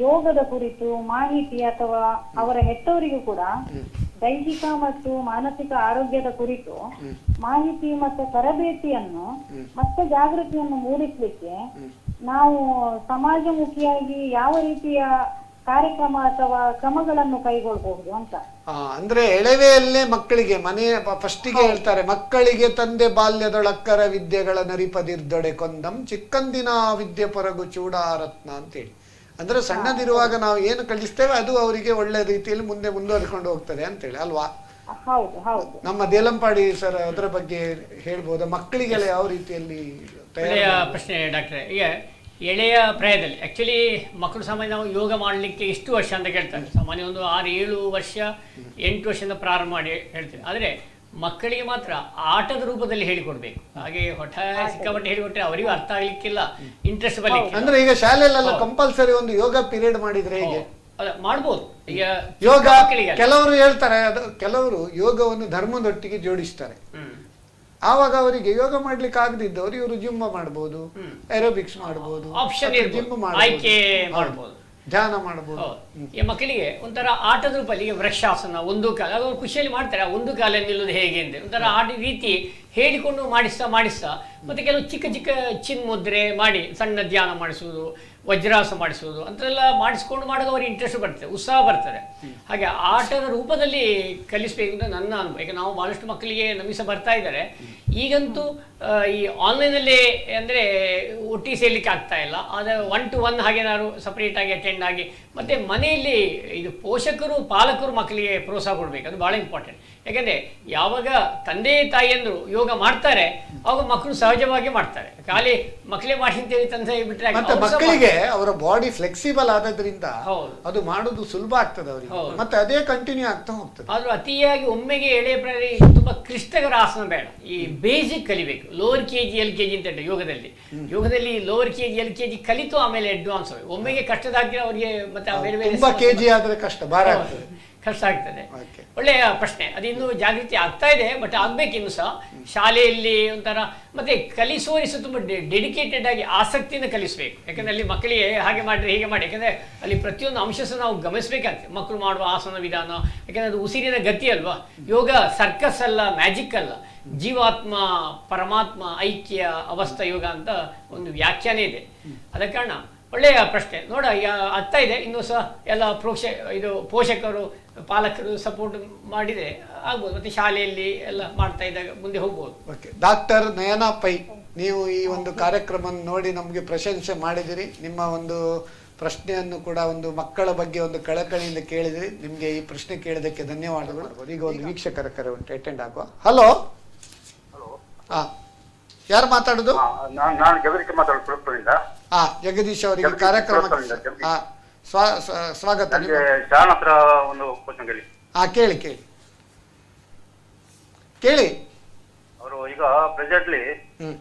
ಯೋಗದ ಕುರಿತು ಮಾಹಿತಿ ಅಥವಾ ಅವರ ಹೆತ್ತವರಿಗೂ ಕೂಡ ದೈಹಿಕ ಮತ್ತು ಮಾನಸಿಕ ಆರೋಗ್ಯದ ಕುರಿತು ಮಾಹಿತಿ ಮತ್ತೆ ತರಬೇತಿಯನ್ನು ಮತ್ತೆ ಜಾಗೃತಿಯನ್ನು ಮೂಡಿಸ್ಲಿಕ್ಕೆ ನಾವು ಸಮಾಜಮುಖಿಯಾಗಿ ಯಾವ ರೀತಿಯ ಕಾರ್ಯಕ್ರಮ ಅಥವಾ ಕ್ರಮಗಳನ್ನು ಕೈಗೊಳ್ಳಬಹುದು ಅಂತ. ಅಂದ್ರೆ ಎಳವೆಯಲ್ಲೇ ಮಕ್ಕಳಿಗೆ ಫಸ್ಟಿಗೆ ಹೇಳ್ತಾರೆ, ಮಕ್ಕಳಿಗೆ ತಂದೆ ಬಾಲ್ಯದೊಳಕ್ಕರ ವಿದ್ಯೆಗಳ ನರಿಪದಿರ್ದೊಡೆ ಕೊಂದಂ ಚಿಕ್ಕಂದಿನ ವಿದ್ಯೆ ಪೊರಗು ಚೂಡಾರತ್ನ ಅಂತೇಳಿ. ಅಂದ್ರೆ ಸಣ್ಣದಿರುವಾಗ ನಾವು ಏನು ಕಲಿಸ್ತೇವೆ ಅದು ಅವರಿಗೆ ಒಳ್ಳೆ ರೀತಿಯಲ್ಲಿ ಮುಂದೆ ಮುಂದುವರಿಕೊಂಡು ಹೋಗ್ತದೆ ಅಂತೇಳಿ ಅಲ್ವಾ? ಹೌದು ಹೌದು. ನಮ್ಮ ದೇಲಂಪಾಡಿ ಸರ್ ಅದರ ಬಗ್ಗೆ ಹೇಳ್ಬೋದಾ? ಮಕ್ಕಳಿಗೆಲ್ಲ ಯಾವ ರೀತಿಯಲ್ಲಿ ಒಳ್ಳೆಯ ಪ್ರಶ್ನೆ ಡಾಕ್ಟ್ರೆ. ಈಗ ಎಳೆಯ ಪ್ರಾಯದಲ್ಲಿ ಆ್ಯಕ್ಚುಲಿ ಮಕ್ಕಳು ಸಾಮಾನ್ಯ ನಾವು ಯೋಗ ಮಾಡಲಿಕ್ಕೆ ಎಷ್ಟು ವರ್ಷ ಅಂತ ಕೇಳ್ತಾರೆ. ಸಾಮಾನ್ಯ ಒಂದು 6-7 ವರ್ಷ 8 ವರ್ಷದಿಂದ ಪ್ರಾರಂಭ ಮಾಡಿ ಹೇಳ್ತೀವಿ. ಆದರೆ ಮಕ್ಕಳಿಗೆ ಮಾತ್ರ ಆಟದ ರೂಪದಲ್ಲಿ ಹೇಳಿಕೊಡ್ಬೇಕು. ಹಾಗೆ ಸಿಕ್ಕಾಪಟ್ಟೆ ಹೇಳಿಕೊಟ್ರೆ ಅವರಿಗೂ ಅರ್ಥ ಆಗ್ಲಿಕ್ಕಿಲ್ಲ, ಇಂಟ್ರೆಸ್ಟ್ ಬರ್ಲಿಕ್ಕೆ. ಅಂದ್ರೆ ಈಗ ಶಾಲೆಯಲ್ಲೆಲ್ಲ ಕಂಪಲ್ಸರಿ ಒಂದು ಯೋಗ ಪೀರಿಯಡ್ ಮಾಡಿದ್ರೆ ಹೇಗೆ ಮಾಡ್ಬೋದು. ಈಗ ಯೋಗ ಕೆಲವರು ಹೇಳ್ತಾರೆ, ಕೆಲವರು ಯೋಗವನ್ನು ಧರ್ಮದೊಟ್ಟಿಗೆ ಜೋಡಿಸ್ತಾರೆ. ಆವಾಗ ಅವರಿಗೆ ಯೋಗ ಮಾಡ್ಲಿಕ್ಕೆ ಆಗದಿದ್ದವರು ಇವರು ಜಿಮ್ ಮಾಡಬಹುದು, ಏರೋಬಿಕ್ಸ್ ಮಾಡಬಹುದು, ಜಿಮ್ ಮಾಡಬಹುದು, ಧ್ಯಾನ ಮಾಡಬಹುದು. ಈ ಮಕ್ಕಳಿಗೆ ಒಂಥರ ಆಟದ ರೂಪದಲ್ಲಿ ಈಗ ವೃಕ್ಷಾಸನ ಒಂದು ಕಾಲ ಅವರು ಖುಷಿಯಲ್ಲಿ ಮಾಡ್ತಾರೆ. ಒಂದು ಕಾಲ ನಿಲ್ಲೋದು ಹೇಗೆ ಅಂತ ಒಂಥರ ಆಟ ರೀತಿ ಹೇಳಿಕೊಂಡು ಮಾಡಿಸ್ತಾ ಮತ್ತೆ ಕೆಲವು ಚಿಕ್ಕ ಚಿಕ್ಕ ಚಿನ್ಮುದ್ರೆ ಮಾಡಿ ಸಣ್ಣ ಧ್ಯಾನ ಮಾಡಿಸುವುದು, ವಜ್ರಾಸ ಮಾಡಿಸುವುದು ಅಂತೆಲ್ಲ ಮಾಡಿಸ್ಕೊಂಡು ಮಾಡೋದು ಅವ್ರಿಗೆ ಇಂಟ್ರೆಸ್ಟ್ ಬರ್ತದೆ, ಉತ್ಸಾಹ ಬರ್ತದೆ. ಹಾಗೆ ಆಟದ ರೂಪದಲ್ಲಿ ಕಲಿಸ್ಬೇಕು ಅಂತ ನನ್ನ ಅನುಭವ. ಈಗ ನಾವು ಭಾಳಷ್ಟು ಮಕ್ಕಳಿಗೆ ನಮಿಸ ಬರ್ತಾ ಇದ್ದಾರೆ. ಈಗಂತೂ ಈ ಆನ್ಲೈನಲ್ಲಿ ಅಂದರೆ ಒಟ್ಟಿಗೆ ಸೇರ್ಲಿಕ್ಕೆ ಆಗ್ತಾ ಇಲ್ಲ. ಆದರೆ 1-to-1 ಹಾಗೇನಾದ್ರು ಸಪ್ರೇಟ್ ಆಗಿ ಅಟೆಂಡ್ ಆಗಿ ಮತ್ತೆ ಮನೆಯಲ್ಲಿ ಇದು ಪೋಷಕರು ಪಾಲಕರು ಮಕ್ಕಳಿಗೆ ಪ್ರೋತ್ಸಾಹ ಕೊಡಬೇಕು. ಅದು ಭಾಳ ಇಂಪಾರ್ಟೆಂಟ್. ಯಾಕಂದರೆ ಯಾವಾಗ ತಂದೆ ತಾಯಿಯಂದರು ಯೋಗ ಮಾಡ್ತಾರೆ ಆವಾಗ ಮಕ್ಕಳು ಸಹಜವಾಗಿ ಮಾಡ್ತಾರೆ. ಖಾಲಿ ಮಕ್ಕಳೇ ಮಾಡಿ ಅಂತೇಳಿ ತಂದೆ ಬಿಟ್ಟರೆ ಮಕ್ಕಳಿಗೆ ಅವರ ಬಾಡಿ ಫ್ಲೆಕ್ಸಿಬಲ್ ಆದ್ರಿಂದ ಅದು ಮಾಡೋದು ಸುಲಭ ಆಗ್ತದೆ ಅವರಿಗೆ, ಮತ್ತೆ ಅದೇ ಕಂಟಿನ್ಯೂ ಆಗ್ತಾ ಹೋಗ್ತದೆ. ಆದ್ರೂ ಅತಿಯಾಗಿ ಒಮ್ಮೆಗೆ ಎಳೆ ಪ್ರಾಯ ತುಂಬಾ ಕ್ಲಿಷ್ಟಕರ ಆಸನ ಬೇಡ. ಈ ಬೇಸಿಕ್ ಕಲಿಬೇಕು. ಲೋವರ್ KG LKG ಅಂತ ಹೇಳಿ ಯೋಗದಲ್ಲಿ ಲೋವರ್ KG LKG ಕಲಿತು ಆಮೇಲೆ ಅಡ್ವಾನ್ಸ್ ಒಮ್ಮೆಗೆ ಕಷ್ಟದಾಗಿ ಅವರಿಗೆ ಮತ್ತೆ ಬೇರೆ ಬೇರೆ KG ಆದ್ರೆ ಕಷ್ಟ ಆಗ್ತದೆ. ಒಳ್ಳೆಯ ಪ್ರಶ್ನೆ. ಅದು ಇನ್ನೂ ಜಾಗೃತಿ ಆಗ್ತಾ ಇದೆ, ಬಟ್ ಆಗ್ಬೇಕು ಇನ್ನು ಸಹ. ಶಾಲೆಯಲ್ಲಿ ಒಂಥರ ಮತ್ತೆ ಕಲಿಸುವವರಿಸ ತುಂಬ ಡೆಡಿಕೇಟೆಡ್ ಆಗಿ ಆಸಕ್ತಿಯಿಂದ ಕಲಿಸಬೇಕು. ಯಾಕಂದ್ರೆ ಅಲ್ಲಿ ಮಕ್ಕಳಿಗೆ ಹಾಗೆ ಮಾಡಿರಿ ಹೀಗೆ ಮಾಡಿ, ಯಾಕಂದ್ರೆ ಅಲ್ಲಿ ಪ್ರತಿಯೊಂದು ಅಂಶ ಸಹ ನಾವು ಗಮನಿಸಬೇಕಾಗ್ತದೆ. ಮಕ್ಕಳು ಮಾಡುವ ಆಸನ ವಿಧಾನ, ಯಾಕಂದ್ರೆ ಅದು ಉಸಿರಿನ ಗತಿ ಅಲ್ವಾ. ಯೋಗ ಸರ್ಕಸ್ ಅಲ್ಲ, ಮ್ಯಾಜಿಕ್ ಅಲ್ಲ, ಜೀವಾತ್ಮ ಪರಮಾತ್ಮ ಐಕ್ಯ ಅವಸ್ಥಾ ಯೋಗ ಅಂತ ಒಂದು ವ್ಯಾಖ್ಯಾನ ಇದೆ. ಆದ ಕಾರಣ ಒಳ್ಳೆಯ ಪ್ರಶ್ನೆ. ನೋಡ ಆಗ್ತಾ ಇದೆ. ಇನ್ನೂ ಸಹ ಎಲ್ಲ ಪೋಷಕರು ಪಾಲಕರು ಸಪೋರ್ಟ್ ಮಾಡಿದರೆ ಆಗ್ಬೋದು. ಮತ್ತೆ ಶಾಲೆಯಲ್ಲಿ ಎಲ್ಲ ಮಾಡ್ತಾ ಇದ್ದಾಗ ಮುಂದೆ ಹೋಗ್ಬೋದು. ಓಕೆ. ಡಾಕ್ಟರ್ ನಯನಾ ಪೈ, ನೀವು ಈ ಒಂದು ಕಾರ್ಯಕ್ರಮ ನೋಡಿ ನಮಗೆ ಪ್ರಶಂಸೆ ಮಾಡಿದಿರಿ. ನಿಮ್ಮ ಒಂದು ಪ್ರಶ್ನೆಯನ್ನು ಕೂಡ ಒಂದು ಮಕ್ಕಳ ಬಗ್ಗೆ ಒಂದು ಕಳಕಳಿಯಿಂದ ಕೇಳಿದಿರಿ. ನಿಮಗೆ ಈ ಪ್ರಶ್ನೆ ಕೇಳಿದಕ್ಕೆ ಧನ್ಯವಾದಗಳು. ಈಗ ಒಂದು ವೀಕ್ಷಕರ ಕರೆ ಉಂಟು, ಅಟೆಂಡ್ ಆಗುವ. ಹಲೋ, ಯಾರು ಮಾತಾಡುದು? ನಾನು ಜಗದೀಶ್ ಮಾತಾಡುದು. ಜಗದೀಶ್ ಅವರಿಗೆ ಕಾರ್ಯಕ್ರಮಕ್ಕೆ ಸ್ವಾಗತ. ಶಾನ್ ಹತ್ರ ಒಂದು ಕ್ವಶನ್ ಕೇಳಿ. ಕೇಳಿ. ಅವರು ಈಗ ಪ್ರೆಸೆಂಟ್ಲಿ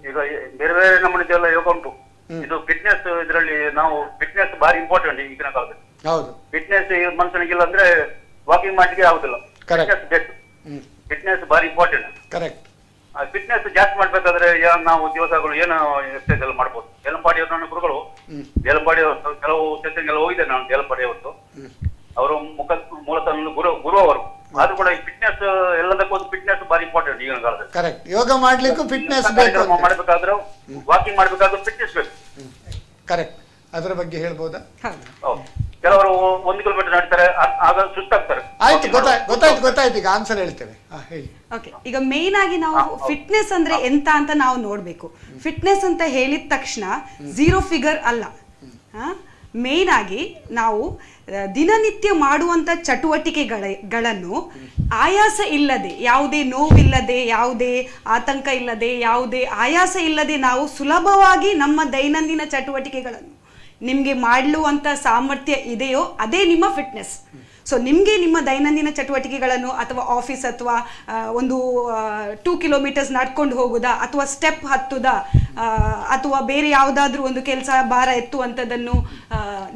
ಈಗ ಬೇರೆ ಬೇರೆ ನಮ್ಮನೆಲ್ಲ ಯೋಗ ಉಂಟು. ಇದು ಫಿಟ್ನೆಸ್, ಇದರಲ್ಲಿ ನಾವು ಫಿಟ್ನೆಸ್ ಬಾರಿ ಇಂಪಾರ್ಟೆಂಟ್ ಈಗಿನ ಕಾಲದಲ್ಲಿ. ಹೌದು, ಫಿಟ್ನೆಸ್ ಮನುಷ್ಯನಿಗಿಲ್ಲ ಅಂದ್ರೆ ವಾಕಿಂಗ್ ಮಾಡ್ಲಿಕ್ಕೆ ಆಗುದಿಲ್ಲ. ಫಿಟ್ನೆಸ್ ಬೇಕು, ಫಿಟ್ನೆಸ್ ಬಾರಿ ಇಂಪಾರ್ಟೆಂಟ್. ಕರೆಕ್ಟ್. ಫಿಟ್ನೆಸ್ ಜಾಸ್ತಿ ಮಾಡ್ಬೇಕಾದ್ರೆ ನಾವು ದಿವಸಗಳು ಏನು ಎಕ್ಸರ್ಸೈಸ್ ಎಲ್ಲ ಮಾಡ್ಬೋದು. ದೇಲಂಪಾಡಿ ನನ್ನ ಗುರುಗಳು, ದೇಲಂಪಾಡಿ ಕೆಲವು ಸೆಷನ್ ಎಲ್ಲ ಹೋಗಿದ್ದೆ ನಾನು. ದೇಲಂಪಾಡಿ ಅವತ್ತು ಅವರು ಮೂಲತಃ ಗುರು ಅವರು. ಆದ್ರೂ ಕೂಡ ಈ ಫಿಟ್ನೆಸ್ ಎಲ್ಲದಕ್ಕೂ ಫಿಟ್ನೆಸ್ ಬಾರಿ ಇಂಪಾರ್ಟೆಂಟ್ ಈಗಿನ ಕಾಲದಲ್ಲಿ. ಕರೆಕ್ಟ್. ಯೋಗ ಮಾಡ್ಲಿಕ್ಕೂ ಫಿಟ್ನೆಸ್ ಮಾಡ್ಬೇಕಾದ್ರೆ, ವಾಕಿಂಗ್ ಮಾಡ್ಬೇಕಾದ್ರೆ ಫಿಟ್ನೆಸ್ ಬೇಕು. ಕರೆಕ್ಟ್. ಅದರ ಬಗ್ಗೆ ಹೇಳ್ಬೋದಾ? ಕೆಲವರು 1 ಕಿಲೋಮೀಟರ್ ನಡೀತಾರೆ, ಆಗ ಸುಸ್ತಾಗ್ತಾರೆ. ಆಯ್ತು, ಗೊತ್ತಾಯ್ತು. ಈಗ ಆನ್ಸರ್ ಹೇಳ್ತೇವೆ. ಹೇಳಿ. ಓಕೆ. ಈಗ ಮೇನ್ ಆಗಿ ನಾವು ಫಿಟ್ನೆಸ್ ಅಂದ್ರೆ ಎಂತ ಅಂತ ನಾವು ನೋಡ್ಬೇಕು. ಫಿಟ್ನೆಸ್ ಅಂತ ಹೇಳಿದ ತಕ್ಷಣ 0 ಫಿಗರ್ ಅಲ್ಲ. ಮೇನ್ ಆಗಿ ನಾವು ದಿನನಿತ್ಯ ಮಾಡುವಂತ ಚಟುವಟಿಕೆಗಳನ್ನು ಆಯಾಸ ಇಲ್ಲದೆ, ಯಾವುದೇ ನೋವಿಲ್ಲದೆ, ಯಾವುದೇ ಆತಂಕ ಇಲ್ಲದೆ, ಯಾವುದೇ ಆಯಾಸ ಇಲ್ಲದೆ ನಾವು ಸುಲಭವಾಗಿ ನಮ್ಮ ದೈನಂದಿನ ಚಟುವಟಿಕೆಗಳನ್ನು ನಿಮಗೆ ಮಾಡುವಂಥ ಸಾಮರ್ಥ್ಯ ಇದೆಯೋ ಅದೇ ನಿಮ್ಮ ಫಿಟ್ನೆಸ್. ಸೊ ನಿಮಗೆ ನಿಮ್ಮ ದೈನಂದಿನ ಚಟುವಟಿಕೆಗಳನ್ನು ಅಥವಾ ಆಫೀಸ್ ಅಥವಾ ಒಂದು 2 ಕಿಲೋಮೀಟರ್ಸ್ ನಡ್ಕೊಂಡು ಹೋಗುದಾ ಅಥವಾ ಸ್ಟೆಪ್ ಹತ್ತುದಾ ಅಥವಾ ಬೇರೆ ಯಾವುದಾದ್ರೂ ಒಂದು ಕೆಲಸ ಭಾರ ಎತ್ತುವಂಥದ್ದನ್ನು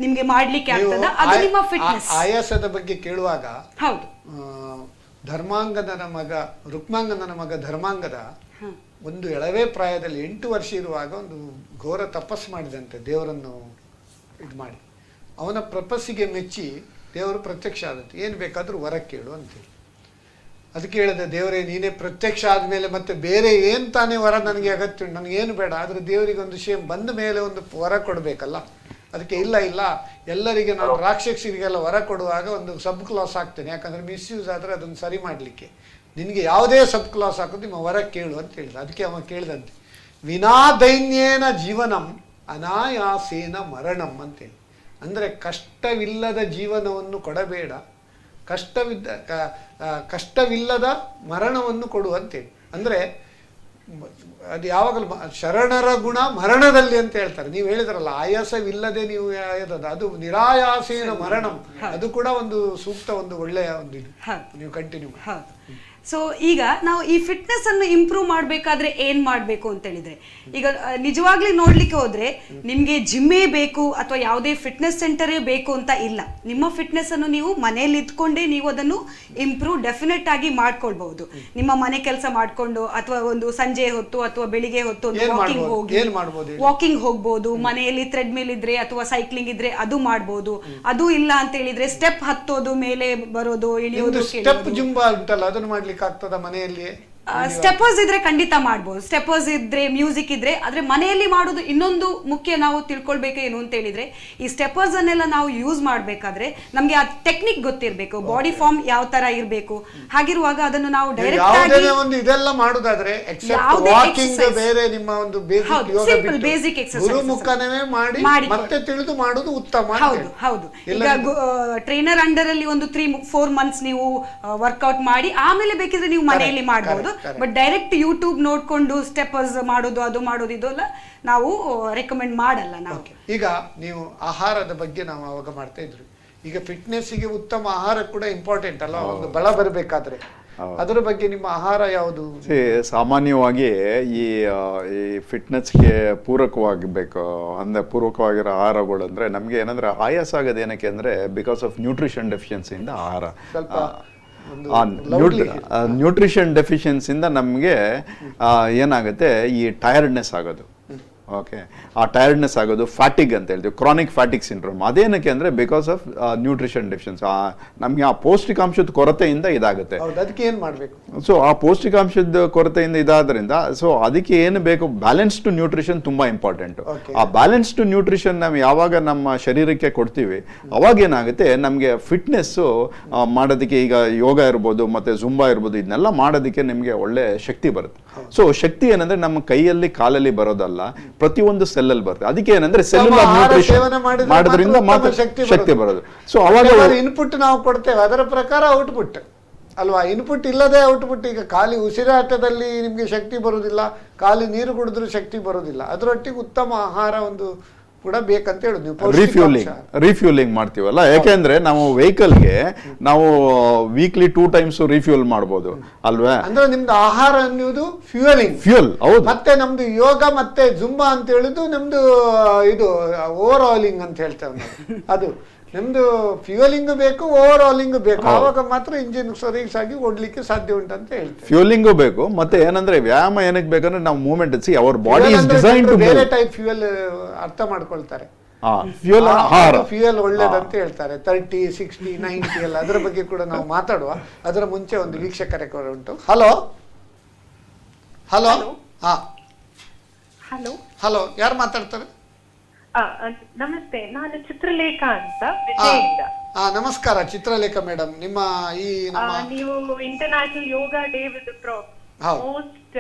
ನಿಮಗೆ ಮಾಡಲಿಕ್ಕೆ ಆಗ್ತದ, ಅದು ನಿಮ್ಮ ಫಿಟ್ನೆಸ್. ಆಯಾಸದ ಬಗ್ಗೆ ಕೇಳುವಾಗ ಹೌದು, ಧರ್ಮಾಂಗದನ ಮಗ ರುಕ್ಮಾಂಗದನ ಮಗ ಧರ್ಮಾಂಗದ ಒಂದು ಎಳವೆ ಪ್ರಾಯದಲ್ಲಿ 8 ವರ್ಷ ಇರುವಾಗ ಒಂದು ಘೋರ ತಪಸ್ಸು ಮಾಡಿದಂತೆ ದೇವರನ್ನು ಇದು ಮಾಡಿ. ಅವನ ಪ್ರಪಸ್ಸಿಗೆ ಮೆಚ್ಚಿ ದೇವರು ಪ್ರತ್ಯಕ್ಷ ಆದಂತೆ ಏನು ಬೇಕಾದರೂ ವರ ಕೇಳು ಅಂತೇಳಿ. ಅದಕ್ಕೆ ಹೇಳಿದೆ, ದೇವರೇ ನೀನೇ ಪ್ರತ್ಯಕ್ಷ ಆದಮೇಲೆ ಮತ್ತೆ ಬೇರೆ ಏನು ತಾನೇ ವರ ನನಗೆ ಅಗತ್ಯ ಉಂಟು, ನನಗೇನು ಬೇಡ, ಆದರೆ ದೇವರಿಗೆ ಒಂದು ಶೇಮ್ ಬಂದ ಮೇಲೆ ಒಂದು ವರ ಕೊಡಬೇಕಲ್ಲ. ಅದಕ್ಕೆ ಇಲ್ಲ ಎಲ್ಲರಿಗೆ ನಾನು ರಾಕ್ಷಸರಿಗೆಲ್ಲ ವರ ಕೊಡುವಾಗ ಒಂದು ಸಬ್ ಕ್ಲಾಸ್ ಹಾಕ್ತೇನೆ, ಯಾಕಂದರೆ ಮಿಸ್ಯೂಸ್ ಆದರೆ ಅದನ್ನು ಸರಿ ಮಾಡಲಿಕ್ಕೆ. ನಿನಗೆ ಯಾವುದೇ ಸಬ್ ಕ್ಲಾಸ್ ಹಾಕೋದು ನಿಮ್ಮ ವರ ಕೇಳು ಅಂತ ಹೇಳಿದ. ಅದಕ್ಕೆ ಅವ ಕೇಳಿದಂತೆ, ವಿನಾ ದೈನ್ಯೇನ ಜೀವನಂ ಅನಾಯಾಸೇನ ಮರಣಂ ಅಂತೇಳಿ. ಅಂದರೆ ಕಷ್ಟವಿಲ್ಲದ ಜೀವನವನ್ನು ಕೊಡಬೇಡ, ಕಷ್ಟವಿಲ್ಲದ ಮರಣವನ್ನು ಕೊಡು ಅಂತೇಳಿ. ಅಂದರೆ ಅದು ಯಾವಾಗಲೂ ಶರಣರ ಗುಣ ಮರಣದಲ್ಲಿ ಅಂತ ಹೇಳ್ತಾರೆ. ನೀವು ಹೇಳಿದ್ರಲ್ಲ, ಆಯಾಸವಿಲ್ಲದೆ ನೀವು ಅದು ನಿರಾಯಾಸೇನ ಮರಣಂ, ಅದು ಕೂಡ ಒಂದು ಸೂಕ್ತ, ಒಂದು ಒಳ್ಳೆಯ ಒಂದು ಇದು. ನೀವು ಕಂಟಿನ್ಯೂ ಮಾಡಿ. ಸೊ ಈಗ ನಾವು ಈ ಫಿಟ್ನೆಸ್ ಅನ್ನು ಇಂಪ್ರೂವ್ ಮಾಡಬೇಕಾದ್ರೆ ಏನ್ ಮಾಡಬೇಕು ಅಂತ ಹೇಳಿದ್ರೆ, ಈಗ ನಿಜವಾಗ್ಲೂ ನೋಡ್ಲಿಕ್ಕೆ ಹೋದ್ರೆ ನಿಮ್ಗೆ ಜಿಮ್ಮೇ ಬೇಕು ಅಥವಾ ಯಾವುದೇ ಫಿಟ್ನೆಸ್ ಸೆಂಟರೇ ಬೇಕು ಅಂತ ಇಲ್ಲ. ನಿಮ್ಮ ಫಿಟ್ನೆಸ್ ಅನ್ನು ನೀವು ಮನೆಯಲ್ಲಿ ಇದ್ಕೊಂಡೇ ನೀವು ಅದನ್ನು ಇಂಪ್ರೂವ್ ಡೆಫಿನೆಟ್ ಆಗಿ ಮಾಡ್ಕೊಳ್ಬಹುದು. ನಿಮ್ಮ ಮನೆ ಕೆಲಸ ಮಾಡ್ಕೊಂಡು ಅಥವಾ ಒಂದು ಸಂಜೆ ಹೊತ್ತು ಅಥವಾ ಬೆಳಿಗ್ಗೆ ಹೊತ್ತು ವಾಕಿಂಗ್ ಹೋಗ್ಬೋದು, ಮನೆಯಲ್ಲಿ ಥ್ರೆಡ್ ಮಿಲ್ ಇದ್ರೆ ಅಥವಾ ಸೈಕ್ಲಿಂಗ್ ಇದ್ರೆ ಅದು ಮಾಡ್ಬೋದು. ಅದು ಇಲ್ಲ ಅಂತ ಹೇಳಿದ್ರೆ ಸ್ಟೆಪ್ ಹತ್ತೋದು, ಮೇಲೆ ಬರೋದು, ಇಳಿಯೋದು, ಜುಂಬಾ ಉಂಟಲ್ಲ ಅದನ್ನು ಮಾಡ್ಲಿಕ್ಕೆ ಆಗ್ತದ ಮನೆಯಲ್ಲಿ? ಸ್ಟೆಪರ್ಸ್ ಇದ್ರೆ ಖಂಡಿತ ಮಾಡ್ಬೋದು. ಸ್ಟೆಪರ್ಸ್ ಇದ್ರೆ, ಮ್ಯೂಸಿಕ್ ಇದ್ರೆ. ಆದ್ರೆ ಮನೆಯಲ್ಲಿ ಮಾಡೋದು ಇನ್ನೊಂದು ಮುಖ್ಯ ನಾವು ತಿಳ್ಕೊಳ್ಬೇಕು ಏನು ಅಂತ ಹೇಳಿದ್ರೆ, ಈ ಸ್ಟೆಪರ್ಸ್ ಅನ್ನೆಲ್ಲ ನಾವು ಯೂಸ್ ಮಾಡ್ಬೇಕಾದ್ರೆ ನಮ್ಗೆ ಆ ಟೆಕ್ನಿಕ್ ಗೊತ್ತಿರ್ಬೇಕು, ಬಾಡಿ ಫಾರ್ಮ್ ಯಾವ ತರ ಇರ್ಬೇಕು. ಹಾಗಿರುವಾಗ ಅದನ್ನು ನಾವು ಡೈರೆಕ್ಟ್ ಆಗಿ ಒಂದು ಇದೆಲ್ಲ ಮಾಡೋದಾದ್ರೆ ಬೇರೆ ನಿಮ್ಮ ಒಂದು ಬೇಸಿಕ್ ಎಕ್ಸರ್ಸೈಸ್ ಮಾಡಿ ಮತ್ತೆ ತಿಳಿದು ಮಾಡೋದು ಉತ್ತಮ. ಹೌದು. ಈಗ ಟ್ರೈನರ್ ಅಂಡರ್ ಅಲ್ಲಿ ಒಂದು 3-4 ಮಂತ್ಸ್ ನೀವು ವರ್ಕೌಟ್ ಮಾಡಿ ಆಮೇಲೆ ಬೇಕಿದ್ರೆ ನೀವು ಮನೆಯಲ್ಲಿ ಮಾಡಬಹುದು. ಬಟ್ ಡೈರೆಕ್ಟ್ ಯೂಟ್ಯೂಬ್ ನೋಡ್ಕೊಂಡು ಸ್ಟೆಪರ್ಸ್ ಮಾಡೋದು, ಅದು ಮಾಡೋದು, ಇದೆಲ್ಲ ನಾವು ರೆಕಮೆಂಡ್ ಮಾಡಲ್ಲ ನಾವು. ಈಗ ನೀವು ಆಹಾರದ ಬಗ್ಗೆ ನಾವು ಅವಾಗ ಮಾಡ್ತಾ ಇದ್ವಿ. ಈಗ ಫಿಟ್ನೆಸ್ಸಿಗೆ ಉತ್ತಮ ಆಹಾರ ಕೂಡ ಇಂಪಾರ್ಟೆಂಟ್ ಅಲ್ಲ, ಒಂದು ಬಲ ಬರಬೇಕಾದ್ರೆ. ಅದರ ಬಗ್ಗೆ ನಿಮ್ಮ ಆಹಾರ ಯಾವುದು? ಸಾಮಾನ್ಯವಾಗಿ ಈ ಫಿಟ್ನೆಸ್ಗೆ ಪೂರಕವಾಗಬೇಕು ಅಂದರೆ ಪೂರಕವಾಗಿರೋ ಆಹಾರಗಳು ಅಂದರೆ ನಮಗೆ ಏನಂದ್ರೆ ಆಯಾಸ ಆಗೋದು ಏನಕ್ಕೆ ಅಂದರೆ ಬಿಕಾಸ್ ಆಫ್ ನ್ಯೂಟ್ರಿಷನ್ ಡೆಫಿಷಿಯನ್ಸಿಯಿಂದ ಆಹಾರ. ನ್ಯೂಟ್ರಿಷನ್ ಡೆಫಿಷಿಯನ್ಸಿಂದ ನಮಗೆ ಏನಾಗುತ್ತೆ, ಈ ಟಯರ್ಡ್ನೆಸ್ ಆಗೋದು. ಓಕೆ, ಆ ಟಯರ್ಡ್ನೆಸ್ ಆಗೋದು ಫ್ಯಾಟಿಗ್ ಅಂತ ಹೇಳ್ತೀವಿ, ಕ್ರಾನಿಕ್ ಫ್ಯಾಟಿಕ್ ಸಿಂಡ್ರೋಮ್. ಅದೇನಕ್ಕೆ ಅಂದರೆ ಬಿಕಾಸ್ ಆಫ್ ನ್ಯೂಟ್ರಿಷನ್ ಡೆಫಿಷಿಯನ್ಸಿ. ನಮಗೆ ಆ ಪೌಷ್ಟಿಕಾಂಶದ ಕೊರತೆಯಿಂದ ಇದಾಗುತ್ತೆ. ಅದಕ್ಕೆ ಏನು ಮಾಡಬೇಕು? ಸೊ ಆ ಪೌಷ್ಟಿಕಾಂಶದ ಕೊರತೆಯಿಂದ ಇದಾದ್ರಿಂದ ಸೊ ಅದಕ್ಕೆ ಏನು ಬೇಕು, ಬ್ಯಾಲೆನ್ಸ್ಡ್ ನ್ಯೂಟ್ರಿಷನ್ ತುಂಬ ಇಂಪಾರ್ಟೆಂಟು. ಆ ಬ್ಯಾಲೆನ್ಸ್ಡ್ ನ್ಯೂಟ್ರಿಷನ್ ನಾವು ಯಾವಾಗ ನಮ್ಮ ಶರೀರಕ್ಕೆ ಕೊಡ್ತೀವಿ ಅವಾಗ ಏನಾಗುತ್ತೆ, ನಮಗೆ ಫಿಟ್ನೆಸ್ಸು ಮಾಡೋದಕ್ಕೆ, ಈಗ ಯೋಗ ಇರ್ಬೋದು ಮತ್ತು ಜುಂಬಾ ಇರ್ಬೋದು, ಇದನ್ನೆಲ್ಲ ಮಾಡೋದಕ್ಕೆ ನಿಮಗೆ ಒಳ್ಳೆ ಶಕ್ತಿ ಬರುತ್ತೆ. ಸೊ ಶಕ್ತಿ ಏನಂದ್ರೆ ನಮ್ಮ ಕೈಯಲ್ಲಿ ಕಾಲಲ್ಲಿ ಬರೋದಲ್ಲ, ಪ್ರತಿಯೊಂದು ಸೆಲ್ಲಲ್ಲಿ ಬರುತ್ತೆ. ಅದಕ್ಕೆ ಏನಂದ್ರೆ ಸೆಲ್ಯುಲರ್ ನ್ಯೂಟ್ರಿಷನ್ ಮಾಡೋದ್ರಿಂದ ಮಾತ್ರ ಶಕ್ತಿ ಬರೋದು. ಸೊ ಅವಾಗ ಇನ್ಪುಟ್ ನಾವು ಕೊಡ್ತೇವೆ, ಅದರ ಪ್ರಕಾರ ಔಟ್ಪುಟ್ ಅಲ್ವಾ? ಇನ್ಪುಟ್ ಇಲ್ಲದೆ ಔಟ್ಪುಟ್. ಈಗ ಖಾಲಿ ಉಸಿರಾಟದಲ್ಲಿ ನಿಮಗೆ ಶಕ್ತಿ ಬರುವುದಿಲ್ಲ, ಖಾಲಿ ನೀರು ಕುಡಿದ್ರೂ ಶಕ್ತಿ ಬರುವುದಿಲ್ಲ. ಅದರೊಟ್ಟಿಗೆ ಉತ್ತಮ ಆಹಾರ ಒಂದು ಕೂಡ ಬೇಕಂತ ಹೇಳುದು. ನೀವು ರಿಫ್ಯೂಲಿಂಗ್ ಮಾಡ್ತೀವಲ್ಲ, ಯಾಕೆಂದ್ರೆ ನಾವು ವೆಹಿಕಲ್ಗೆ ನಾವು ವೀಕ್ಲಿ 2 ಟೈಮ್ಸ್ ರಿಫ್ಯೂಲ್ ಮಾಡ್ಬೋದು ಅಲ್ವಾ? ಅಂದ್ರೆ ನಿಮ್ದು ಆಹಾರ ಅನ್ನುವುದು ಫ್ಯೂಯಲ್. ಹೌದು. ಮತ್ತೆ ನಮ್ದು ಯೋಗ ಮತ್ತೆ ಜುಂಬಾ ಅಂತ ಹೇಳಿದ್ದು ನಮ್ದು ಇದು ಓವರ್ ಆಲಿಂಗ್ ಅಂತ ಹೇಳ್ತೇವೆ ನಾವು. ಅದು ನಮ್ದು ಫ್ಯೂಯಲಿಂಗ್ ಬೇಕು, ಓವರ್ ಆಲಿಂಗ್ ಬೇಕು. ಆವಾಗ ಮಾತ್ರ ಇಂಜಿನ್ ಸರಿಯಾಗಿ ಓಡ್ಲಿಕ್ಕೆ ಸಾಧ್ಯ ಉಂಟಂತ ಹೇಳ್ತೇವೆ. ಫ್ಯೂಲಿಂಗ್ ಬೇಕು. ಮತ್ತೆ ಏನಂದ್ರೆ ವ್ಯಾಯಾಮ ಏನಕ್ಕೆ ಬೇಕಂದ್ರೆ ನಾವು movement our body is design to ಬೇರೆ ಟೈಪ್ ಫ್ಯೂಯಲ್ ಅರ್ಥ ಮಾಡ್ಕೊಳ್ತಾರೆ. ಫ್ಯೂಯಲ್ ಒಳ್ಳೇದಂತ ಹೇಳ್ತಾರೆ. 30, 60, 90 ಎಲ್ಲ ಅದರ ಬಗ್ಗೆ ಕೂಡ ನಾವು ಮಾತಾಡುವ. ಅದರ ಮುಂಚೆ ಒಂದು ವೀಕ್ಷಕರ ಉಂಟು. ಹಲೋ ಹಲೋ ಹಲೋ, ಯಾರು ಮಾತಾಡ್ತಾರೆ? ನಮಸ್ತೆ, ನಾನು ಚಿತ್ರಲೇಖಾ ಅಂತ ವಿಜಯದಿಂದ. ನಮಸ್ಕಾರ ಚಿತ್ರಲೇಖಾ ಮೇಡಮ್. ನಿಮ್ಮ ಈ ನೀವು international yoga day with most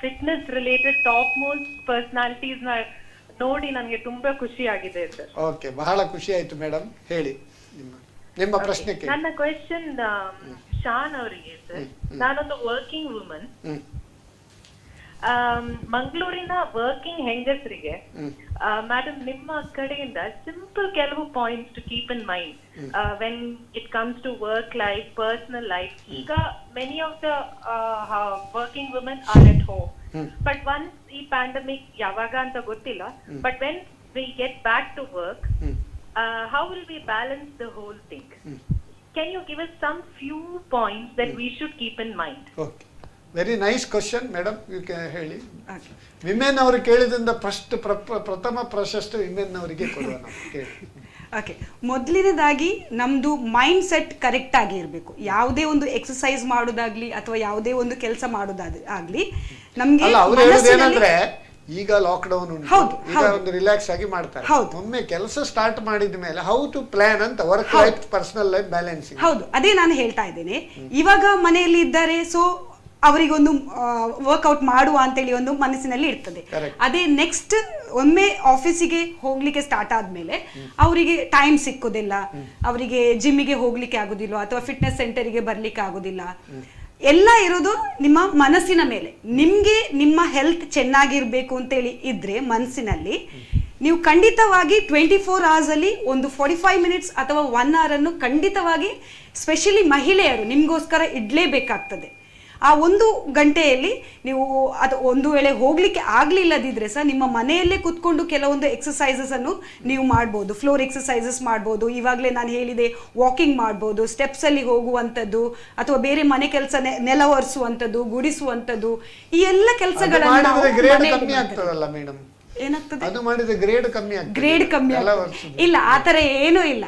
fitness related top most personalities ನ ನೋಡಿ ನನಗೆ ತುಂಬಾ ಖುಷಿ ಆಗಿದೆ ಸರ್. ಓಕೆ, ಬಹಳ ಖುಷಿ ಆಯ್ತು ಮೇಡಮ್. ಹೇಳಿ ನಿಮ್ಮ ಪ್ರಶ್ನೆ. ನನ್ನ ಕ್ವೆಶ್ಚನ್ ಶಾನ್ ಅವರಿಗೆ ಸರ್. ನಾನೊಂದು ವರ್ಕಿಂಗ್ ವುಮನ್. ಮಂಗಳೂರಿನ ವರ್ಕಿಂಗ್ ಹೆಂಗಸರಿಗೆ ಮೇಡಮ್ ನಿಮ್ಮ ಕಡೆಯಿಂದ ಸಿಂಪಲ್ ಕೆಲವು points to keep in mind when it comes to work life, personal life. ಈಗ many of the working women are at home, but once ಈ ಪ್ಯಾಂಡಮಿಕ್ ಯಾವಾಗ ಅಂತ ಗೊತ್ತಿಲ್ಲ, but when we get back to work, how will we balance the whole thing? Can you give us some few points that we should keep in mind? Okay. Very nice question madam, you can ಹೇಳಿ. Okay. Women ಅವರು ಕೇಳಿದ್ರಿಂದ ಪ್ರಥಮ ಪ್ರಶಸ್ತಿ women ಅವರಿಗೆ ಕೊಡುವ ನಾವು ಕೇಳಿ. Okay, ಮೊದಲನೇದಾಗಿ ನಮ್ಮದು ಮೈಂಡ್ ಸೆಟ್ ಕರೆಕ್ಟ್ ಆಗಿ ಇರಬೇಕು. ಯಾವುದೇ ಒಂದು ಎಕ್ಸಸೈಸ್ ಮಾಡೋದಾಗ್ಲಿ ಅಥವಾ ಯಾವುದೇ ಒಂದು ಕೆಲಸ ಮಾಡೋದಾಗ್ಲಿ ನಮಗೆ ಅಲ್ಲ, ಅವ್ರು ಹೇಳೋದೇನಂದ್ರೆ ಈಗ ಲಾಕ್ಡೌನ್ ಉಂಟು, ಹೌದು, ಈಗ ಹೌದು. ಒಂದು ರಿಲ್ಯಾಕ್ಸ್ ಆಗಿ ಮಾಡ್ತಾರೆ. ಹೌದು. ಒಮ್ಮೆ ಕೆಲಸ ಸ್ಟಾರ್ಟ್ ಮಾಡಿದ ಮೇಲೆ ಹೌ ಟು ಪ್ಲಾನ್ ಅಂತ work life personal life balancing. ಹೌದು, ಅದೇ ನಾನು ಹೇಳ್ತಾ ಇದ್ದೇನೆ. ಇವಾಗ ಮನೆಯಲ್ಲಿ ಇದ್ದಾರೆ, ಸೊ ಅವರಿಗೊಂದು ವರ್ಕೌಟ್ ಮಾಡುವ ಅಂತೇಳಿ ಒಂದು ಮನಸ್ಸಿನಲ್ಲಿ ಇರ್ತದೆ. Correct. ಅದೇ ನೆಕ್ಸ್ಟ್ ಒಮ್ಮೆ ಆಫೀಸಿಗೆ ಹೋಗ್ಲಿಕ್ಕೆ ಸ್ಟಾರ್ಟ್ ಆದ್ಮೇಲೆ ಅವರಿಗೆ ಟೈಮ್ ಸಿಕ್ಕೋದಿಲ್ಲ, ಅವರಿಗೆ ಜಿಮ್ಮಿಗೆ ಹೋಗ್ಲಿಕ್ಕೆ ಆಗೋದಿಲ್ಲ ಅಥವಾ ಫಿಟ್ನೆಸ್ ಸೆಂಟರಿಗೆ ಬರ್ಲಿಕ್ಕೆ ಆಗೋದಿಲ್ಲ. ಎಲ್ಲ ಇರೋದು ನಿಮ್ಮ ಮನಸ್ಸಿನ ಮೇಲೆ. ನಿಮ್ಗೆ ನಿಮ್ಮ ಹೆಲ್ತ್ ಚೆನ್ನಾಗಿರ್ಬೇಕು ಅಂತೇಳಿ ಇದ್ರೆ ಮನಸ್ಸಿನಲ್ಲಿ ನೀವು ಖಂಡಿತವಾಗಿ 24 hours ಅಲ್ಲಿ ಒಂದು 45 minutes ಅಥವಾ 1 hour ಅನ್ನು ಖಂಡಿತವಾಗಿ ಸ್ಪೆಷಲಿ ಮಹಿಳೆಯರು ನಿಮ್ಗೋಸ್ಕರ ಇಡ್ಲೇಬೇಕಾಗ್ತದೆ. ಆ 1 ಗಂಟೆಯಲ್ಲಿ ನೀವು ಅದು ಒಂದು ವೇಳೆ ಹೋಗ್ಲಿಕ್ಕೆ ಆಗ್ಲಿಲ್ಲದಿದ್ರೆ ಸಹ ನಿಮ್ಮ ಮನೆಯಲ್ಲೇ ಕುತ್ಕೊಂಡು ಕೆಲವೊಂದು ಎಕ್ಸಸೈಸಸ್ ಅನ್ನು ನೀವು ಮಾಡ್ಬೋದು. ಫ್ಲೋರ್ ಎಕ್ಸಸೈಸಸ್ ಮಾಡ್ಬೋದು, ಇವಾಗಲೇ ನಾನು ಹೇಳಿದೆ ವಾಕಿಂಗ್ ಮಾಡ್ಬೋದು, ಸ್ಟೆಪ್ಸ್ ಅಲ್ಲಿ ಹೋಗುವಂಥದ್ದು ಅಥವಾ ಬೇರೆ ಮನೆ ಕೆಲಸ ನೆಲ ಒರೆಸುವಂಥದ್ದು, ಗುಡಿಸುವಂಥದ್ದು, ಈ ಎಲ್ಲ ಕೆಲಸಗಳನ್ನು ಕಮ್ಮಿ ಆಗ್ತದಲ್ಲ ಮೇಡಮ್? ಏನಾಗ್ತದೆ? ಅದು ಮಾಡಿದ್ರೆ ಗ್ರೇಡ್ ಕಮ್ಮಿ ಆಗ್ತದೆ. ಗ್ರೇಡ್ ಕಮ್ಮಿ ಇಲ್ಲ, ಆತರ ಏನೂ ಇಲ್ಲ.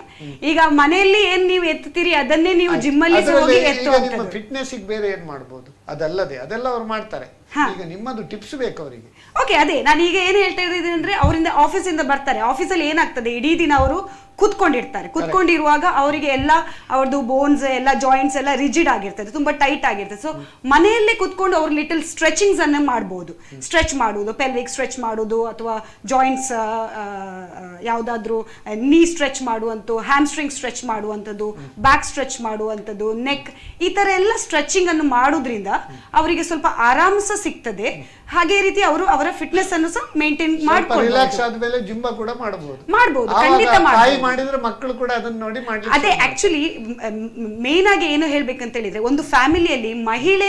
ಈಗ ಮನೆಯಲ್ಲಿ ಏನ್ ನೀವು ಎತ್ತೀರಿ ಅದನ್ನೇ ನೀವು ಜಿಮ್ಮಲ್ಲಿ ಹೋಗಿ ಎತ್ತುವಂಥದ್ದು. ಫಿಟ್ನೆಸ್ ಬೇರೆ ಏನ್ ಮಾಡ್ಬೋದು ಅದಲ್ಲದೆ ಅದೆಲ್ಲ ಅವ್ರು ಮಾಡ್ತಾರೆ. ಈಗ ನಿಮ್ಮದು ಟಿಪ್ಸ್ ಬೇಕು ಅವರಿಗೆ. ಓಕೆ, ಅದೇ ನಾನು ಈಗ ಏನು ಹೇಳ್ತಾ ಇದ್ದೀನಿ ಅಂದ್ರೆ, ಅವರಿಂದ ಆಫೀಸಿಂದ ಬರ್ತಾರೆ, ಆಫೀಸಲ್ಲಿ ಏನಾಗ್ತದೆ ಇಡೀ ದಿನ ಅವರು ಕುತ್ಕೊಂಡಿರ್ತಾರೆ. ಕುತ್ಕೊಂಡಿರುವಾಗ ಅವರಿಗೆ ಎಲ್ಲ ಅವ್ರದ್ದು ಬೋನ್ಸ್ ಎಲ್ಲ ಜಾಯಿಂಟ್ಸ್ ಎಲ್ಲ ರಿಜಿಡ್ ಆಗಿರ್ತದೆ, ತುಂಬಾ ಟೈಟ್ ಆಗಿರ್ತದೆ. ಸೊ ಮನೆಯಲ್ಲೇ ಕುತ್ಕೊಂಡು ಅವ್ರು ಲಿಟಲ್ ಸ್ಟ್ರೆಚಿಂಗ್ಸ್ ಅನ್ನು ಮಾಡ್ಬೋದು. ಸ್ಟ್ರೆಚ್ ಮಾಡುವುದು, ಪೆಲ್ವಿಕ್ ಸ್ಟ್ರೆಚ್ ಮಾಡುವುದು ಅಥವಾ ಜಾಯಿಂಟ್ಸ್ ಯಾವುದಾದ್ರೂ ನೀ ಸ್ಟ್ರೆಚ್ ಮಾಡುವಂಥದ್ದು, ಹ್ಯಾಮ್ಸ್ಟ್ರಿಂಗ್ ಸ್ಟ್ರೆಚ್ ಮಾಡುವಂಥದ್ದು, ಬ್ಯಾಕ್ ಸ್ಟ್ರೆಚ್ ಮಾಡುವಂಥದ್ದು, ನೆಕ್, ಈ ತರ ಎಲ್ಲ ಸ್ಟ್ರೆಚಿಂಗ್ ಅನ್ನು ಮಾಡೋದ್ರಿಂದ ಅವರಿಗೆ ಸ್ವಲ್ಪ ಆರಾಮ ಸಹ ಸಿಗ್ತದೆ. ಹಾಗೆ ರೀತಿ ಅವರು ಅವರ ಫಿಟ್ನೆಸ್ ಅನ್ನು ಸಹ ಮೇಂಟೈನ್ ಮಾಡ್ಕೊಂಡು ರಿಲ್ಯಾಕ್ಸ್ ಆದ್ಮೇಲೆ ಜುಂಬಾ ಕೂಡ ಮಾಡಬಹುದು. ಖಂಡಿತ ಮಾಡಿದ್ರೆ ಮಕ್ಕಳು ಕೂಡ ಅದನ್ನ ನೋಡಿ ಮಾಡಿ. ಅದೇ ಆಕ್ಚುಲಿ ಮೇನ್ ಆಗಿ ಏನು ಹೇಳ್ಬೇಕಂತ ಹೇಳಿದ್ರೆ, ಒಂದು ಫ್ಯಾಮಿಲಿಯಲ್ಲಿ ಮಹಿಳೆ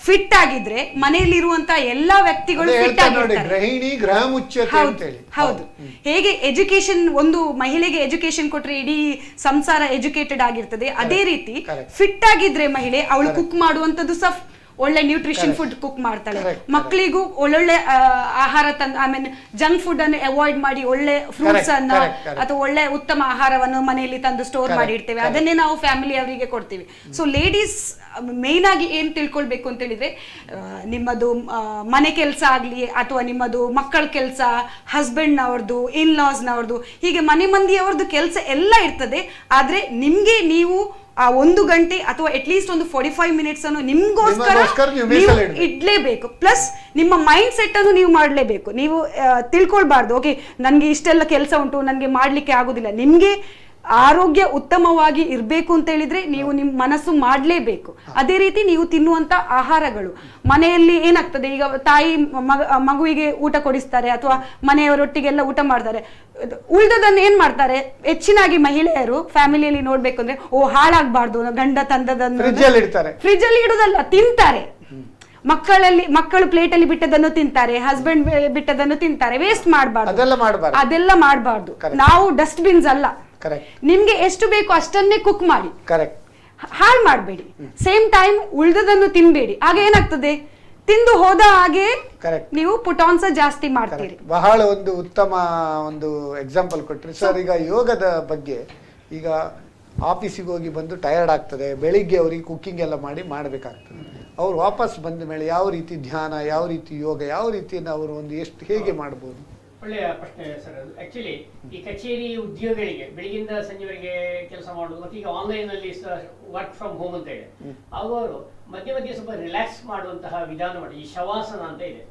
ಫಿಟ್ ಆಗಿದ್ರೆ ಮನೆಯಲ್ಲಿರುವಂತ ಎಲ್ಲಾ ವ್ಯಕ್ತಿಗಳು ಫಿಟ್ ಆಗಿರ್ತಾರೆ. ಗೃಹಿಣಿ ಗೃಹ ಮುಚ್ಚತೆ ಅಂತ ಹೇಳಿ. ಹೌದು, ಹೇಗೆ ಎಜುಕೇಶನ್ ಒಂದು ಮಹಿಳೆಗೆ ಎಜುಕೇಶನ್ ಕೊಟ್ರೆ ಇಡೀ ಸಂಸಾರ ಎಜುಕೇಟೆಡ್ ಆಗಿರ್ತದೆ, ಅದೇ ರೀತಿ ಫಿಟ್ ಆಗಿದ್ರೆ ಮಹಿಳೆ ಅವಳು ಕುಕ್ ಮಾಡುವಂತದ್ದು ಸಹ ಒಳ್ಳೆ ನ್ಯೂಟ್ರಿಷನ್ ಫುಡ್ ಕುಕ್ ಮಾಡ್ತಾಳೆ. ಮಕ್ಕಳಿಗೂ ಒಳ್ಳೊಳ್ಳೆ ಆಹಾರ ತಂದು, ಐ ಮೀನ್ ಜಂಕ್ ಫುಡ್ ಅನ್ನು ಅವಾಯ್ಡ್ ಮಾಡಿ ಒಳ್ಳೆ ಫ್ರೂಟ್ಸ್ ಅನ್ನ ಅಥವಾ ಒಳ್ಳೆ ಉತ್ತಮ ಆಹಾರವನ್ನು ಮನೆಯಲ್ಲಿ ತಂದು ಸ್ಟೋರ್ ಮಾಡಿ ಇಡ್ತೇವೆ, ಅದನ್ನೇ ನಾವು ಫ್ಯಾಮಿಲಿ ಅವರಿಗೆ ಕೊಡ್ತೀವಿ. ಸೊ ಲೇಡೀಸ್ ಮೇನ್ ಆಗಿ ಏನ್ ತಿಳ್ಕೊಳ್ಬೇಕು ಅಂತ ಹೇಳಿದ್ರೆ, ನಿಮ್ಮದು ಮನೆ ಕೆಲಸ ಆಗ್ಲಿ ಅಥವಾ ನಿಮ್ಮದು ಮಕ್ಕಳ ಕೆಲಸ, ಹಸ್ಬೆಂಡ್ ನವ್ರದ್ದು, ಇನ್ ಲಾಸ್ ನವ್ರದ್ದು, ಹೀಗೆ ಮನೆ ಮಂದಿಯವರದ್ದು ಕೆಲಸ ಎಲ್ಲ ಇರ್ತದೆ. ಆದ್ರೆ ನಿಮ್ಗೆ ನೀವು ಆ 1 ಗಂಟೆ ಅಥವಾ ಅಟ್ಲೀಸ್ಟ್ ಒಂದು 45 minutes ಅನ್ನು ನಿಮ್ಗೋಸ್ಕರ ನೀವು ಇಡ್ಲೇಬೇಕು. ಪ್ಲಸ್ ನಿಮ್ಮ ಮೈಂಡ್ ಸೆಟ್ ಅನ್ನು ನೀವು ಮಾಡಲೇಬೇಕು. ನೀವು ತಿಳ್ಕೊಳ್ಬಾರ್ದು ಓಕೆ ನನ್ಗೆ ಇಷ್ಟೆಲ್ಲ ಕೆಲಸ ಉಂಟು, ನನ್ಗೆ ಮಾಡ್ಲಿಕ್ಕೆ ಆಗುದಿಲ್ಲ. ನಿಮ್ಗೆ ಆರೋಗ್ಯ ಉತ್ತಮವಾಗಿ ಇರಬೇಕು ಅಂತ ಹೇಳಿದ್ರೆ ನೀವು ನಿಮ್ಮ ಮನಸ್ಸು ಮಾಡಲೇಬೇಕು. ಅದೇ ರೀತಿ ನೀವು ತಿನ್ನುವಂತ ಆಹಾರಗಳು, ಮನೆಯಲ್ಲಿ ಏನಾಗ್ತದೆ ಈಗ ತಾಯಿ ಮಗುವಿಗೆ ಊಟ ಕೊಡಿಸ್ತಾರೆ ಅಥವಾ ಮನೆಯವರೊಟ್ಟಿಗೆಲ್ಲ ಊಟ ಮಾಡ್ತಾರೆ, ಉಳಿದದನ್ನು ಏನ್ ಮಾಡ್ತಾರೆ ಹೆಚ್ಚಿನಾಗಿ ಮಹಿಳೆಯರು ಫ್ಯಾಮಿಲಿಯಲ್ಲಿ ನೋಡ್ಬೇಕು ಅಂದ್ರೆ, ಹಾಳಾಗಬಾರ್ದು ಗಂಡ ತಂದದನ್ನು ಫ್ರಿಜ್ ಅಲ್ಲಿ ಇಡುದಲ್ಲ, ತಿಂತಾರೆ. ಮಕ್ಕಳು ಪ್ಲೇಟ್ ಅಲ್ಲಿ ಬಿಟ್ಟದನ್ನು ತಿಂತಾರೆ, ಹಸ್ಬೆಂಡ್ ಬಿಟ್ಟದನ್ನು ತಿಂತಾರೆ, ವೇಸ್ಟ್ ಮಾಡಬಾರ್ದು, ಅದೆಲ್ಲ ಮಾಡಬಾರ್ದು. ನಾವು ಡಸ್ಟ್ ಬಿನ್ಸ್ ಅಲ್ಲ. ನಿಮ್ಗೆ ಎಷ್ಟು ಬೇಕು ಅಷ್ಟನ್ನೇ ಕುಕ್ ಮಾಡಿ, ಹಾಳು ಮಾಡಬೇಡಿ. ಸೇಮ್ ಟೈಮ್ ಉಳಿದದನ್ನು ತಿನ್ಬೇಡಿ. ಆಗ ಏನಾಗ್ತದೆ, ತಿಂದು ಹೋದ ಹಾಗೆ ನೀವು ಪುಟಾನ್ಸ ಜಾಸ್ತಿ ಮಾಡ್ತೀರಿ. ಬಹಳ ಒಂದು ಉತ್ತಮ ಒಂದು ಎಕ್ಸಾಂಪಲ್ ಕೊಟ್ರಿ ಸರ್. ಈಗ ಯೋಗದ ಬಗ್ಗೆ, ಈಗ ಆಫೀಸಿಗೆ ಹೋಗಿ ಬಂದು ಟಯರ್ಡ್ ಆಗ್ತದೆ, ಬೆಳಿಗ್ಗೆ ಅವರಿಗೆ ಕುಕ್ಕಿಂಗ್ ಎಲ್ಲ ಮಾಡಬೇಕಾಗ್ತದೆ. ಅವ್ರು ವಾಪಸ್ ಬಂದ ಮೇಲೆ ಯಾವ ರೀತಿ ಧ್ಯಾನ, ಯಾವ ರೀತಿ ಯೋಗ, ಯಾವ ರೀತಿಯನ್ನು ಅವರು ಒಂದು ಹೇಗೆ ಮಾಡ್ಬೋದು? ಒಳ್ಳೆಯ ಪ್ರಶ್ನೆ ಸರ್. ಅದು ಆಕ್ಚುಲಿ ಈ ಕಚೇರಿ ಉದ್ಯೋಗಿಗಳಿಗೆ ಬೆಳಿಗ್ಗಿಂದ ಸಂಜೆವರೆಗೆ ಕೆಲಸ ಮಾಡೋದು, ಮತ್ತೆ ಈಗ ಆನ್ಲೈನ್ ಅಲ್ಲಿ ವರ್ಕ್ ಫ್ರಮ್ ಹೋಮ್ ಅಂತ ಇದೆ, ಅವರು ಮಧ್ಯೆ ಮಧ್ಯೆ ಸ್ವಲ್ಪ ರಿಲ್ಯಾಕ್ಸ್ ಮಾಡುವಂತಹ ವಿಧಾನ ಮಾಡಿ. ಈ ಶವಾಸನ ಅಂತ ಇದೆ,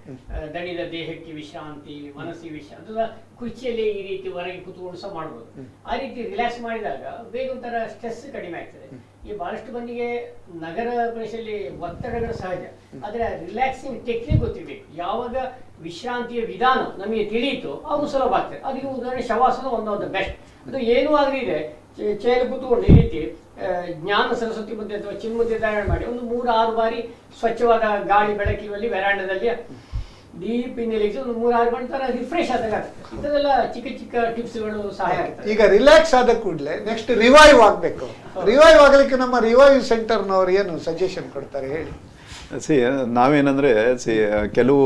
ದಣಿದ ದೇಹಕ್ಕೆ ವಿಶ್ರಾಂತಿ, ಮನಸ್ಸಿಗೆ ವಿಶ್ರಾಂತಿ, ಅಥವಾ ಕುರ್ಚಿಯಲ್ಲಿ ಈ ರೀತಿ ಹೊರಗೆ ಕೂತ್ಕೊಂಡು ಸಹ ಮಾಡ್ಬೋದು. ಆ ರೀತಿ ರಿಲ್ಯಾಕ್ಸ್ ಮಾಡಿದಾಗ ಬೇಗ ಒಂಥರ ಸ್ಟ್ರೆಸ್ ಕಡಿಮೆ ಆಗ್ತದೆ. ಈ ಬಹಳಷ್ಟು ಮಂದಿಗೆ ನಗರ ಪ್ರದೇಶದಲ್ಲಿ ಒತ್ತಡಗಳು ಸಹಜ, ಆದ್ರೆ ರಿಲ್ಯಾಕ್ಸಿಂಗ್ ಟೆಕ್ನಿಕ್ ಗೊತ್ತಿರ್ಬೇಕು. ಯಾವಾಗ ವಿಶ್ರಾಂತಿಯ ವಿಧಾನ ನಮಗೆ ತಿಳಿಯಿತು ಅದು ಸುಲಭ ಆಗ್ತದೆ. ಅದಕ್ಕೆ ಉದಾಹರಣೆ ಶವಾಸನ ಒಂದು ಬೆಸ್ಟ್. ಅದು ಏನೂ ಆಗಲಿ ಇದೆ, ಚೇರ್ ಕೂತ್ಕೊಂಡು ಈ ರೀತಿ ಜ್ಞಾನ ಸರಸ್ವತಿ ಮುದ್ದೆ ಅಥವಾ ಚಿನ್ಮುದ್ದೆ ಧಾರಣೆ ಮಾಡಿ ಒಂದು 3-6 ಬಾರಿ ಸ್ವಚ್ಛವಾದ ಗಾಳಿ ಬೆಳಕಿನಲ್ಲಿ ವೆರಾಂಡದಲ್ಲಿ ಡೀಪ್ ಇನ್ನೆಲಿಕ್ಸ್ ಒಂದು 3-6 ಗಂಟೆ ತರ ರಿಫ್ರೆಶ್ ಆದಾಗ ಆಗ್ತದೆ. ಇದೆಲ್ಲ ಚಿಕ್ಕ ಚಿಕ್ಕ ಟಿಪ್ಸ್ಗಳು ಸಹಾಯ ಆಗ್ತದೆ. ಈಗ ರಿಲ್ಯಾಕ್ಸ್ ಆದ ಕೂಡಲೇ ನೆಕ್ಸ್ಟ್ ರಿವೈವ್ ಆಗಬೇಕು. ರಿವೈವ್ ಆಗಲಿಕ್ಕೆ ನಮ್ಮ ರಿವೈವ್ ಸೆಂಟರ್ನವರು ಏನು ಸಜೆಷನ್ ಕೊಡ್ತಾರೆ ಹೇಳಿ? ಸಿ ನಾವೇನಂದ್ರೆ ಕೆಲವು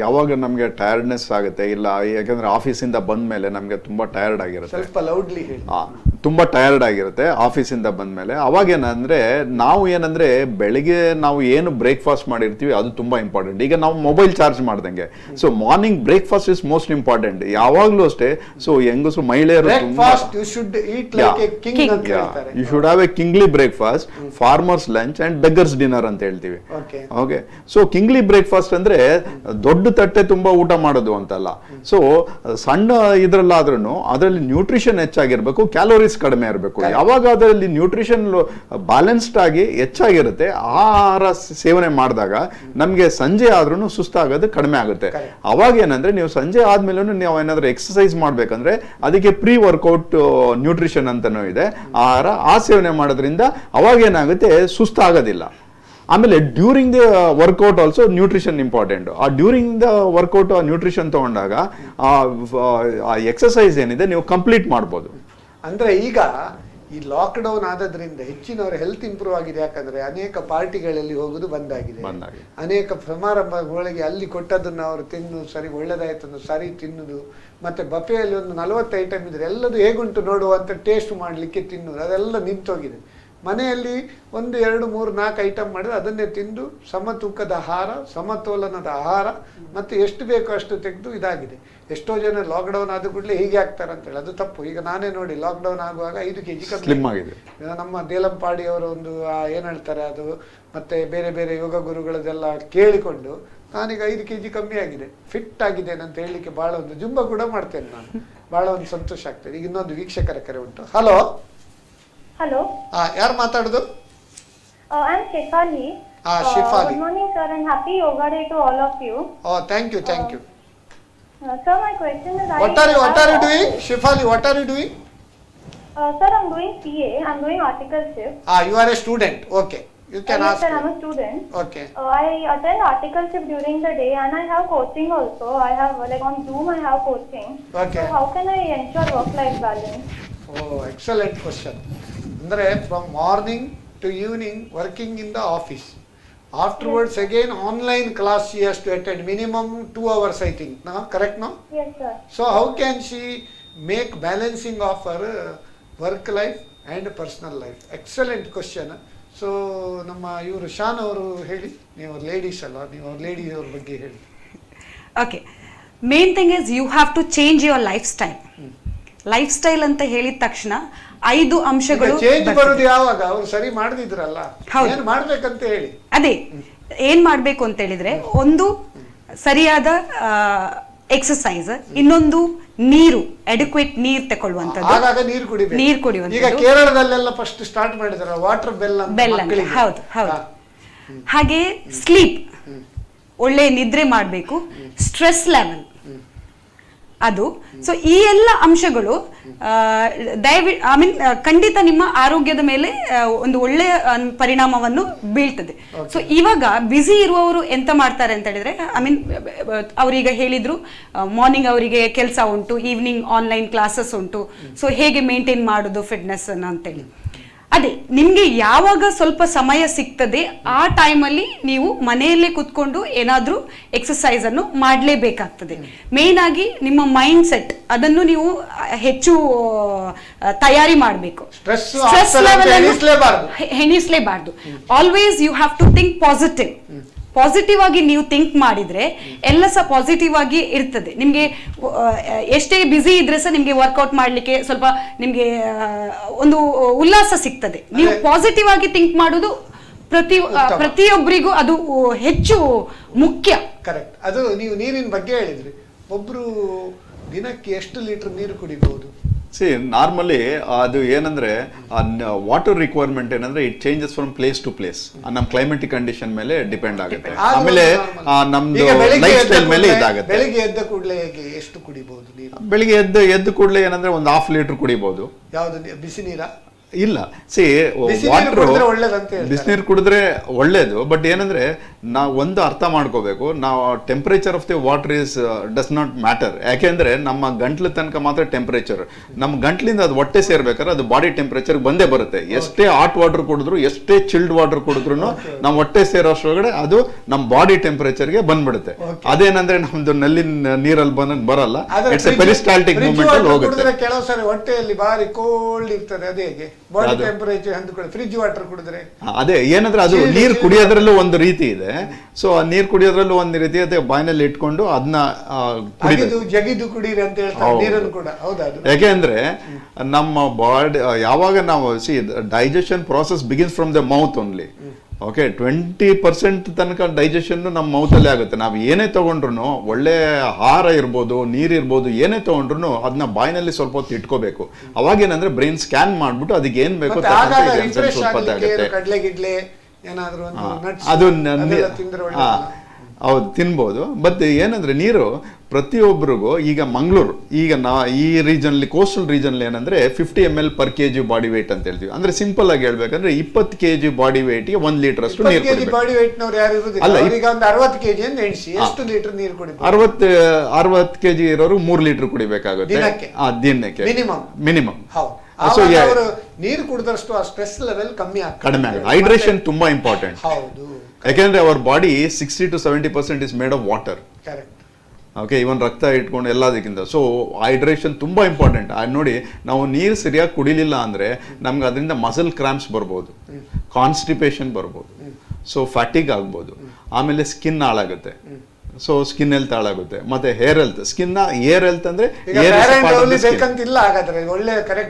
ಯಾವಾಗ ನಮಗೆ ಟಯರ್ಡ್ನೆಸ್ ಆಗುತ್ತೆ ಇಲ್ಲ, ಯಾಕಂದ್ರೆ ಆಫೀಸಿಂದ ಬಂದ ಮೇಲೆ ನಮಗೆ ತುಂಬಾ ಟಯರ್ಡ್ ಆಗಿರುತ್ತೆ, ಸ್ವಲ್ಪ ಲೌಡ್ಲಿ ಹೇಳಿ. ತುಂಬಾ ಟಯರ್ಡ್ ಆಗಿರುತ್ತೆ ಆಫೀಸಿಂದ ಬಂದ್ಮೇಲೆ. ಅವಾಗ ಏನಂದ್ರೆ ನಾವು ಏನಂದ್ರೆ ಬೆಳಿಗ್ಗೆ ನಾವು ಏನು ಬ್ರೇಕ್ಫಾಸ್ಟ್ ಮಾಡಿರ್ತೀವಿ ಅದು ತುಂಬಾ ಇಂಪಾರ್ಟೆಂಟ್. ಈಗ ನಾವು ಮೊಬೈಲ್ ಚಾರ್ಜ್ ಮಾಡ್ದಂಗೆ, so morning breakfast is most important ಯಾವಾಗ್ಲೂ ಅಷ್ಟೇ. ಸೊ ಹೆಂಗಸು ಮಹಿಳೆಯರು you should have a kingly breakfast, farmers lunch and beggars dinner ಅಂತ ಹೇಳ್ತೀವಿ. ಓಕೆ, ಸೊ ಕಿಂಗ್ಲಿ ಬ್ರೇಕ್ಫಾಸ್ಟ್ ಅಂದ್ರೆ ದೊಡ್ಡ ತಟ್ಟೆ ತುಂಬಾ ಊಟ ಮಾಡೋದು ಅಂತಲ್ಲ. ಸೊ ಸಣ್ಣ ಇದ್ರಲ್ಲಾದ್ರೂ ಅದರಲ್ಲಿ ನ್ಯೂಟ್ರಿಷನ್ ಹೆಚ್ಚಾಗಿರ್ಬೇಕು, ಕ್ಯಾಲೋರೀಸ್ ಕಡಿಮೆ ಇರಬೇಕು. ಯಾವಾಗ ಅದರಲ್ಲಿ ನ್ಯೂಟ್ರಿಷನ್ ಬ್ಯಾಲೆನ್ಸ್ಡ್ ಆಗಿ ಹೆಚ್ಚಾಗಿರುತ್ತೆ, ಆಹಾರ ಸೇವನೆ ಮಾಡಿದಾಗ ನಮ್ಗೆ ಸಂಜೆ ಆದ್ರೂ ಸುಸ್ತಾಗೋದು ಕಡಿಮೆ ಆಗುತ್ತೆ. ಅವಾಗ ಏನಂದ್ರೆ ನೀವು ಸಂಜೆ ಆದ್ಮೇಲೆ ನೀವು ಏನಾದ್ರೂ ಎಕ್ಸರ್ಸೈಸ್ ಮಾಡ್ಬೇಕಂದ್ರೆ ಅದಕ್ಕೆ ಪ್ರೀ ವರ್ಕೌಟ್ ನ್ಯೂಟ್ರಿಷನ್ ಅಂತಾನೂ ಇದೆ ಆಹಾರ, ಆ ಸೇವನೆ ಮಾಡೋದ್ರಿಂದ ಅವಾಗ ಏನಾಗುತ್ತೆ ಸುಸ್ತಾಗೋದಿಲ್ಲ. ಆಮೇಲೆ during the workout also nutrition important. ಆ ಡ್ಯೂರಿಂಗ್ ದ ವರ್ಕೌಟ್ ನ್ಯೂಟ್ರಿಷನ್ ತಗೊಂಡಾಗ ಆ ಎಕ್ಸರ್ಸೈಸ್ ಏನಿದೆ ನೀವು ಕಂಪ್ಲೀಟ್ ಮಾಡ್ಬೋದು. ಅಂದ್ರೆ ಈಗ ಈ ಲಾಕ್ಡೌನ್ ಆದದ್ರಿಂದ ಹೆಚ್ಚಿನವರ ಹೆಲ್ತ್ ಇಂಪ್ರೂವ್ ಆಗಿದೆ. ಯಾಕಂದ್ರೆ ಅನೇಕ ಪಾರ್ಟಿಗಳಲ್ಲಿ ಹೋಗುದು ಬಂದಾಗಿದೆ, ಅನೇಕ ಸಮಾರಂಭಗಳಿಗೆ ಅಲ್ಲಿ ಕೊಟ್ಟದನ್ನು ಅವರು ತಿನ್ನುವುದು ಸರಿ, ಒಳ್ಳೇದಾಯ್ತು ಸರಿ ತಿನ್ನುದು, ಮತ್ತೆ ಬಫೆಯಲ್ಲಿ ಒಂದು 40 ಐಟಮ್ ಇದ್ರೆ ಎಲ್ಲದು ಹೇಗುಂಟು ನೋಡುವಂತ ಟೇಸ್ಟ್ ಮಾಡ್ಲಿಕ್ಕೆ ತಿನ್ನುವುದು ಅದೆಲ್ಲ ನಿಂತೋಗಿದೆ. ಮನೆಯಲ್ಲಿ 1, 2, 3, 4 ಐಟಮ್ ಮಾಡಿದ್ರೆ ಅದನ್ನೇ ತಿಂದು ಸಮತೂಕದ ಆಹಾರ, ಸಮತೋಲನದ ಆಹಾರ, ಮತ್ತೆ ಎಷ್ಟು ಬೇಕೋ ಅಷ್ಟು ತೆಗೆದು ಇದಾಗಿದೆ. ಎಷ್ಟೋ ಜನ ಲಾಕ್ಡೌನ್ ಆದ ಕೂಡಲೇ ಹೀಗೆ ಆಗ್ತಾರೆ ಅಂತೇಳಿ, ಅದು ತಪ್ಪು. ಈಗ ನಾನೇ ನೋಡಿ ಲಾಕ್ಡೌನ್ ಆಗುವಾಗ 5 kg ಕಮ್ಮಿ ಆಗಿದೆ. ನಮ್ಮ ದೇಲಂಪಾಡಿ ಅವರು ಒಂದು ಏನ್ ಹೇಳ್ತಾರೆ ಅದು, ಮತ್ತೆ ಬೇರೆ ಬೇರೆ ಯೋಗ ಗುರುಗಳದೆಲ್ಲ ಕೇಳಿಕೊಂಡು ನಾನೀಗ 5 kg ಕಮ್ಮಿ ಆಗಿದೆ, ಫಿಟ್ ಆಗಿದ್ದೇನೆ ಅಂತ ಹೇಳಲಿಕ್ಕೆ ಬಹಳ ಒಂದು ಜುಂಬ ಕೂಡ ಮಾಡ್ತೇನೆ ನಾನು. ಬಹಳ ಒಂದು ಸಂತೋಷ ಆಗ್ತದೆ. ಈಗ ಇನ್ನೊಂದು ವೀಕ್ಷಕರ ಕರೆ ಉಂಟು. ಹಲೋ ಹಲೋ, ಯಾರು ಮಾತಾಡುದು? I am Shifali. Shifali, good morning sir and happy yoga day to all of you. Thank you, thank you. Sir, my question is, what are you doing, Shifali? What are you doing? Sir, I'm doing CA. I'm doing articleship. You are a student. Okay, you can ask. Yes, sir, I'm a student. Okay. I attend articleship during the day, and I have coaching also. I have on Zoom. I have coaching. Okay. So how can I ensure work-life balance? Excellent question. Andre, from morning to evening, working in the office. Afterwards, yes, again online class she has to attend, minimum 2 hours, I think. No, correct? No. Yes, sir. So how can she make balancing of her work life and personal life? Excellent question. So ನಮ್ಮ ಇವರು ಶಾನ್ ಅವರು ಹೇಳಿ, ನೀವು ladies ಅಲ್ಲ, ನೀವು ladies ಅವ್ರ ಬಗ್ಗೆ ಹೇಳಿ. Okay, main thing is you have to change your lifestyle. Lifestyle ಅಂತ ಹೇಳಿದ ತಕ್ಷಣ 5 ಅಂಶಗಳು ಚೇಂಜ್ ಬರೋದು ಯಾವಾಗ? ಅವರು ಸರಿ ಮಾಡದಿದ್ರಲ್ಲ, ಏನು ಮಾಡ್ಬೇಕಂತ ಹೇಳಿ. ಅದೇ ಏನ್ ಮಾಡ್ಬೇಕು ಅಂತ ಹೇಳಿದ್ರೆ, ಒಂದು ಸರಿಯಾದ ಎಕ್ಸರ್ಸೈಸ್, ಇನ್ನೊಂದು ನೀರು, ಅಡಿಕ್ವೇಟ್ ನೀರು ತಗೊಳ್ಳುವಂತದ್ದು, ಆಗಾಗ ನೀರು ಕುಡಿಯುವಂತದ್ದು. ಈಗ ಕೇರಳದಲ್ಲೆಲ್ಲ ಫಸ್ಟ್ ಸ್ಟಾರ್ಟ್ ಮಾಡಿದಾರೆ ವಾಟರ್ ಬೆಲ್ ಅಂತ. ಹೌದು ಹೌದು. ಹಾಗೆ ಸ್ಲೀಪ್, ಒಳ್ಳೆ ನಿದ್ರೆ ಮಾಡಬೇಕು, ಸ್ಟ್ರೆಸ್ ಲೆವೆಲ್ ಅದು. ಸೊ ಈ ಎಲ್ಲ ಅಂಶಗಳು ಖಂಡಿತ ನಿಮ್ಮ ಆರೋಗ್ಯದ ಮೇಲೆ ಒಂದು ಒಳ್ಳೆಯ ಪರಿಣಾಮವನ್ನು ಬೀಳ್ತದೆ. ಸೊ ಇವಾಗ ಬ್ಯುಸಿ ಇರುವವರು ಎಂತ ಮಾಡ್ತಾರೆ ಅಂತ ಹೇಳಿದ್ರೆ, ಅವರೀಗ ಹೇಳಿದ್ರು ಮಾರ್ನಿಂಗ್ ಅವರಿಗೆ ಕೆಲಸ ಉಂಟು, ಈವ್ನಿಂಗ್ ಆನ್ಲೈನ್ ಕ್ಲಾಸಸ್ ಉಂಟು, ಸೊ ಹೇಗೆ ಮೇಂಟೈನ್ ಮಾಡೋದು ಫಿಟ್ನೆಸ್ ಅಂತೇಳಿ. ಅದೇ ನಿಮ್ಗೆ ಯಾವಾಗ ಸ್ವಲ್ಪ ಸಮಯ ಸಿಗ್ತದೆ ಆ ಟೈಮಲ್ಲಿ ನೀವು ಮನೆಯಲ್ಲೇ ಕುತ್ಕೊಂಡು ಏನಾದ್ರೂ ಎಕ್ಸರ್ಸೈಸ್ ಅನ್ನು ಮಾಡಲೇಬೇಕಾಗ್ತದೆ. ಮೇನ್ ಆಗಿ ನಿಮ್ಮ ಮೈಂಡ್ ಸೆಟ್ ಅದನ್ನು ನೀವು ಹೆಚ್ಚು ತಯಾರಿ ಮಾಡಬೇಕು. ಸ್ಟ್ರೆಸ್ ಲೆವೆಲ್ ಹೆಣಿಸ್ಲೇಬಾರ್ದು. Always you have to think positive. Positive ಆಗಿ ನೀವು ಥಿಂಕ್ ಮಾಡಿದ್ರೆ ಎಲ್ಲ ಸಹ ಪಾಸಿಟಿವ್ ಆಗಿ ಇರ್ತದೆ. ನಿಮ್ಗೆ ಎಷ್ಟೇ ಬ್ಯುಸಿ ಇದ್ರೆ ಸಹ ನಿಮ್ಗೆ ವರ್ಕೌಟ್ ಮಾಡ್ಲಿಕ್ಕೆ ಸ್ವಲ್ಪ ನಿಮ್ಗೆ ಒಂದು ಉಲ್ಲಾಸ ಸಿಗ್ತದೆ. ನೀವು ಪಾಸಿಟಿವ್ ಆಗಿ ಥಿಂಕ್ ಮಾಡೋದು ಪ್ರತಿಯೊಬ್ಬರಿಗೂ ಅದು ಹೆಚ್ಚು ಮುಖ್ಯ. ಕರೆಕ್ಟ್. ಅದು ನೀವು ನೀರಿನ ಬಗ್ಗೆ ಹೇಳಿದ್ರಿ. ಒಬ್ರು ದಿನಕ್ಕೆ ಎಷ್ಟು ಲೀಟರ್ ನೀರು ಕುಡಿಬಹುದು? ನಾರ್ಮಲಿ ಅದು ಏನಂದ್ರೆ ವಾಟರ್ ರಿಕ್ವೈರ್ಮೆಂಟ್ ಏನಂದ್ರೆ it changes from place to place, ನಮ್ಮ ಕ್ಲೈಮೆಟಿಕ್ ಕಂಡೀಷನ್ ಮೇಲೆ ಡಿಪೆಂಡ್ ಆಗುತ್ತೆ. ಆಮೇಲೆ ನಮ್ದು ಲೈಫ್ ಸ್ಟೈಲ್ ಮೇಲೆ ಇದಾಗುತ್ತೆ. ಬೆಳಿಗ್ಗೆ ಎದ್ದ ಕೂಡಲೇ ಎಷ್ಟು ಕುಡಿಬಹುದು ನೀರು? ಬೆಳಿಗ್ಗೆ ಎದ್ದು ಕೂಡಲೇ ಏನಂದ್ರೆ ಒಂದು 1/2 ಲೀಟರ್ ಕುಡಿಬಹುದು. ಯಾವ್ದು, ಬಿಸಿ ನೀರಾ? ಇಲ್ಲ ಸಿ ಬಿಸಿನೀರು ಕುಡಿದ್ರೆ ಒಳ್ಳೇದಂತ ಹೇಳ್ತಾರೆ. ಬಿಸಿನೀರು ಕುಡಿದ್ರೆ ಒಳ್ಳೇದು, ಬಟ್ ಏನಂದ್ರೆ ನಾವು ಒಂದು ಅರ್ಥ ಮಾಡ್ಕೋಬೇಕು, ನಾವು temperature of the water is does not matter. ಯಾಕೆಂದ್ರೆ ನಮ್ಮ ಗಂಟ್ಲ ತನಕ ಮಾತ್ರ ಟೆಂಪರೇಚರ್, ನಮ್ಮ ಗಂಟ್ಲಿಂದ ಅದು ಹೊಟ್ಟೆ ಸೇರ್ಬೇಕಾದ್ರೆ ಅದು ಬಾಡಿ ಟೆಂಪರೇಚರ್ ಬಂದೇ ಬರುತ್ತೆ. ಎಷ್ಟೇ ಹಾಟ್ ವಾಟರ್ ಕುಡಿದ್ರು, ಎಷ್ಟೇ ಚಿಲ್ಡ್ ವಾಟರ್ ಕುಡಿದ್ರು ನಮ್ಮ ಹೊಟ್ಟೆ ಸೇರೋಷ್ಟ್ರೊಳಗಡೆ ಅದು ನಮ್ಮ ಬಾಡಿ ಟೆಂಪರೇಚರ್ಗೆ ಬಂದ್ಬಿಡುತ್ತೆ. ಅದೇನಂದ್ರೆ ನಮ್ದು ನಲ್ಲಿ ನೀರಲ್ಲಿ ಬರಲ್ಲ, ಇಟ್ಸ್ ಎ ಪೆರಿಸ್ಟಾಲ್ಟಿಕ್ ಮೂವ್ಮೆಂಟ್ ಅಲ್ಲಿ ಹೋಗುತ್ತೆ. ಕೆಲವು ಸರಿ ಹೊಟ್ಟೆಯಲ್ಲಿ ಬಾರಿ ಕೋಲ್ಡ್ ಇರ್ತದೆ, ಅದೇ ಬಾಡಿ ಟೆಂಪರೇಚರ್ ಅಂದ್ಕೊಳ್ಳಿ. ಫ್ರಿಜ್ ವಾಟರ್ ಕುಡಿದ್ರೆ ಅದೇ ಏನಂದ್ರೆ ಅದು ನೀರು ಕುಡಿಯೋದ್ರಲ್ಲೂ ಒಂದು ರೀತಿ ಇದೆ. ಸೊ ಆ ನೀರು ಕುಡಿಯೋದ್ರಲ್ಲೂ ಒಂದು ರೀತಿ ಇದೆ, ಬಾಯಿನಲ್ಲಿ ಇಟ್ಕೊಂಡು ಅದನ್ನ ಜಗಿದು ಕುಡೀರಿ ಅಂತ ಹೇಳ್ತಾರೆ ನೀರನ್ನು ಕೂಡ. ಹೌದದು, ಯಾಕೆಂದ್ರೆ ನಮ್ಮ ಬಾಡಿ ಯಾವಾಗ ನಾವು digestion process begins from the mouth only. Okay, 20% ತನಕ ಡೈಜೆಷನ್ ನಮ್ಮ ಮೌತಲ್ಲೇ ಆಗುತ್ತೆ. ನಾವು ಏನೇ ತಗೊಂಡ್ರು, ಒಳ್ಳೆ ಆಹಾರ ಇರ್ಬೋದು, ನೀರಿರ್ಬೋದು, ಏನೇ ತಗೊಂಡ್ರು ಅದನ್ನ ಬಾಯಿನಲ್ಲಿ ಸ್ವಲ್ಪ ಹೊತ್ತು ಇಟ್ಕೋಬೇಕು. ಅವಾಗ ಏನಂದ್ರೆ ಬ್ರೈನ್ ಸ್ಕ್ಯಾನ್ ಮಾಡ್ಬಿಟ್ಟು ಅದಕ್ಕೆ ಏನ್ ಬೇಕೋ ಉತ್ಪತ್ತಿ ಆಗುತ್ತೆ. ಕಡ್ಲೆ ಗಿಡ್ಲೆ ಏನಾದ್ರು ಅದು ಹೌದು ತಿನ್ಬೋದು. ಬಟ್ ಏನಂದ್ರೆ ನೀರು ಪ್ರತಿಯೊಬ್ಬರಿಗೂ, ಈಗ ಮಂಗಳೂರು, ಈಗ ಈ ರೀಜನ್ ಕೋಸ್ಟಲ್ ರೀಜನ್ ಏನಂದ್ರೆ 50 ml per kg body weight ಅಂತ ಹೇಳ್ತೀವಿ. ಅಂದ್ರೆ ಸಿಂಪಲ್ ಆಗಿ ಹೇಳ್ಬೇಕಂದ್ರೆ 20 kg ಬಾಡಿ ವೇಟ್ ಗೆ 1 ಲೀಟರ್ ಅಷ್ಟು ನೀರು ಕುಡಿಬೇಕು. ಬಾಡಿ ವೇಟ್ ನವರು ಯಾರು ಇರುವುದಿಲ್ಲ, ಈಗ ಒಂದು 60 kg ಅಂತ ಎಣಿಸಿ ಎಷ್ಟು ಲೀಟರ್ ನೀರು ಕುಡಿಬೇಕು? 60 kg ಇರೋರು 3 ಲೀಟರ್ ಕುಡಿಬೇಕಾಗುತ್ತೆ ದಿನಕ್ಕೆ ಮಿನಿಮಮ್. ಅವರು ನೀರು ಕುಡಿದಷ್ಟು ಆ ಸ್ಟ್ರೆಸ್ ಲೆವೆಲ್ ಕಡಿಮೆ ಆಗುತ್ತೆ. ಹೈಡ್ರೇಷನ್ ತುಂಬಾ ಇಂಪಾರ್ಟೆಂಟ್. ಯಾಕೆಂದ್ರೆ our body 60 to 70% is made of water. Okay, even ರಕ್ತ ಇಟ್ಕೊಂಡು ಎಲ್ಲದಕ್ಕಿಂತ. ಸೊ ಹೈಡ್ರೇಷನ್ ತುಂಬಾ ಇಂಪಾರ್ಟೆಂಟ್. ನೋಡಿ, ನಾವು ನೀರು ಸರಿಯಾಗಿ ಕುಡಿಲಿಲ್ಲ ಅಂದ್ರೆ ನಮ್ಗೆ ಅದರಿಂದ ಮಸಲ್ ಕ್ರಾಂಪ್ಸ್ ಬರ್ಬೋದು, ಕಾನ್ಸ್ಟಿಪೇಷನ್ ಬರ್ಬೋದು, ಸೊ ಫ್ಯಾಟಿಗ್ ಆಗ್ಬೋದು, ಆಮೇಲೆ ಸ್ಕಿನ್ ಹಾಳಾಗುತ್ತೆ. ಸೊ ಸ್ಕಿನ್ ಹೆಲ್ತ್ ಹಾಳಾಗುತ್ತೆ, ಮತ್ತೆ ಹೇರ್ ಹೆಲ್ತ್. ಏರ್ ಹೆಲ್ತ್ ಅಂದ್ರೆ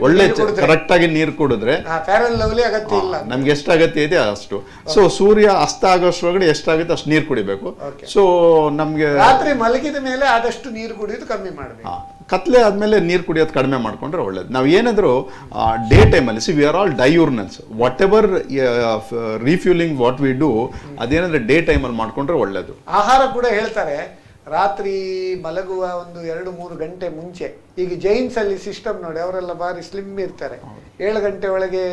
ಒಳ್ಳೆ ಕರೆಕ್ಟ್ ಆಗಿ ನೀರು ಕುಡಿದ್ರೆ ನಮ್ಗೆ ಎಷ್ಟು ಅಗತ್ಯ ಇದೆ ಅಷ್ಟು. ಸೊ ಸೂರ್ಯ ಅಸ್ತ ಆಗೋಷ್ಟ್ರೊಳಗಡೆ ಎಷ್ಟಾಗುತ್ತೆ ಅಷ್ಟು ನೀರು ಕುಡಿಬೇಕು. ಸೊ ನಮ್ಗೆ ರಾತ್ರಿ ಮಲಗಿದ ಮೇಲೆ ಆದಷ್ಟು ನೀರು ಕುಡಿಯೋದು ಕಮ್ಮಿ ಮಾಡಬೇಕು. ಕತ್ಲೆ ಆದ್ಮೇಲೆ ನೀರು ಕುಡಿಯೋದು ಕಡಿಮೆ ಮಾಡ್ಕೊಂಡ್ರೆ ಒಳ್ಳೇದು. ನಾವು ಏನಾದ್ರು ಡೇ ಟೈಮಲ್ಲಿ we are all diurnals, whatever refuelling what we do ಅದೇನಂದ್ರೆ ಡೇ ಟೈಮಲ್ಲಿ ಮಾಡ್ಕೊಂಡ್ರೆ ಒಳ್ಳೇದು. ಆಹಾರ ಕೂಡ ಹೇಳ್ತಾರೆ ರಾತ್ರಿ ಮಲಗುವ ಒಂದು 2-3 ಗಂಟೆ ಮುಂಚೆ. ಈಗ ಜೈನ್ಸ್ ಅಲ್ಲಿ ಸಿಸ್ಟಮ್ ನೋಡಿ, ಅವರೆಲ್ಲ ಬಾರಿ ಸ್ಲಿಮ್ ಇರ್ತಾರೆ. 7 ಗಂಟೆ ಒಳಗೆ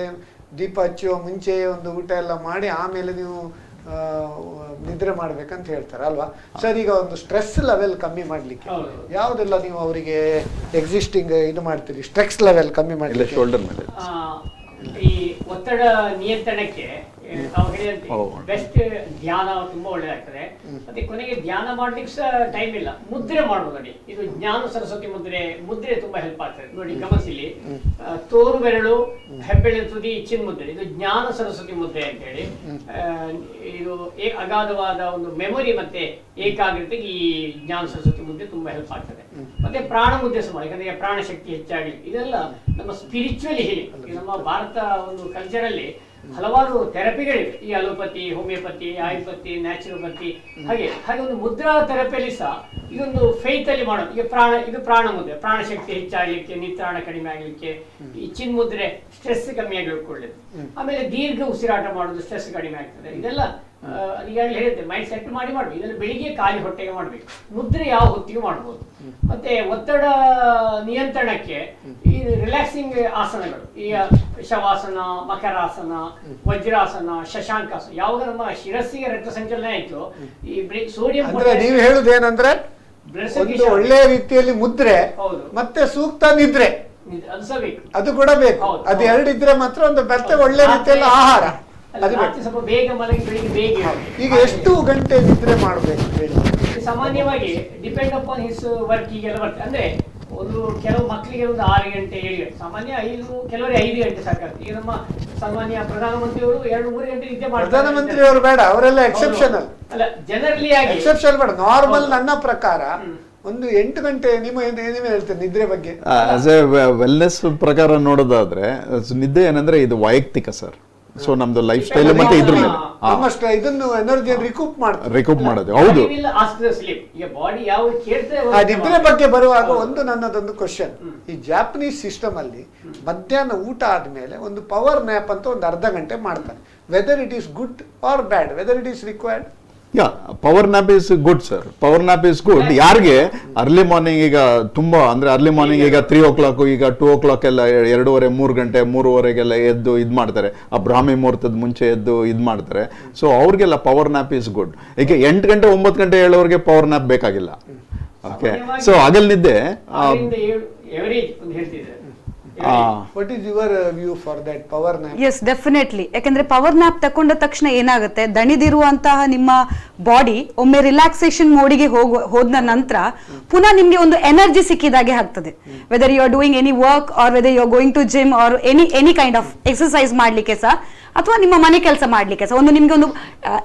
ದೀಪ ಹಚ್ಚುವ ಮುಂಚೆ ಒಂದು ಊಟ ಎಲ್ಲ ಮಾಡಿ ಆಮೇಲೆ ನೀವು ನಿದ್ರೆ ಮಾಡ್ಬೇಕಂತ ಹೇಳ್ತಾರೆ ಅಲ್ವಾ ಸರ್? ಈಗ ಒಂದು ಸ್ಟ್ರೆಸ್ ಲೆವೆಲ್ ಕಮ್ಮಿ ಮಾಡ್ಲಿಕ್ಕೆ ಯಾವುದೆಲ್ಲ ನೀವು ಅವರಿಗೆ ಎಕ್ಸಿಸ್ಟಿಂಗ್ ಇದು ಮಾಡ್ತೀರಿ? ಸ್ಟ್ರೆಸ್ ಲೆವೆಲ್ ಕಮ್ಮಿ ಮಾಡ್ಲಿಕ್ಕೆ ಶೋಲ್ಡರ್ ಮೇಲೆ ಈ ಒತ್ತಡ ನಿಯಂತ್ರಣಕ್ಕೆ ನಾವು ಹೇಳಿದಂತೆ ಬೆಸ್ಟ್ ಧ್ಯಾನ ತುಂಬಾ ಒಳ್ಳೆದಾಗ್ತದೆ. ಮತ್ತೆ ಕೊನೆಗೆ ಧ್ಯಾನ ಮಾಡ್ಲಿಕ್ಕೆ ಸಹ ಟೈಮ್ ಇಲ್ಲ, ಮುದ್ರೆ ಮಾಡ್ಬೋದು ನೋಡಿ. ಇದು ಜ್ಞಾನ ಸರಸ್ವತಿ ಮುದ್ರೆ ತುಂಬಾ ಹೆಲ್ಪ್ ಆಗ್ತದೆ ನೋಡಿ. ಗಮನಿಸಿಲಿ, ತೋರು ಬೆರಳು, ಹೆಬ್ಬೆರಳಿನ ತುದಿ, ಚಿನ್ ಮುದ್ರೆ, ಇದು ಜ್ಞಾನ ಸರಸ್ವತಿ ಮುದ್ರೆ ಅಂತ ಹೇಳಿ. ಇದು ಅಗಾಧವಾದ ಒಂದು ಮೆಮೊರಿ ಮತ್ತೆ ಏಕಾಗ್ರತೆಗೆ ಈ ಜ್ಞಾನ ಸರಸ್ವತಿ ಮುದ್ರೆ ತುಂಬಾ ಹೆಲ್ಪ್ ಆಗ್ತದೆ. ಮತ್ತೆ ಪ್ರಾಣ ಮುದ್ರೆ ಸಹ, ಯಾಕಂದ್ರೆ ಪ್ರಾಣ ಶಕ್ತಿ ಹೆಚ್ಚಾಗಲಿ. ಇದೆಲ್ಲ ನಮ್ಮ ಸ್ಪಿರಿಚುವಲ್ ಹೀಲಿಂಗ್. ನಮ್ಮ ಭಾರತ ಒಂದು ಕಲ್ಚರಲ್ಲಿ ಹಲವಾರು ಥೆರಪಿಗಳಿವೆ. ಈ ಅಲೋಪತಿ, ಹೋಮಿಯೋಪತಿ, ಆಯುರ್ವೇದಿ, ನ್ಯಾಚುರೋಪತಿ, ಹಾಗೆ ಒಂದು ಮುದ್ರಾ ಥೆರಪಿಯಲ್ಲಿ ಸಹ ಇದೊಂದು ಫೇತ್ ಅಲ್ಲಿ ಮಾಡೋದು. ಈಗ ಇದು ಪ್ರಾಣ ಮುದ್ರೆ, ಪ್ರಾಣ ಶಕ್ತಿ ಹೆಚ್ಚಾಗಲಿಕ್ಕೆ, ನಿತ್ರಾಣ ಕಡಿಮೆ ಆಗಲಿಕ್ಕೆ. ಈ ಚಿನ್ ಮುದ್ರೆ ಸ್ಟ್ರೆಸ್ ಕಮ್ಮಿ ಆಗಲಿಕ್ಕೆ. ಆಮೇಲೆ ದೀರ್ಘ ಉಸಿರಾಟ ಮಾಡೋದು, ಸ್ಟ್ರೆಸ್ ಕಡಿಮೆ ಆಗ್ತದೆ. ಇದೆಲ್ಲ ಈಗಾಗಲೇ ಹೇಳಿದ್ದೆ, ಮೈಂಡ್ ಸೆಟ್ ಮಾಡಿ ಮಾಡ್ಬೇಕು. ಇದನ್ನು ಬೆಳಿಗ್ಗೆ ಖಾಲಿ ಹೊಟ್ಟೆಗೆ ಮಾಡ್ಬೇಕು. ಮುದ್ರೆ ಯಾವ ಹೊತ್ತಿಗೂ ಮಾಡ್ಬೋದು. ಮತ್ತೆ ಒತ್ತಡ ನಿಯಂತ್ರಣಕ್ಕೆ ಈ ರಿಲ್ಯಾಕ್ಸಿಂಗ್ ಆಸನಗಳು, ಈ ಶವಾಸನ, ಮಕರಾಸನ, ವಜ್ರಾಸನ, ಶಶಾಂಕಾಸನ, ಯಾವಾಗ ನಮ್ಮ ಶಿರಸ್ಸಿಗೆ ರಕ್ತ ಸಂಚಲನ ಆಯ್ತು, ಈ ಸೋಡಿಯಂ ನೀವು ಹೇಳುದೇನಂದ್ರೆ ಒಂದು ಒಳ್ಳೆ ರೀತಿಯಲ್ಲಿ ಮುದ್ರೆ ಮತ್ತೆ ಸೂಕ್ತ ನಿದ್ರೆ ಅದು ಸಹ ಬೇಕು, ಅದು ಕೂಡ ಬೇಕು. ಅದು ಎರಡಿದ್ರೆ ಮಾತ್ರ ಒಂದು ಮತ್ತೆ ಒಳ್ಳೆ ರೀತಿಯಲ್ಲಿ ಆಹಾರ. ಸ್ವಲ್ಪ ಬೇಗ ಮಲಗಿ ಬೆಳಿಗ್ಗೆ ಬೇಗ. ಈಗ ಎಷ್ಟು ಗಂಟೆ ನಿದ್ರೆ ಮಾಡಬೇಕು ಹೇಳಿ? ಸಾಮಾನ್ಯವಾಗಿ ಡಿಪೆಂಡ್ ಅಪಾನ್ ಹಿಸ್ ವರ್ಕ್. ಈಗೆಲ್ಲ ಬರ್ತದೆ ಅಂದ್ರೆ ಒಂದು ಕೆಲವು ಮಕ್ಕಳಿಗೆ ಒಂದು 6 ಗಂಟೆ 7 ಗಂಟೆ, ಸಾಮಾನ್ಯ 5, ಕೆಲವರಿಗೆ 5 ಗಂಟೆ ಸಾಕಾಗ್ತದೆ. ಈಗ ನಮ್ಮ ಸಾಮಾನ್ಯ ಪ್ರಧಾನಮಂತ್ರಿಯವರು 2-3 ಗಂಟೆ ನಿದ್ದೆ ಮಾಡ್ತಾರೆ. ಪ್ರಧಾನಮಂತ್ರಿ ಅವರು ಬೇಡ, ಅವರೆಲ್ಲ ಎಕ್ಸೆಪ್ಷನಲ್ ಅಲ್ಲ, ಜನರಲಿ ಆಗಿ ಎಕ್ಸೆಪ್ಷನ್ ಬೇಡ. ನಾರ್ಮಲ್ ನನ್ನ ಪ್ರಕಾರ ಒಂದು 8 ಗಂಟೆ. ನೀವೇ ಹೇಳ್ತೀರಿ ನಿದ್ರೆ ಬಗ್ಗೆ? ಆಸ್ ಎ ವೆಲ್ನೆಸ್ ಪ್ರಕಾರ ನೋಡೋದಾದ್ರೆ ನಿದ್ದೆ ಏನಂದ್ರೆ ಇದು ವೈಯಕ್ತಿಕ ಸರ್. ಸೊ ನಮ್ದು ಲೈಫ್ ಸ್ಟೈಲ್ ಮತ್ತೆ ಇದ್ರ ಮೇಲೆ ಇದನ್ನು ಎನರ್ಜಿ ರಿಕೂಪ್ ಮಾಡೋದು. ಹೌದು, ನಿದ್ರೆ ಬಗ್ಗೆ ಬರುವಾಗ ನನ್ನದೊಂದು ಕ್ವಶನ್. ಈ ಜಾಪನೀಸ್ ಸಿಸ್ಟಮ್ ಅಲ್ಲಿ ಮಧ್ಯಾಹ್ನ ಊಟ ಆದ್ಮೇಲೆ ಒಂದು ಪವರ್ ನ್ಯಾಪ್ ಅಂತ ಒಂದು 1/2 ಗಂಟೆ ಮಾಡ್ತಾರೆ. Whether it is good or bad, whether it is required? Yeah power nap is good sir, power nap is good. ಯಾರಿಗೆ ಅರ್ಲಿ ಮಾರ್ನಿಂಗ್ ಈಗ ತುಂಬಾ ಅಂದ್ರೆ ಅರ್ಲಿ ಮಾರ್ನಿಂಗ್ ಈಗ 3 o'clock ಈಗ 2 o'clock ಎಲ್ಲ 2:30 3 ಗಂಟೆ 3:30 ಎದ್ದು ಇದು ಮಾಡ್ತಾರೆ, ಆ ಬ್ರಾಹ್ಮಿ ಮುಹೂರ್ತದ ಮುಂಚೆ ಎದ್ದು ಇದು ಮಾಡ್ತಾರೆ. ಸೊ ಅವ್ರಿಗೆಲ್ಲ ಪವರ್ ನ್ಯಾಪ್ ಇಸ್ ಗುಡ್. ಈಗ 8 ಗಂಟೆ 9 ಗಂಟೆ ಹೇಳೋರಿಗೆ ಪವರ್ ನ್ಯಾಪ್ ಬೇಕಾಗಿಲ್ಲ. ಓಕೆ, ಸೊ ಹಗಲ್ ನಿದ್ದೆ what is your view for that power nap? Yes, definitely. ಯಾಕಂದ್ರೆ ಪವರ್ ನ್ಯಾಪ್ ತಕೊಂಡ ತಕ್ಷಣ ಏನಾಗುತ್ತೆ, ದಣಿದಿರುವಂತಹ ನಿಮ್ಮ ಬಾಡಿ ಒಮ್ಮೆ ರಿಲ್ಯಾಕ್ಸೇಷನ್ ಮೋಡಿಗೆ ಹೋದ ನಂತರ ಪುನಃ ನಿಮ್ಗೆ ಒಂದು ಎನರ್ಜಿ ಸಿಕ್ಕಿದಾಗೆ ಆಗ್ತದೆ. Whether you are doing any work or whether you are going to gym or any kind of exercise ಮಾಡ್ಲಿಕ್ಕೆ ಸಹ, ಅಥವಾ ನಿಮ್ಮ ಮನೆ ಕೆಲಸ ಮಾಡ್ಲಿಕ್ಕೆ ಸಹ ನಿಮ್ಗೆ ಒಂದು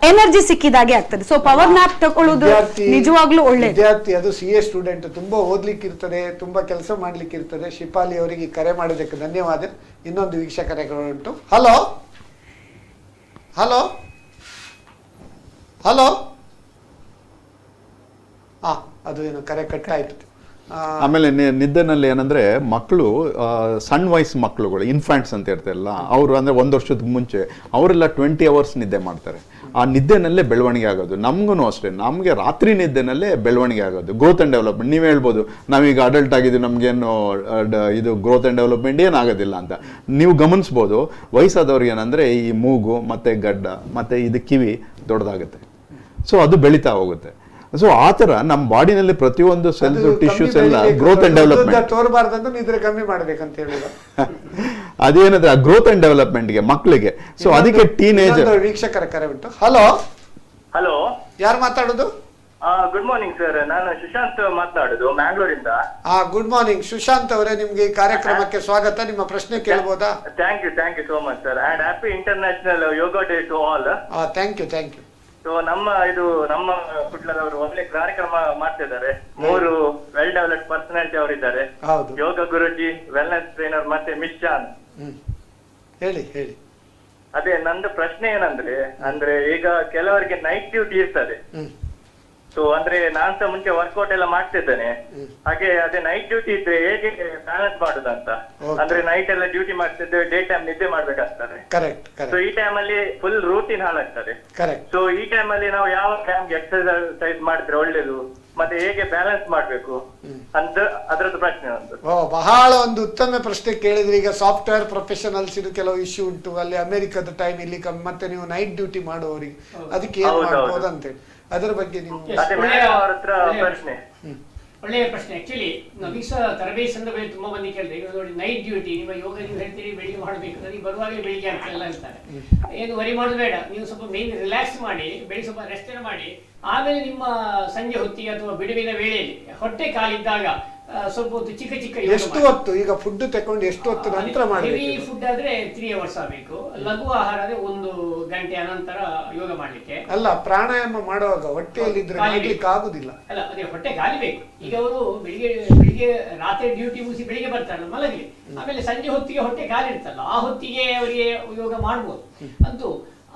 ಎನರ್ಜಿ ಸಿಕ್ಕಿದಾಗೆ ಆಗ್ತದೆ. ಸೊ ಪವರ್ ನ್ಯಾಪ್ ತಗೊಳ್ಳೋದು ನಿಜವಾಗ್ಲೂ ಒಳ್ಳೆ. ವಿದ್ಯಾರ್ಥಿ, ಅದು CA ಸ್ಟೂಡೆಂಟ್, ತುಂಬಾ ಓದ್ಲಿಕ್ಕೆ ಇರ್ತದೆ, ತುಂಬಾ ಕೆಲಸ ಮಾಡ್ಲಿಕ್ಕೆ ಇರ್ತದೆ. ಶಿಪಾಲಿ ಅವರಿಗೆ ಕರೆ ಮಾಡೋದಕ್ಕೆ ಧನ್ಯವಾದ. ಇನ್ನೊಂದು ವೀಕ್ಷಕರುಂಟು. ಹಲೋ ಹಲೋ ಹಲೋ, ಅದು ಏನು ಕರೆ ಕಟ್ ಆಯ್ತು. ಆಮೇಲೆ ನಿದ್ದೆನಲ್ಲಿ ಏನಂದ್ರೆ ಮಕ್ಕಳು, ಸಣ್ಣ ವಯಸ್ಸು ಮಕ್ಕಳುಗಳು, ಇನ್ಫ್ಯಾಂಟ್ಸ್ ಅಂತ ಇರ್ತಾರಲ್ಲ, ಅವರು ಅಂದ್ರೆ 1 ವರ್ಷದ ಮುಂಚೆ ಅವರೆಲ್ಲ 20 hours ನಿದ್ದೆ ಮಾಡ್ತಾರೆ. ಆ ನಿದ್ದೆನಲ್ಲೇ ಬೆಳವಣಿಗೆ ಆಗೋದು. ನಮಗೂ ಅಷ್ಟೇ, ನಮಗೆ ರಾತ್ರಿ ನಿದ್ದೆನಲ್ಲೇ ಬೆಳವಣಿಗೆ ಆಗೋದು. ಗ್ರೋತ್ ಅಂಡ್ ಡೆವಲಪ್ಮೆಂಟ್ ನೀವೇ ಹೇಳ್ಬೋದು, ನಾವೀಗ ಅಡಲ್ಟ್ ಆಗಿದ್ದೀವಿ, ನಮಗೇನು ಇದು ಗ್ರೋತ್ ಅಂಡ್ ಡೆವಲಪ್ಮೆಂಟ್ ಏನಾಗೋದಿಲ್ಲ ಅಂತ. ನೀವು ಗಮನಿಸ್ಬೋದು, ವಯಸ್ಸಾದವ್ರಿಗೆ ಏನಂದ್ರೆ ಈ ಮೂಗು ಮತ್ತೆ ಗಡ್ಡ ಮತ್ತೆ ಇದು ಕಿವಿ ದೊಡ್ಡದಾಗುತ್ತೆ. ಸೊ ಅದು ಬೆಳೀತಾ ಹೋಗುತ್ತೆ. ಸೊ ಆ ತರ ನಮ್ಮ ಬಾಡಿನಲ್ಲಿ ಪ್ರತಿಯೊಂದು ಸೆಲ್ಸ್ ಟಿಶ್ಯೂಸ್ ಎಲ್ಲ ಗ್ರೋತ್ ಅಂಡ್ ಡೆವಲಪ್ಮೆಂಟ್ ತೋರಬಾರ್ದಂತ ನಿದ್ರೆ ಕಮ್ಮಿ ಮಾಡ್ಬೇಕಂತ ಹೇಳಿದ್ರು. ಅದೇನಂದ್ರೆ ಗ್ರೋತ್ ಅಂಡ್ ಡೆವಲಪ್ಮೆಂಟ್ಗೆ ಮಕ್ಕಳಿಗೆ. ಸೊ ಅದಕ್ಕೆ ಟೀನೇಜರ್ ವೀಕ್ಷಕರ ಕರೆ ಉಂಟು. ಹಲೋ ಹಲೋ, ಯಾರು ಮಾತಾಡೋದು? ಗುಡ್ ಮಾರ್ನಿಂಗ್ ಸರ್, ನಾನು ಸುಶಾಂತ್ ಮಾತನಾಡುದು ಮ್ಯಾಂಗ್ಳೂರಿಂದ. ಗುಡ್ ಮಾರ್ನಿಂಗ್ ಸುಶಾಂತ್ ಅವರೇ, ನಿಮ್ಗೆ ಈ ಕಾರ್ಯಕ್ರಮಕ್ಕೆ ಸ್ವಾಗತ. ನಿಮ್ಮ ಪ್ರಶ್ನೆ ಕೇಳ್ಬೋದಾ? Thank you so much sir, and happy international yoga day to all. Thank you. So ನಮ್ಮ ಕುಟ್ಲದವರು ಒಳ್ಳೆ ಕಾರ್ಯಕ್ರಮ ಮಾಡ್ತಿದ್ದಾರೆ. 3 ವೆಲ್ ಡೆವಲಪ್ಡ್ ಪರ್ಸನಾಲಿಟಿ ಅವರಿದ್ದಾರೆ, ಯೋಗ ಗುರುಜಿ, ವೆಲ್ನೆಸ್ ಟ್ರೈನರ್ ಮತ್ತೆ ಮಿಶಾನ್. ಹೇಳಿ. ಅದೇ ನಂದು ಪ್ರಶ್ನೆ ಏನಂದ್ರೆ ಈಗ ಕೆಲವರಿಗೆ ನೈಟ್ ಡ್ಯೂಟಿ ಇರ್ತದೆ. ಸೊ ಅಂದ್ರೆ ನಾನ್ ಸಹ ಮುಂಚೆ ವರ್ಕೌಟ್ ಎಲ್ಲ ಮಾಡ್ತಿದ್ದೇನೆ. ಹಾಗೆ ಅದೇ ನೈಟ್ ಡ್ಯೂಟಿ ಇದ್ರೆ ಹೇಗೆ ಬ್ಯಾಲೆನ್ಸ್ ಮಾಡುದಂತ. ಅಂದ್ರೆ ನೈಟ್ ಎಲ್ಲ ಡ್ಯೂಟಿ ಮಾಡ್ತಿದ್ದೇವೆ, ಡೇ ಟೈಮ್ ನಿದ್ದೆ ಮಾಡ್ಬೇಕಾಗ್ತದೆ. ಸೊ ಈ ಟೈಮ್ ಅಲ್ಲಿ ಫುಲ್ ರೂಟೀನ್ ಹಾಳಾಗ್ತದೆ. ಸೊ ಈ ಟೈಮ್ ಅಲ್ಲಿ ನಾವು ಯಾವ ಟೈಮ್ಗೆ ಎಕ್ಸರ್ಸೈಸ್ ಮಾಡಿದ್ರೆ ಒಳ್ಳೇದು, ಮತ್ತೆ ಹೇಗೆ ಬ್ಯಾಲೆನ್ಸ್ ಮಾಡ್ಬೇಕು ಅಂತ ಅದ್ರದ್ದು ಪ್ರಶ್ನೆ ಒಂದು. ಬಹಳ ಒಂದು ಉತ್ತಮ ಪ್ರಶ್ನೆ ಕೇಳಿದ್ರೆ. ಈಗ ಸಾಫ್ಟ್ವೇರ್ ಪ್ರೊಫೆಷನಲ್ಸ್ ಇದು ಕೆಲವು ಇಶ್ಯೂ ಉಂಟು, ಅಲ್ಲಿ ಅಮೆರಿಕದ ಟೈಮ್ ಇಲ್ಲಿ ಮತ್ತೆ ನೀವು ನೈಟ್ ಡ್ಯೂಟಿ ಮಾಡುವವರಿಗೆ ಅದಕ್ಕೆ ಏನ್ ಮಾಡ್ಬೋದು ಅಂತೇಳಿ, ಅದರ ಬಗ್ಗೆ ನೀವು ಒಳ್ಳೆಯ ಪ್ರಶ್ನೆ. ಆಕ್ಚುಲಿ ನಮಗೆ ಸಹ ತರಬೇತಿ ಸಂದರ್ಭದಲ್ಲಿ ತುಂಬಾ ಮಂದಿ ಕೇಳಿದೆ, ಈಗ ನೋಡಿ ನೈಟ್ ಡ್ಯೂಟಿ ನಿಮ್ಮ ಯೋಗ ನೀವು ಹೇಳ್ತೀರಿ ಬೆಳಿಗ್ಗೆ ಮಾಡಬೇಕು, ನನಗೆ ಬರುವಾಗಲೇ ಬೆಳಿಗ್ಗೆ ಆಗ್ತಿಲ್ಲ ಅಂತಾರೆ. ಏನು ವರಿ ಮಾಡೋದು ಬೇಡ, ನೀವು ಸ್ವಲ್ಪ ಮೇನ್ ರಿಲ್ಯಾಕ್ಸ್ ಮಾಡಿ, ಬೆಳಿಗ್ಗೆ ಸ್ವಲ್ಪ ರೆಸ್ಟ್ ಮಾಡಿ, ಆಮೇಲೆ ನಿಮ್ಮ ಸಂಜೆ ಹೊತ್ತಿಗೆ ಅಥವಾ ಬಿಡುವಿನ ವೇಳೆಯಲ್ಲಿ ಹೊಟ್ಟೆ ಕಾಲಿದ್ದಾಗ ಸ್ವಲ್ಪ ಹೊತ್ತು ಚಿಕ್ಕ ಎಷ್ಟು ಹೊತ್ತು ಈಗ ಫುಡ್ ತಕೊಂಡು ಎಷ್ಟು ಹೊತ್ತು ನಂತರ ಮಾಡಬೇಕು? ಹೆವಿ ಫುಡ್ ಆದ್ರೆ 3 hours ಆಗಬೇಕು, ಲಘು ಆಹಾರ ಆದ್ರೆ 1 ಗಂಟೆ ಅನಂತರ ಯೋಗ ಮಾಡ್ಲಿಕ್ಕೆ. ಅಲ್ಲ, ಪ್ರಾಣಾಯಾಮ ಮಾಡುವಾಗ ಹೊಟ್ಟೆಯಲ್ಲಿದ್ರೆ ಮಾಡ್ಲಿಕ್ಕೆ ಆಗುದಿಲ್ಲ. ಅಲ್ಲ, ಅದೇ ಹೊಟ್ಟೆ ಖಾಲಿ ಬೇಕು. ಈಗ ಅವರು ಬೆಳಿಗ್ಗೆ ರಾತ್ರಿ ಡ್ಯೂಟಿ ಮುಗಿಸಿ ಬೆಳಿಗ್ಗೆ ಬರ್ತಾರಲ್ಲ ಮಲಗಲಿ, ಆಮೇಲೆ ಸಂಜೆ ಹೊತ್ತಿಗೆ ಹೊಟ್ಟೆ ಖಾಲಿ ಇರ್ತಲ್ಲ, ಆ ಹೊತ್ತಿಗೆ ಅವರಿಗೆ ಯೋಗ ಮಾಡ್ಬೋದು. ಅಂತೂ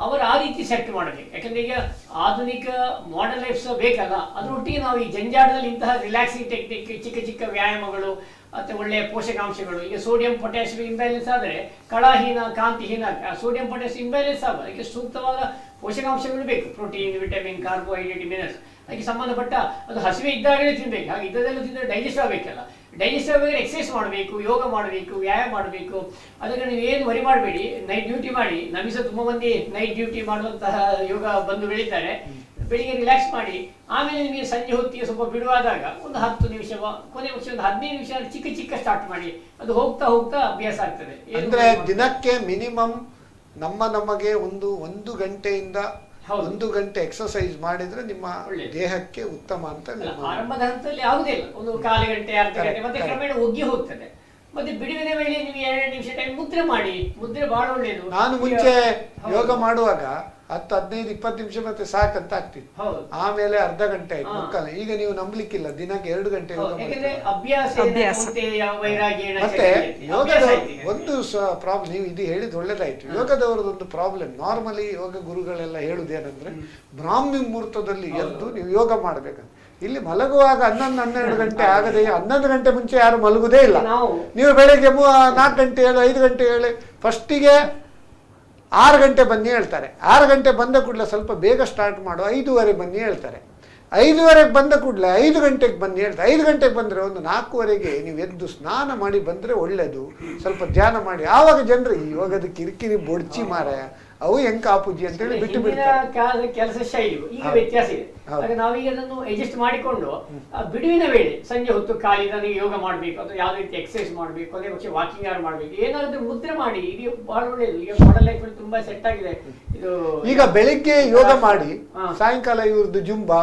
ಅವರು ಆ ರೀತಿ ಸೆಟ್ ಮಾಡಬೇಕು. ಯಾಕಂದ್ರೆ ಈಗ ಆಧುನಿಕ ಮಾಡರ್ನ್ ಲೈಫ್ ಬೇಕಲ್ಲ, ಅದರೊಟ್ಟಿಗೆ ನಾವು ಈ ಜಂಜಾಟದಲ್ಲಿ ಇಂತಹ ರಿಲ್ಯಾಕ್ಸಿಂಗ್ ಟೆಕ್ನಿಕ್, ಚಿಕ್ಕ ವ್ಯಾಯಾಮಗಳು ಮತ್ತೆ ಒಳ್ಳೆಯ ಪೋಷಕಾಂಶಗಳು. ಈಗ ಸೋಡಿಯಂ ಪೊಟ್ಯಾಸಿಯಂ ಇಂಬ್ಯಾಲೆನ್ಸ್ ಆದರೆ ಕಳಹೀನ ಕಾಂತಿಹೀನ, ಸೋಡಿಯಂ ಪೊಟ್ಯಾಸಿಯಂ ಇಂಬ್ಯಾಲೆನ್ಸ್ ಆಗ ಅದಕ್ಕೆ ಸೂಕ್ತವಾದ ಪೋಷಕಾಂಶಗಳು ಬೇಕು. Protein, vitamin, carbohydrate, minerals. ಅದಕ್ಕೆ ಸಂಬಂಧಪಟ್ಟ ಅದು ಹಸಿವೆ ಇದ್ದಾಗಲೇ ತಿನ್ಬೇಕು. ಹಾಗೆ ಇದ್ದದೆಲ್ಲ ತಿಂದರೆ ಡೈಜೆಸ್ಟ್ ಆಗಬೇಕಲ್ಲ. ಡೈಜೆಸ್ಟ್ ಆಗಬೇಕಾದ್ರೆ ಎಕ್ಸರ್ಸೈಸ್ ಮಾಡಬೇಕು, ಯೋಗ ಮಾಡಬೇಕು, ವ್ಯಾಯಾಮ ಮಾಡಬೇಕು. ಅದಕ್ಕೆ ನೀವು ಏನು ವರಿ ಮಾಡಬೇಡಿ, ನೈಟ್ ಡ್ಯೂಟಿ ಮಾಡಿ. ನಮಗೆ ಸಹ ತುಂಬ ಮಂದಿ ನೈಟ್ ಡ್ಯೂಟಿ ಮಾಡುವಂತಹ ಯೋಗ ಬಂದು ಬೆಳೀತಾರೆ. ಬೆಳಿಗ್ಗೆ ರಿಲ್ಯಾಕ್ಸ್ ಮಾಡಿ, ಆಮೇಲೆ ನಿಮಗೆ ಸಂಜೆ ಹೊತ್ತಿಗೆ ಸ್ವಲ್ಪ ಬಿಡುವಾದಾಗ ಒಂದು 10 ನಿಮಿಷ, ಕೊನೆ ಪಕ್ಷ ಒಂದು 15 ನಿಮಿಷ ಚಿಕ್ಕ ಸ್ಟಾರ್ಟ್ ಮಾಡಿ. ಅದು ಹೋಗ್ತಾ ಅಭ್ಯಾಸ ಆಗ್ತದೆ. ಅಂದ್ರೆ ದಿನಕ್ಕೆ ಮಿನಿಮಮ್ ನಮಗೆ ಒಂದು ಗಂಟೆಯಿಂದ 1 ಗಂಟೆ ಎಕ್ಸರ್ಸೈಸ್ ಮಾಡಿದ್ರೆ ನಿಮ್ಮ ದೇಹಕ್ಕೆ ಉತ್ತಮ ಅಂತ. ಆರಂಭದ ಹಂತದಲ್ಲಿ ಆಗುದಿಲ್ಲ, ಒಂದು 1/4 ಗಂಟೆ, ಅರ್ಧ ಗಂಟೆ, ಮತ್ತೆ ಕ್ರಮೇಣ ಒಗ್ಗಿ ಹೋಗ್ತದೆ. ಮತ್ತೆ ಬಿಡುವಿನ ವೇಳೆ ನೀವು 2 ನಿಮಿಷ ಟೈಮ್ ಮುದ್ರೆ ಮಾಡಿ. ಮುದ್ರೆ ಬಹಳ ಒಳ್ಳೆಯದು. ನಾನು ಮುಂಚೆ ಯೋಗ ಮಾಡುವಾಗ 10-15-20 ನಿಮಿಷ ಮತ್ತೆ ಸಾಕಂತ ಆಗ್ತಿತ್ತು. ಆಮೇಲೆ ಅರ್ಧ ಗಂಟೆ ಆಯ್ತು, ಮುಕ್ಕಾಲ. ಈಗ ನೀವು ನಂಬಲಿಕ್ಕಿಲ್ಲ, ದಿನಕ್ಕೆ 2 ಗಂಟೆ ಯೋಗ ಮತ್ತೆ ಯೋಗದ ಒಂದು ಪ್ರಾಬ್ಲಮ್. ನೀವು ಇದು ಹೇಳಿದ್ ಒಳ್ಳೇದಾಯ್ತು. ಯೋಗದವರದೊಂದು ಪ್ರಾಬ್ಲಮ್, ನಾರ್ಮಲಿ ಯೋಗ ಗುರುಗಳೆಲ್ಲ ಹೇಳುದೇನಂದ್ರೆ ಬ್ರಾಹ್ಮಿ ಮುಹೂರ್ತದಲ್ಲಿ ಎದ್ದು ನೀವು ಯೋಗ ಮಾಡ್ಬೇಕಂತ. ಇಲ್ಲಿ ಮಲಗುವಾಗ 11-12 ಗಂಟೆ ಆಗದೆ 11 ಗಂಟೆ ಮುಂಚೆ ಯಾರು ಮಲಗುದೇ ಇಲ್ಲ. ನೀವು ಬೆಳಗ್ಗೆ 4 ಗಂಟೆ ಹೇಳಿ 5 ಗಂಟೆ ಹೇಳಿ ಫಸ್ಟಿಗೆ 6 ಗಂಟೆ ಬನ್ನಿ ಹೇಳ್ತಾರೆ. 6 ಗಂಟೆ ಬಂದ ಕೂಡಲೇ ಸ್ವಲ್ಪ ಬೇಗ ಸ್ಟಾರ್ಟ್ ಮಾಡು, 5:15 ಬನ್ನಿ ಹೇಳ್ತಾರೆ. 5:15 ಬಂದ ಕೂಡಲೇ 5 ಗಂಟೆಗೆ ಬನ್ನಿ ಹೇಳ್ತಾರೆ. 5 ಗಂಟೆಗೆ ಬಂದರೆ ಒಂದು 4:15 ನೀವು ಎದ್ದು ಸ್ನಾನ ಮಾಡಿ ಬಂದರೆ ಒಳ್ಳೆಯದು, ಸ್ವಲ್ಪ ಧ್ಯಾನ ಮಾಡಿ. ಆವಾಗ ಜನರು ಇವಾಗದು ಕಿರಿಕಿರಿ ಬೊಡ್ಚಿ ಮಾರಾಯ ಅವು ಹೆಂಗೆ ಕಾಪುಜಿ ಅಂತೇಳಿ ಬಿಟ್ಟು ಬಿಡ್ತಾರೆ. ಕೆಲಸ ಶೈಲಿಗೂ ಈಗ ವ್ಯತ್ಯಾಸ ಇದೆ. ಹಾಗೆ ನಾವೀಗ ಅದನ್ನು ಅಡ್ಜಸ್ಟ್ ಮಾಡಿಕೊಂಡು ಬಿಡುವಿನ ವೇಳೆ ಸಂಜೆ ಹೊತ್ತು ಖಾಲಿ ನನಗೆ ಯೋಗ ಮಾಡಬೇಕು ಅಥವಾ ಯಾವುದೇ ರೀತಿ ಎಕ್ಸರ್ಸೈಸ್ ಮಾಡಬೇಕು, ಅದೇ ಪಕ್ಷ ವಾಕಿಂಗ್ ಯಾರು ಮಾಡಬೇಕು, ಏನಾದರೂ ಮುದ್ರೆ ಮಾಡಿ. ಈಗ ಬಹಳ ಒಳ್ಳೆಯದು. ಈಗ ಮಾಡಲ್ ಲೈಫಲ್ಲಿ ತುಂಬಾ ಸೆಟ್ ಆಗಿದೆ ಇದು. ಈಗ ಬೆಳಿಗ್ಗೆ ಯೋಗ ಮಾಡಿ ಸಾಯಂಕಾಲ ಇವ್ರದ್ದು ಜುಂಬಾ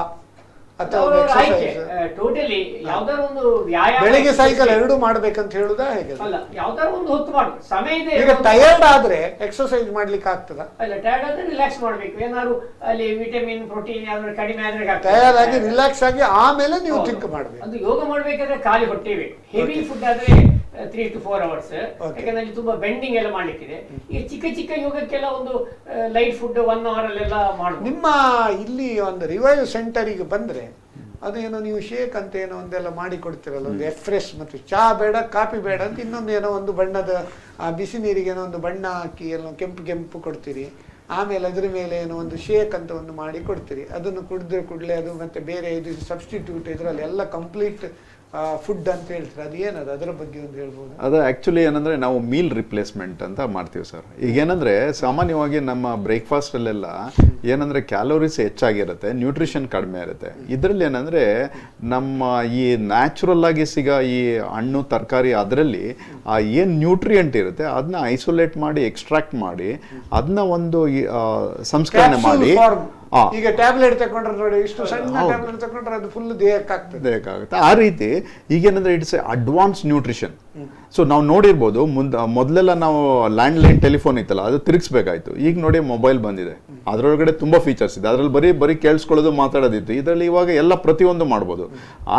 ಅಥವಾ ಟೋಟಲಿ ಯಾವ್ದಾದ್ರು ಒಂದು ವ್ಯಾಯಾಮ, ಬೆಳಿಗ್ಗೆ ಸಾಯಂಕಾಲ 2 ಮಾಡ್ಬೇಕಂತ ಹೇಳುದಾ ಹೇಗೆ? ಅಲ್ಲ, ಯಾವ್ದಾದ್ರು ಒಂದು ಹೊತ್ತು ಮಾಡ್ಬೇಕು. ಸಮಯ ಇದೆ. ಈಗ ಟಯರ್ಡ್ ಆದ್ರೆ ಎಕ್ಸರ್ಸೈಸ್ ಮಾಡ್ಲಿಕ್ಕೆ ಆಗ್ತದ? ಅಲ್ಲ, ಟಯರ್ಡ್ ಆದ್ರೆ ರಿಲ್ಯಾಕ್ಸ್ ಮಾಡ್ಬೇಕು. ಏನಾದ್ರು ಅಲ್ಲಿ ವಿಟಮಿನ್ ಪ್ರೋಟೀನ್ ಯಾವ್ದಾದ್ರು ಕಡಿಮೆ ಆದ್ರೆ ಟಯರ್ಡ್ ಆಗಿ ರಿಲ್ಯಾಕ್ಸ್ ಆಗಿ ಆಮೇಲೆ ನೀವು ಥಿಂಕ್ ಮಾಡ್ಬೇಕು. ಅದು ಯೋಗ ಮಾಡ್ಬೇಕಾದ್ರೆ ಖಾಲಿ ಹೊಟ್ಟೆ ಬೇಕು. ಹೆವಿ ಫುಡ್ ಆದ್ರೆ 3 to 4 hours. ಯಾಕಂದ್ರೆ ಅಲ್ಲಿ ತುಂಬಾ ಬೆಂಡಿಂಗ್ ಎಲ್ಲ ಮಾಡ್ಲಿಕ್ಕಿದೆ. ಈ ಚಿಕ್ಕ ಚಿಕ್ಕ ಯೋಗಕ್ಕೆಲ್ಲ ಒಂದು ಲೈಟ್ ಫುಡ್ 1 hour ಅಲ್ಲೆಲ್ಲ ಮಾಡ್ಬೋದು. ನಿಮ್ಮ ಇಲ್ಲಿ ಒಂದು ರಿವೈವ್ ಸೆಂಟರಿಗೆ ಬಂದ್ರೆ ಅದೇನೋ ನೀವು ಶೇಕ್ ಅಂತ ಏನೋ ಒಂದೆಲ್ಲ ಮಾಡಿ ಕೊಡ್ತೀರಲ್ಲ, ಒಂದು ಎಫ್ರೆಶ್ ಮತ್ತು ಚಹಾ ಬೇಡ ಕಾಫಿ ಬೇಡ ಅಂತ ಇನ್ನೊಂದು ಏನೋ ಒಂದು ಬಣ್ಣದ ಬಿಸಿ ನೀರಿಗೆ ಏನೋ ಒಂದು ಬಣ್ಣ ಹಾಕಿ ಏನೋ ಕೆಂಪು ಕೆಂಪು ಕೊಡ್ತೀರಿ. ಆಮೇಲೆ ಅದ್ರ ಮೇಲೆ ಏನೋ ಒಂದು ಶೇಕ್ ಅಂತ ಒಂದು ಮಾಡಿ ಕೊಡ್ತೀರಿ. ಅದನ್ನು ಕುಡಿದ್ರೆ ಕೂಡಲೇ ಅದು ಮತ್ತೆ ಬೇರೆ ಇದು ಸಬ್ಸ್ಟಿಟ್ಯೂಟ್ ಇದರಲ್ಲಿ ಎಲ್ಲ ಕಂಪ್ಲೀಟ್ ಫುಡ್ ಅಂತ ಹೇಳ್ತಾರೆ. ಅದು ಏನದು, ಅದರ ಬಗ್ಗೆ ಒಂದು ಹೇಳ್ಬೋದು? ಅದು ಆ್ಯಕ್ಚುಲಿ ಏನಂದರೆ ನಾವು ಮೀಲ್ ರಿಪ್ಲೇಸ್ಮೆಂಟ್ ಅಂತ ಮಾಡ್ತೀವಿ ಸರ್. ಈಗ ಏನಂದರೆ ಸಾಮಾನ್ಯವಾಗಿ ನಮ್ಮ ಬ್ರೇಕ್ಫಾಸ್ಟಲ್ಲೆಲ್ಲ ಏನಂದರೆ ಕ್ಯಾಲೋರೀಸ್ ಹೆಚ್ಚಾಗಿರುತ್ತೆ, ನ್ಯೂಟ್ರಿಷನ್ ಕಡಿಮೆ ಇರುತ್ತೆ. ಇದರಲ್ಲಿ ಏನಂದರೆ ನಮ್ಮ ಈ ನ್ಯಾಚುರಲ್ ಆಗಿ ಸಿಗೋ ಈ ಹಣ್ಣು ತರಕಾರಿ ಅದರಲ್ಲಿ ಏನು ನ್ಯೂಟ್ರಿಯೆಂಟ್ ಇರುತ್ತೆ ಅದನ್ನ ಐಸೋಲೇಟ್ ಮಾಡಿ ಎಕ್ಸ್ಟ್ರಾಕ್ಟ್ ಮಾಡಿ ಅದನ್ನ ಒಂದು ಸಂಸ್ಕರಣೆ ಮಾಡಿ. ಈಗ ಟ್ಯಾಬ್ಲೆಟ್ ತಗೊಂಡ್ರೆ ನೋಡಿ, ಇಷ್ಟು ಸಣ್ಣ ಟ್ಯಾಬ್ಲೆಟ್ ತಗೊಂಡ್ರೆ ಅದು ಫುಲ್ ದೇಹಕ್ಕಾಗ್ತದೆ. ಆ ರೀತಿ ಈಗೇನಂದ್ರೆ it's a advance nutrition. So ನಾವು ನೋಡಿರ್ಬೋದು ಮೊದಲೆಲ್ಲ ನಾವು ಲ್ಯಾಂಡ್ ಲೈನ್ ಟೆಲಿಫೋನ್ ಇತ್ತಲ್ಲ, ಅದು ತಿರುಗಿಸ್ಬೇಕಾಯ್ತು. ಈಗ ನೋಡಿ ಮೊಬೈಲ್ ಬಂದಿದೆ, ಅದರೊಳಗಡೆ ತುಂಬಾ ಫೀಚರ್ಸ್ ಇದೆ. ಅದರಲ್ಲಿ ಬರೀ ಕೇಳಿಸ್ಕೊಳ್ಳೋದು ಮಾತಾಡೋದಿತ್ತು. ಇದರಲ್ಲಿ ಇವಾಗ ಎಲ್ಲ ಪ್ರತಿಯೊಂದು ಮಾಡ್ಬೋದು.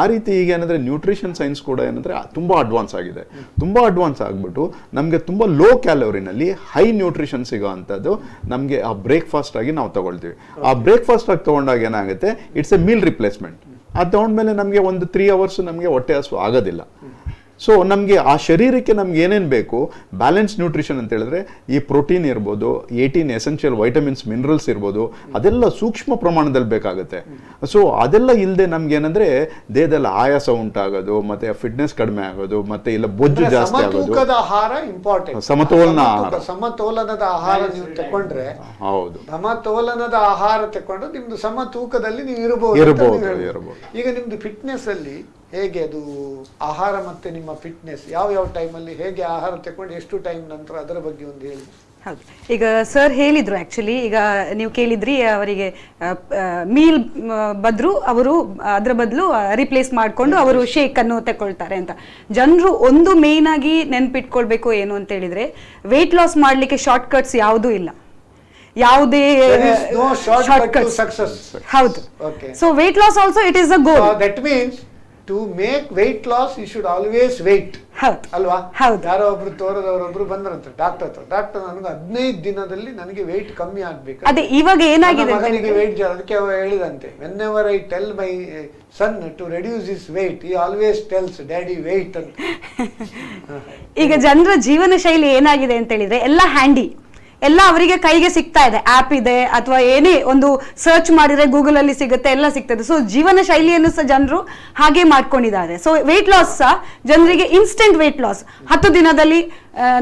ಆ ರೀತಿ ಈಗ ಏನಂದ್ರೆ ನ್ಯೂಟ್ರಿಷನ್ ಸೈನ್ಸ್ ಕೂಡ ಏನಂದ್ರೆ ತುಂಬಾ ಅಡ್ವಾನ್ಸ್ ಆಗಿದೆ. ತುಂಬಾ ಅಡ್ವಾನ್ಸ್ ಆಗ್ಬಿಟ್ಟು ನಮಗೆ ತುಂಬಾ ಲೋ ಕ್ಯಾಲೋರಿನಲ್ಲಿ ಹೈ ನ್ಯೂಟ್ರಿಷನ್ ಸಿಗೋ ಅಂಥದ್ದು ನಮಗೆ ಆ ಬ್ರೇಕ್ಫಾಸ್ಟ್ ಆಗಿ ನಾವು ತಗೊಳ್ತೀವಿ. ಆ ಬ್ರೇಕ್ಫಾಸ್ಟ್ ಆಗಿ ತಗೊಂಡಾಗ ಏನಾಗುತ್ತೆ, ಇಟ್ಸ್ ಎ ಮೀಲ್ ರಿಪ್ಲೇಸ್ಮೆಂಟ್. ಅದು ತಗೊಂಡ್ಮೇಲೆ ನಮಗೆ ಒಂದು 3 hours ನಮಗೆ ಹೊಟ್ಟೆ ಹಸು ಆಗೋದಿಲ್ಲ. ಸೊ ನಮಗೆ ಆ ಶರೀರಕ್ಕೆ ನಮ್ಗೆ ಏನೇನು ಬೇಕು, ಬ್ಯಾಲೆನ್ಸ್ ನ್ಯೂಟ್ರಿಷನ್ ಅಂತ ಹೇಳಿದ್ರೆ ಈ ಪ್ರೋಟೀನ್ ಇರ್ಬೋದು, 18 ಎಸೆನ್ಷಿಯಲ್ ವೈಟಮಿನ್ಸ್ ಮಿನರಲ್ಸ್ ಇರ್ಬೋದು, ಅದೆಲ್ಲ ಸೂಕ್ಷ್ಮ ಪ್ರಮಾಣದಲ್ಲಿ ಬೇಕಾಗುತ್ತೆ. ಸೊ ಅದೆಲ್ಲ ಇಲ್ಲದೆ ನಮ್ಗೆ ಏನಂದ್ರೆ ದೇಹದಲ್ಲಿ ಆಯಾಸ ಉಂಟಾಗೋದು, ಮತ್ತೆ ಫಿಟ್ನೆಸ್ ಕಡಿಮೆ ಆಗೋದು, ಮತ್ತೆ ಇಲ್ಲ ಬೊಜ್ಜು ಜಾಸ್ತಿ ಆಗೋದು. ಆಹಾರ ಇಂಪಾರ್ಟೆಂಟ್. ಸಮತೋಲನ ಆಹಾರ, ಸಮತೋಲನದ ಆಹಾರ ನೀವು ತಗೊಂಡ್ರೆ, ಹೌದು, ಸಮತೋಲನದ ಆಹಾರ ತಗೊಂಡು ನಿಮ್ದು ಸಮತೂಕದಲ್ಲಿ ನೀವು ಇರಬಹುದು. ಈಗ ನಿಮ್ದು ಫಿಟ್ನೆಸ್ ಅಲ್ಲಿ ಹೇಗೆ ಅದು ಆಹಾರ ಮತ್ತೆ ನಿಮ್ಮ ಫಿಟ್ನೆಸ್ ಯಾವ ಟೈಮಲ್ಲಿ ಹೇಗೆ ಆಹಾರ ತಗೊಂಡು ಎಷ್ಟು ಟೈಮ್ ನಂತರ ಅದರ ಬಗ್ಗೆ ಒಂದು ಹೇಳಿ. ಹೌದು, ಈಗ ಸರ್ ಹೇಳಿದ್ರು ಆ್ಯಕ್ಚುಲಿ, ಈಗ ನೀವು ಕೇಳಿದ್ರಿ ಅವರಿಗೆ ಮೀಲ್ ಬದಲು ಅವರು ಅದರ ಬದಲು ರಿಪ್ಲೇಸ್ ಮಾಡಿಕೊಂಡು ಅವರು ಶೇಕನ್ನು ತಗೊಳ್ತಾರೆ ಅಂತ. ಜನರು ಒಂದು ಮೇಯ್ನ್ ಆಗಿ ನೆನ್ಪಿಟ್ಕೊಳ್ಬೇಕು ಏನು ಅಂತ ಹೇಳಿದ್ರೆ, ವೆಯ್ಟ್ ಲಾಸ್ ಮಾಡಲಿಕ್ಕೆ ಶಾರ್ಟ್ ಕಟ್ಸ್ ಯಾವುದೂ ಇಲ್ಲ, ಯಾವುದೇ ಶಾರ್ಟ್ ಕಟ್ ಸಕ್ಸಸ್. ಹೌದು, so weight loss also it is a goal. That means to make weight loss you should always wait. ಅಲ್ವಾ? ಯಾರೋ ಒಬ್ರು ತೋರದವರೊಬ್ರು ಬಂದ್ರಂತೆ ಡಾಕ್ಟರ್ ನನಗೆ 15 ದಿನದಲ್ಲಿ ನನಗೆ ವೆಯ್ಟ್ ಕಮ್ಮಿ ಆಗ್ಬೇಕು. ಅದೇ ಇವಾಗ ಏನಾಗಿದೆ, ಮಗನಿಗೆ ವೆಯ್ಟ್ ಅದಕ್ಕೆ ಹೇಳಿದಂತೆ, whenever I tell my son to reduce his weight he always tells daddy wait ಅಂತ. ಈಗ ಜನರ ಜೀವನ ಶೈಲಿ ಏನಾಗಿದೆ ಅಂತ ಹೇಳಿದ್ರೆ ಎಲ್ಲ ಹ್ಯಾಂಡಿ, ಎಲ್ಲ ಅವರಿಗೆ ಕೈಗೆ ಸಿಗ್ತಾ ಇದೆ. ಆ್ಯಪ್ ಇದೆ ಅಥವಾ ಏನೇ ಒಂದು ಸರ್ಚ್ ಮಾಡಿದ್ರೆ ಗೂಗಲ್ ಅಲ್ಲಿ ಸಿಗುತ್ತೆ, ಎಲ್ಲ ಸಿಗ್ತದೆ. ಸೊ ಜೀವನ ಶೈಲಿಯನ್ನು ಸಹ ಜನರು ಹಾಗೆ ಮಾಡ್ಕೊಂಡಿದ್ದಾರೆ. ಸೊ ವೆಯ್ಟ್ ಲಾಸ್ ಸಹ ಜನರಿಗೆ ಇನ್ಸ್ಟೆಂಟ್ ವೆಯ್ಟ್ ಲಾಸ್, 10 ದಿನದಲ್ಲಿ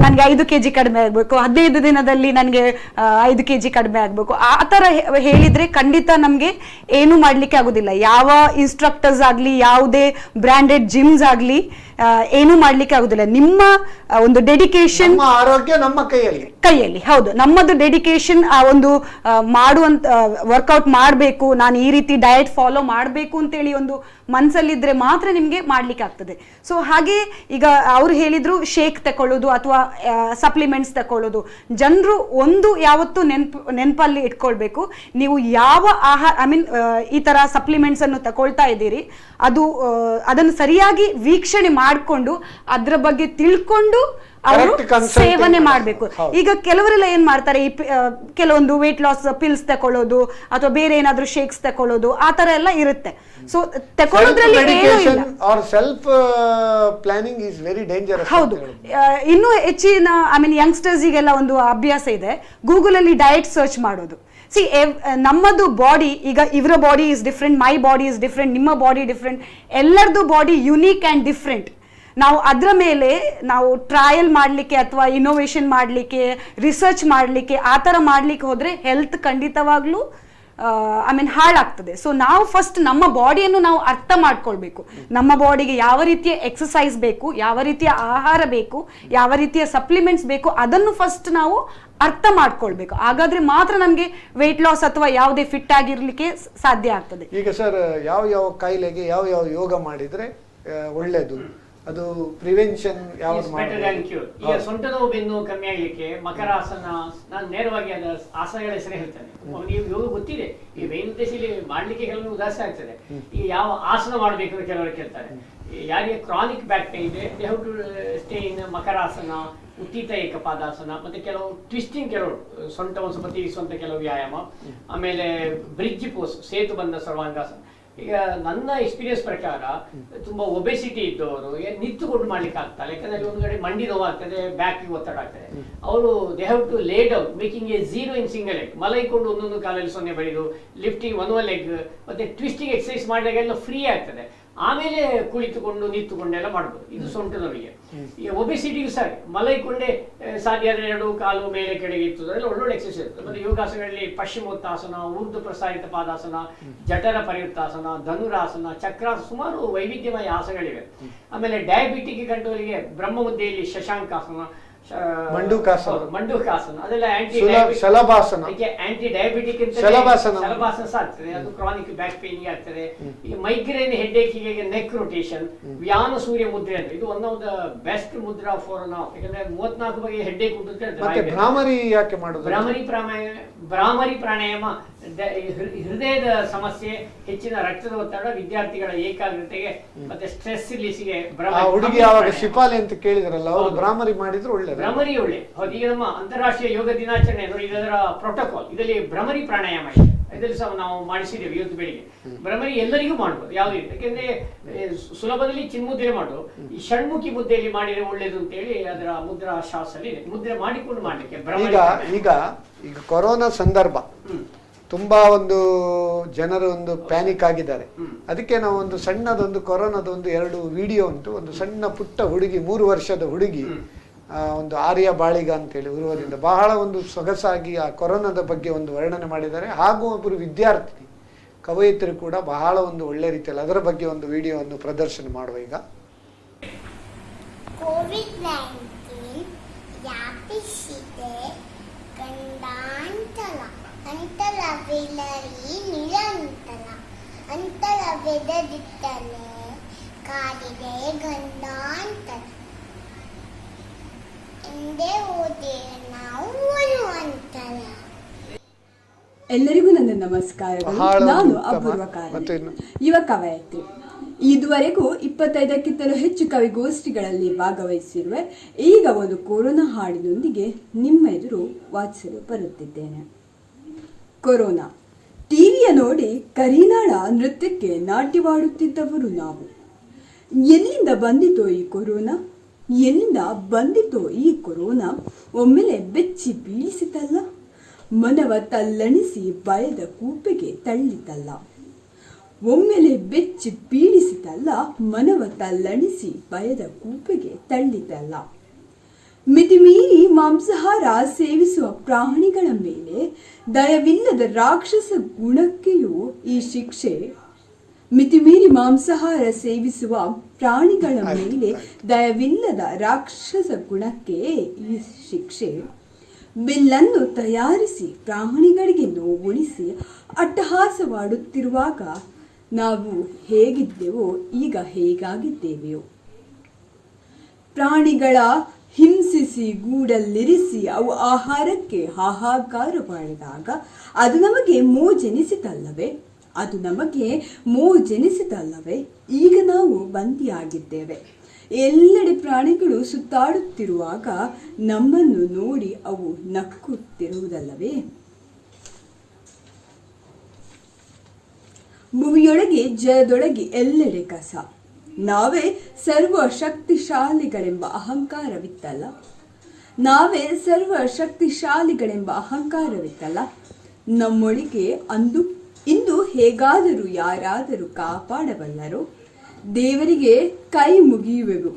ನನಗೆ 5 kg ಕಡಿಮೆ ಆಗಬೇಕು, 15 ದಿನದಲ್ಲಿ ನನಗೆ 5 kg ಕಡಿಮೆ ಆಗಬೇಕು, ಆ ಥರ ಹೇಳಿದ್ರೆ ಖಂಡಿತ ನಮಗೆ ಏನು ಮಾಡಲಿಕ್ಕೆ ಆಗೋದಿಲ್ಲ. ಯಾವ ಇನ್ಸ್ಟ್ರಕ್ಟರ್ಸ್ ಆಗಲಿ, ಯಾವುದೇ ಬ್ರ್ಯಾಂಡೆಡ್ ಜಿಮ್ಸ್ ಆಗಲಿ ಏನು ಮಾಡಲಿಕ್ಕೆ ಆಗೋದಿಲ್ಲ. ನಿಮ್ಮ ಒಂದು ಡೆಡಿಕೇಶನ್, ಆರೋಗ್ಯ ನಮ್ಮ ಕೈಯಲ್ಲಿ. ಹೌದು, ನಮ್ಮದು ಡೆಡಿಕೇಶನ್, ಆ ಒಂದು ಮಾಡುವಂತ ವರ್ಕೌಟ್ ಮಾಡಬೇಕು, ನಾನು ಈ ರೀತಿ ಡಯಟ್ ಫಾಲೋ ಮಾಡಬೇಕು ಅಂತೇಳಿ ಒಂದು ಮನಸ್ಸಲ್ಲಿದ್ರೆ ಮಾತ್ರ ನಿಮಗೆ ಮಾಡ್ಲಿಕ್ಕೆ ಆಗ್ತದೆ. ಸೊ ಹಾಗೆ ಈಗ ಅವ್ರು ಹೇಳಿದ್ರು ಶೇಕ್ ತಗೊಳ್ಳೋದು ಅಥವಾ ಸಪ್ಲಿಮೆಂಟ್ಸ್ ತಗೊಳ್ಳೋದು. ಜನರು ಒಂದು ಯಾವತ್ತು ನೆನಪಲ್ಲಿ ಇಟ್ಕೊಳ್ಬೇಕು, ನೀವು ಯಾವ ಆಹಾರ ಈ ತರ ಸಪ್ಲಿಮೆಂಟ್ಸ್ ಅನ್ನು ತಗೊಳ್ತಾ ಇದ್ದೀರಿ, ಅದನ್ನು ಸರಿಯಾಗಿ ವೀಕ್ಷಣೆ ಮಾಡಿಕೊಂಡು ಅದರ ಬಗ್ಗೆ ತಿಳ್ಕೊಂಡು ಅವರು Correct consulting ಸೇವನೆ ಮಾಡ್ಬೇಕು. ಮಾಡಬೇಕು. ಈಗ ಕೆಲವರೆಲ್ಲ ಏನ್ ಮಾಡ್ತಾರೆ, ಈ ಕೆಲವೊಂದು ವೇಟ್ ಲಾಸ್ ಪಿಲ್ಸ್ ತಕೊಳ್ಳೋದು ಅಥವಾ ಬೇರೆ ಏನಾದ್ರೂ ಶೇಕ್ಸ್ ತಕೊಳ್ಳೋದು ಆ ತರ ಎಲ್ಲ ಇರುತ್ತೆ. ಸೊ ತಕೊಳ್ಳೋದ್ರಲ್ಲಿ ಏನೂ ಇಲ್ಲ. Our self planning is very dangerous. ಹೌದು, ಇನ್ನೂ ಹೆಚ್ಚಿನ ಯಂಗ್ಸ್ಟರ್ಸ್ಗೆಲ್ಲ ಒಂದು ಅಭ್ಯಾಸ ಇದೆ, ಗೂಗಲ್ ಅಲ್ಲಿ ಡಯಟ್ ಸರ್ಚ್ ಮಾಡೋದು. ಸಿ ನಮ್ಮದು ಬಾಡಿ, ಈಗ ಇವರ body is different, my body is different, ನಿಮ್ಮ ಬಾಡಿ ಡಿಫ್ರೆಂಟ್, ಎಲ್ಲರದು ಬಾಡಿ ಯುನೀಕ್ ಆ್ಯಂಡ್ ಡಿಫ್ರೆಂಟ್. ನಾವು ಅದರ ಮೇಲೆ ನಾವು ಟ್ರಯಲ್ ಮಾಡಲಿಕ್ಕೆ ಅಥವಾ ಇನೋವೇಷನ್ ಮಾಡಲಿಕ್ಕೆ, ರಿಸರ್ಚ್ ಮಾಡಲಿಕ್ಕೆ, ಆ ಥರ ಮಾಡಲಿಕ್ಕೆ ಹೋದರೆ ಹೆಲ್ತ್ ಖಂಡಿತವಾಗ್ಲೂ ಹಾಳಾಗ್ತದೆ. ಸೊ ನಾವು ಫಸ್ಟ್ ನಮ್ಮ ಬಾಡಿಯನ್ನು ನಾವು ಅರ್ಥ ಮಾಡ್ಕೊಳ್ಬೇಕು. ನಮ್ಮ ಬಾಡಿಗೆ ಯಾವ ರೀತಿಯ ಎಕ್ಸಸೈಸ್ ಬೇಕು, ಯಾವ ರೀತಿಯ ಆಹಾರ ಬೇಕು, ಯಾವ ರೀತಿಯ ಸಪ್ಲಿಮೆಂಟ್ಸ್ ಬೇಕು, ಅದನ್ನು ಫಸ್ಟ್ ನಾವು ಅರ್ಥ ಮಾಡ್ಕೊಳ್ಬೇಕು. ಹಾಗಾದ್ರೆ ಮಾತ್ರ ನಮಗೆ ವೆಯ್ಟ್ ಲಾಸ್ ಅಥವಾ ಯಾವುದೇ ಫಿಟ್ ಆಗಿರ್ಲಿಕ್ಕೆ ಸಾಧ್ಯ ಆಗ್ತದೆ. ಈಗ ಸರ್, ಯಾವ ಯಾವ ಕಾಯಿಲೆಗೆ ಯಾವ ಯಾವ ಯೋಗ ಮಾಡಿದ್ರೆ ಒಳ್ಳೇದು, ಅದು ಪ್ರಿವೆನ್ಷನ್ ಯಾವ್ದು ಕ್ಯೂರ್. ಈಗ ಸೊಂಟ ನೋವು, ಬೆನ್ನು ಕಮ್ಮಿ ಆಗ್ಲಿಕ್ಕೆ ಮಕರಾಸನ, ನಾನು ನೇರವಾಗಿ ಅದರ ಆಸನಗಳ ಹೆಸರೇ ಹೇಳ್ತೇನೆ. ನೀವು ಯೋಗ ಗೊತ್ತಿದೆ, ಈ ಬೇನ್ ದೇಶದಲ್ಲಿ ಮಾಡ್ಲಿಕ್ಕೆ ಕೆಲವು ಉದಾಸ ಆಗ್ತದೆ. ಈ ಯಾವ ಆಸನ ಮಾಡಬೇಕು ಅಂತ ಕೆಲವರು ಕೇಳ್ತಾರೆ. ಯಾರಿಗೆ ಕ್ರಾನಿಕ್ ಬ್ಯಾಕ್ ಪೇನ್ ಇದೆ, they have to stay in makarasana, utthita ekapadasana, ಮತ್ತೆ ಕೆಲವು ಟ್ವಿಸ್ಟಿಂಗ್, ಕೆಲವರು ಸೊಂಟವನ್ನು ಸ್ವಲ್ಪ ತಿರುಗಿಸುವಂತ ಕೆಲವು ವ್ಯಾಯಾಮ, ಆಮೇಲೆ ಬ್ರಿಡ್ಜ್ ಪೋಸ್, ಸೇತು ಬಂದ ಸರ್ವಾಂಗಾಸನ. ಈಗ ನನ್ನ ಎಕ್ಸ್ಪೀರಿಯನ್ಸ್ ಪ್ರಕಾರ ತುಂಬಾ ಒಬೆಸಿಟಿ ಇದ್ದವರು ನಿಂತುಕೊಂಡು ಮಾಡ್ಲಿಕ್ಕೆ ಆಗ್ತಲ್ಲ, ಯಾಕಂದ್ರೆ ಒಂದು ಕಡೆ ಮಂಡಿ ನೋವು ಆಗ್ತದೆ, ಬ್ಯಾಕ್ ಒತ್ತಡ ಆಗ್ತದೆ. ಅವರು they have to lay down making a 0 in single leg, ಮಲೈಕೊಂಡು ಒಂದೊಂದು ಕಾಲಲ್ಲಿ 0 ಬಡಿದು, ಲಿಫ್ಟಿಂಗ್ 1 leg, ಮತ್ತೆ ಟ್ವಿಸ್ಟಿಂಗ್ ಎಕ್ಸರ್ಸೈಸ್ ಮಾಡಿದಾಗೆಲ್ಲ ಫ್ರೀ ಆಗ್ತದೆ. ಆಮೇಲೆ ಕುಳಿತುಕೊಂಡು ನಿಂತುಕೊಂಡೆಲ್ಲ ಮಾಡ್ಬೋದು. ಇದು ಸೊಂಟ ನೋವಿಗೆ. ಈಗ ಒಬೆಸಿಟಿಗೂ ಸರಿ ಮಲೈಕೊಂಡೇ ಸಾಧ್ಯ ಆದರೆ 2 ಕಾಲು ಮೇಲೆ ಕೆಳಗೆ ಇರ್ತದೆ, ಒಳ್ಳೊಳ್ಳೆ ಎಕ್ಸರ್ಸೈಸ್ ಇರ್ತದೆ. ಮತ್ತೆ ಯೋಗಾಸನಗಳಲ್ಲಿ ಪಶ್ಚಿಮೋತ್ತಾಸನ, ಊರ್ಧ್ವ ಪ್ರಸಾರಿತ ಪಾದಾಸನ, ಜಠರ ಪರಿವೃತ್ತಾಸನ, ಧನುರಾಸನ, ಚಕ್ರಾಸನ, ಸುಮಾರು ವೈವಿಧ್ಯಮಯ ಆಸನಗಳಿವೆ. ಆಮೇಲೆ ಡಯಾಬಿಟಿಕ್ ಕಂಟ್ರೋಲಿಗೆ ಬ್ರಹ್ಮಮುದ್ದೆಯಲ್ಲಿ ಶಶಾಂಕಾಸನ, ಮಂಡೂಕಾಸನ, ಅದೆಲ್ಲ ಆಂಟಿ ಡಯಾಬಿಟಿಕ್ ಶಲಭಾಸನ ಆಗ್ತದೆ. ಅದು ಕ್ರಾನಿಕ್ ಬ್ಯಾಕ್ ಪೇನ್ ಆಗ್ತದೆ. ಈ ಮೈಗ್ರೇನ್ ಹೆಡ್ಏಕಿಗೆ ನೆಕ್ ರೊಟೇಷನ್, ವ್ಯಾನ ಸೂರ್ಯ ಮುದ್ರೆ ಅಂತ, ಇದು one of the best Mudra for ನಾವು. ಯಾಕಂದ್ರೆ 34 ಬಗೆಯ ಹೆಡ್ಏಕ್ ಉಂಟು. ಭ್ರಾಮರಿ ಯಾಕೆ ಮಾಡೋದು? ಭ್ರಾಮರಿ ಪ್ರಾಣಾಯಾಮ ಹೃದಯದ ಸಮಸ್ಯೆ, ಹೆಚ್ಚಿನ ರಕ್ತದ ಒತ್ತಡ, ವಿದ್ಯಾರ್ಥಿಗಳ ಏಕಾಗ್ರತೆಗೆ ಮತ್ತೆ ಸ್ಟ್ರೆಸ್ ರಿಲೀಸ್ಗೆ. ಹುಡುಗಿ ಯಾವಾಗ ಶಿಪಾಲಿ ಅಂತ ಕೇಳಿದ್ರಲ್ಲ, ಅವರು ಭ್ರಾಮರಿ ಮಾಡಿದ್ರು ಒಳ್ಳೆ. ಭ್ರಮರಿ ಒಳ್ಳೆ. ಹೌದು, ಈಗ ನಮ್ಮ ಅಂತಾರಾಷ್ಟ್ರೀಯ ಯೋಗ ದಿನಾಚರಣೆ ನೋಡಿ, ಇದರ ಪ್ರೋಟೋಕಾಲ್ ಇದರಲ್ಲಿ ಭ್ರಮರಿ ಪ್ರಾಣಾಯಾಮ ಇದೆ. ಇದರಲ್ಲಿ ಸಹ ನಾವು ಮಾಡಿಸಿದ್ದೇವೆ ಇವತ್ತು ಬೆಳಿಗ್ಗೆ. ಭ್ರಮರಿ ಎಲ್ಲರಿಗೂ ಮಾಡ್ಬೋದು, ಯಾವ ರೀತಿ, ಯಾಕೆಂದ್ರೆ ಸುಲಭದಲ್ಲಿ ಚಿನ್ಮುದ್ರೆ ಮಾಡೋದು, ಈ ಷಣ್ಮುಖಿ ಮುದ್ದೆಯಲ್ಲಿ ಮಾಡಿದ್ರೆ ಒಳ್ಳೇದು ಅಂತ ಹೇಳಿ ಅದರ ಮುದ್ರಾ ಶಾಸ್ತ್ರದಲ್ಲಿ ಇದೆ. ಮುದ್ರೆ ಮಾಡಿಕೊಂಡು ಮಾಡ್ಲಿಕ್ಕೆ. ಈಗ ಕೊರೋನಾ ಸಂದರ್ಭ, ತುಂಬಾ ಒಂದು ಜನರು ಒಂದು ಪ್ಯಾನಿಕ್ ಆಗಿದ್ದಾರೆ. ಅದಕ್ಕೆ ನಾವು ಒಂದು ಸಣ್ಣದೊಂದು ಕೊರೋನಾದೊಂದು 2 ವಿಡಿಯೋ ಉಂಟು. ಒಂದು ಸಣ್ಣ ಪುಟ್ಟ ಹುಡುಗಿ, 3 ವರ್ಷದ ಹುಡುಗಿ, ಒಂದು ಆರ್ಯ ಬಾಳಿಗ ಅಂತೇಳಿ ಉರುವದಿಂದ ಬಹಳ ಒಂದು ಸೊಗಸಾಗಿ ಆ ಕೊರೋನಾದ ಬಗ್ಗೆ ಒಂದು ವರ್ಣನೆ ಮಾಡಿದ್ದಾರೆ. ಹಾಗೂ ಒಬ್ಬರು ವಿದ್ಯಾರ್ಥಿ ಕವಯಿತ್ರಿ ಕೂಡ ಬಹಳ ಒಂದು ಒಳ್ಳೆ ರೀತಿಯಲ್ಲಿ ಅದರ ಬಗ್ಗೆ ಒಂದು ವಿಡಿಯೋವನ್ನು ಪ್ರದರ್ಶನ ಮಾಡುವ. ಈಗ ಕೋವಿಡ್-19 ವ್ಯಾಪಿಸಿದೆ, ಗಂಡಾಂತಲ ಅಂತಲವಿಲ್ಲರಿ ನಿರಂತಲ, ಅಂತಲವೆದದಿತ್ತಲೇ ಕಾದಿದೆ ಗಂಡಾಂತರ, ಎಂದೇ ಓದೇ ನಾವು ಒಲುವಂತಲ. ಎಲ್ಲರಿಗೂ ನನ್ನ ನಮಸ್ಕಾರಗಳು. ನಾನು ಅಪೂರ್ವ ಯುವ ಕವಯತ್ರಿ. ಇದುವರೆಗೂ 25ಕ್ಕಿಂತಲೂ ಹೆಚ್ಚು ಕವಿಗೋಷ್ಠಿಗಳಲ್ಲಿ ಭಾಗವಹಿಸಿರುವೆ. ಈಗ ಒಂದು ಕೊರೋನಾ ಹಾಡಿನೊಂದಿಗೆ ನಿಮ್ಮ ಎದುರು ವಾಚಿಸಲು ಬರುತ್ತಿದ್ದೇನೆ. ಕೊರೋನಾ ಟಿವಿಯ ನೋಡಿ ಕರಿನಾಳ ನೃತ್ಯಕ್ಕೆ ನಾಟ್ಯವಾಡುತ್ತಿದ್ದವರು ನಾವು. ಎಲ್ಲಿಂದ ಬಂದಿತೋ ಈ ಕೊರೋನಾ, ಎಲ್ಲಿಂದ ಬಂದಿತೋ ಈ ಕೊರೋನಾ, ಒಮ್ಮೆಲೆ ಬೆಚ್ಚಿ ಬೀಳಿಸಿತಲ್ಲ, ಮನವ ತಲ್ಲಣಿಸಿ ಭಯದ ಕೂಪೆಗೆ ತಳ್ಳಿತಲ್ಲ. ಒಮ್ಮೆಲೆ ಬೆಚ್ಚಿ ಬೀಳಿಸಿತಲ್ಲ, ಮನವ ತಲ್ಲಣಿಸಿ ಭಯದ ಕೂಪೆಗೆ ತಳ್ಳಿತಲ್ಲ. ಮಿತಿಮೀರಿ ಮಾಂಸಾಹಾರ ಸೇವಿಸುವ ಪ್ರಾಣಿಗಳ ಮೇಲೆ ದಯವಿಲ್ಲದ ರಾಕ್ಷಸ ಗುಣಕ್ಕೆಯೂ ಈ ಶಿಕ್ಷೆ. ಮಿತಿಮೀರಿ ಮಾಂಸಾಹಾರ ಸೇವಿಸುವ ಪ್ರಾಣಿಗಳ ಮೇಲೆ ದಯವಿಲ್ಲದ ರಾಕ್ಷಸ ಗುಣಕ್ಕೆ ಈ ಶಿಕ್ಷೆ. ಬಿಲ್ಲನ್ನು ತಯಾರಿಸಿ ಪ್ರಾಣಿಗಳಿಗೆ ನೋವುಣಿಸಿ ಅಟ್ಟಹಾಸವಾಡುತ್ತಿರುವಾಗ ನಾವು ಹೇಗಿದ್ದೆವೋ ಈಗ ಹೇಗಾಗಿದ್ದೇವೆಯೋ. ಪ್ರಾಣಿಗಳ ಹಿಂಸಿಸಿ ಗೂಡಲ್ಲಿರಿಸಿ ಅವು ಆಹಾರಕ್ಕೆ ಹಾಹಾಕಾರ ಮಾಡಿದಾಗ ಅದು ನಮಗೆ ಮೋಜೆನಿಸಿತಲ್ಲವೇ, ಅದು ನಮಗೆ ಮೋಜೆನಿಸಿತಲ್ಲವೇ. ಈಗ ನಾವು ಬಂದಿಯಾಗಿದ್ದೇವೆ. ಎಲ್ಲೆಡೆ ಪ್ರಾಣಿಗಳು ಸುತ್ತಾಡುತ್ತಿರುವಾಗ ನಮ್ಮನ್ನು ನೋಡಿ ಅವು ನಕ್ಕುತ್ತಿರುವುದಲ್ಲವೇ? ಭೂಮಿಯೊಳಗೆ ಜಲದೊಳಗೆ ಎಲ್ಲೆಡೆ ಕಸ. ನಾವೇ ಸರ್ವ ಶಕ್ತಿಶಾಲಿಗಳೆಂಬ ಅಹಂಕಾರವಿತ್ತಲ್ಲ, ನಮ್ಮೊಳಗೆ ಇಂದು ಹೇಗಾದರೂ ಯಾರಾದರೂ ಕಾಪಾಡಬಲ್ಲರೋ? ದೇವರಿಗೆ ಕೈ ಮುಗಿಯುವೆವು.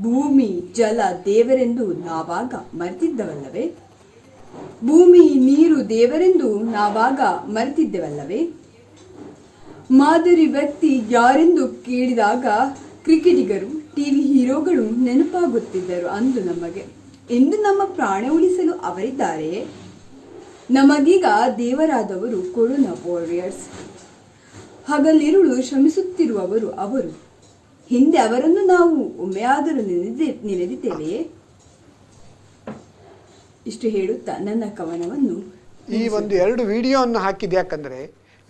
ಭೂಮಿ ಜಲ ದೇವರೆಂದು ನಾವಾಗ ಮರೆತಿದ್ದವಲ್ಲವೇ? ಭೂಮಿ ನೀರು ದೇವರೆಂದು ನಾವಾಗ ಮರೆತಿದ್ದೆವಲ್ಲವೇ? ಮಾದರಿ ವ್ಯಕ್ತಿ ಯಾರೆಂದು ಕೇಳಿದಾಗ ಕ್ರಿಕೆಟಿಗರು, ಟಿವಿ ಹೀರೋಗಳು ನೆನಪಾಗುತ್ತಿದ್ದರು ಅಂದು ನಮಗೆ. ಇಂದು ನಮ್ಮ ಪ್ರಾಣ ಉಳಿಸಲು ಅವರಿದ್ದಾರೆಯೇ? ನಮಗೀಗ ದೇವರಾದವರು ಕೊರೋನಾ ವಾರಿಯರ್ಸ್. ಹಗಲಿರುಳು ಶ್ರಮಿಸುತ್ತಿರುವವರು ಅವರು. ಹಿಂದೆ ಅವರನ್ನು ನಾವು ಒಮ್ಮೆಯಾದರೂ ನೆನೆದಿದ್ದೇವೆಯೇ? ಇಷ್ಟು ಹೇಳುತ್ತಾ ನನ್ನ ಕವನವನ್ನು ಈ ಒಂದು 2 ವಿಡಿಯೋವನ್ನು ಹಾಕಿದ್ದು ಯಾಕಂದರೆ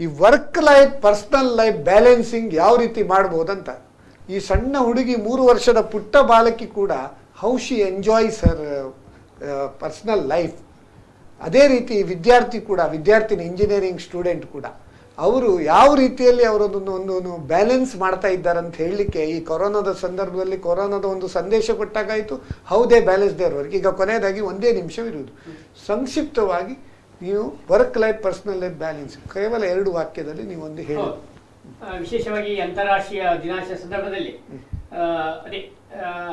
ಈ work life personal life balancing ಯಾವ ರೀತಿ ಮಾಡ್ಬೋದಂತ. ಈ ಸಣ್ಣ ಹುಡುಗಿ 3 ವರ್ಷದ ಪುಟ್ಟ ಬಾಲಕಿ ಕೂಡ how she enjoys Har personal life. ಅದೇ ರೀತಿ ವಿದ್ಯಾರ್ಥಿನಿ ಇಂಜಿನಿಯರಿಂಗ್ ಸ್ಟೂಡೆಂಟ್ ಕೂಡ ಅವರು ಯಾವ ರೀತಿಯಲ್ಲಿ ಅವರದೊಂದು ಬ್ಯಾಲೆನ್ಸ್ ಮಾಡ್ತಾ ಇದ್ದಾರೆ ಅಂತ ಹೇಳಲಿಕ್ಕೆ ಈ ಕೊರೋನಾದ ಸಂದರ್ಭದಲ್ಲಿ ಕೊರೋನಾದ ಒಂದು ಸಂದೇಶ ಕೊಟ್ಟಾಗಾಯಿತು. How they balance their work. ಈಗ ಕೊನೆಯದಾಗಿ 1 ನಿಮಿಷವಿರುವುದು. ಸಂಕ್ಷಿಪ್ತವಾಗಿ ನೀವು work life personal life balance ಕೇವಲ 2 ವಾಕ್ಯದಲ್ಲಿ ನೀವು ಒಂದು ಹೇಳಿ. ವಿಶೇಷವಾಗಿ ಅಂತಾರಾಷ್ಟ್ರೀಯ ದಿನಾಚರಣೆ ಸಂದರ್ಭದಲ್ಲಿ ಅದೇ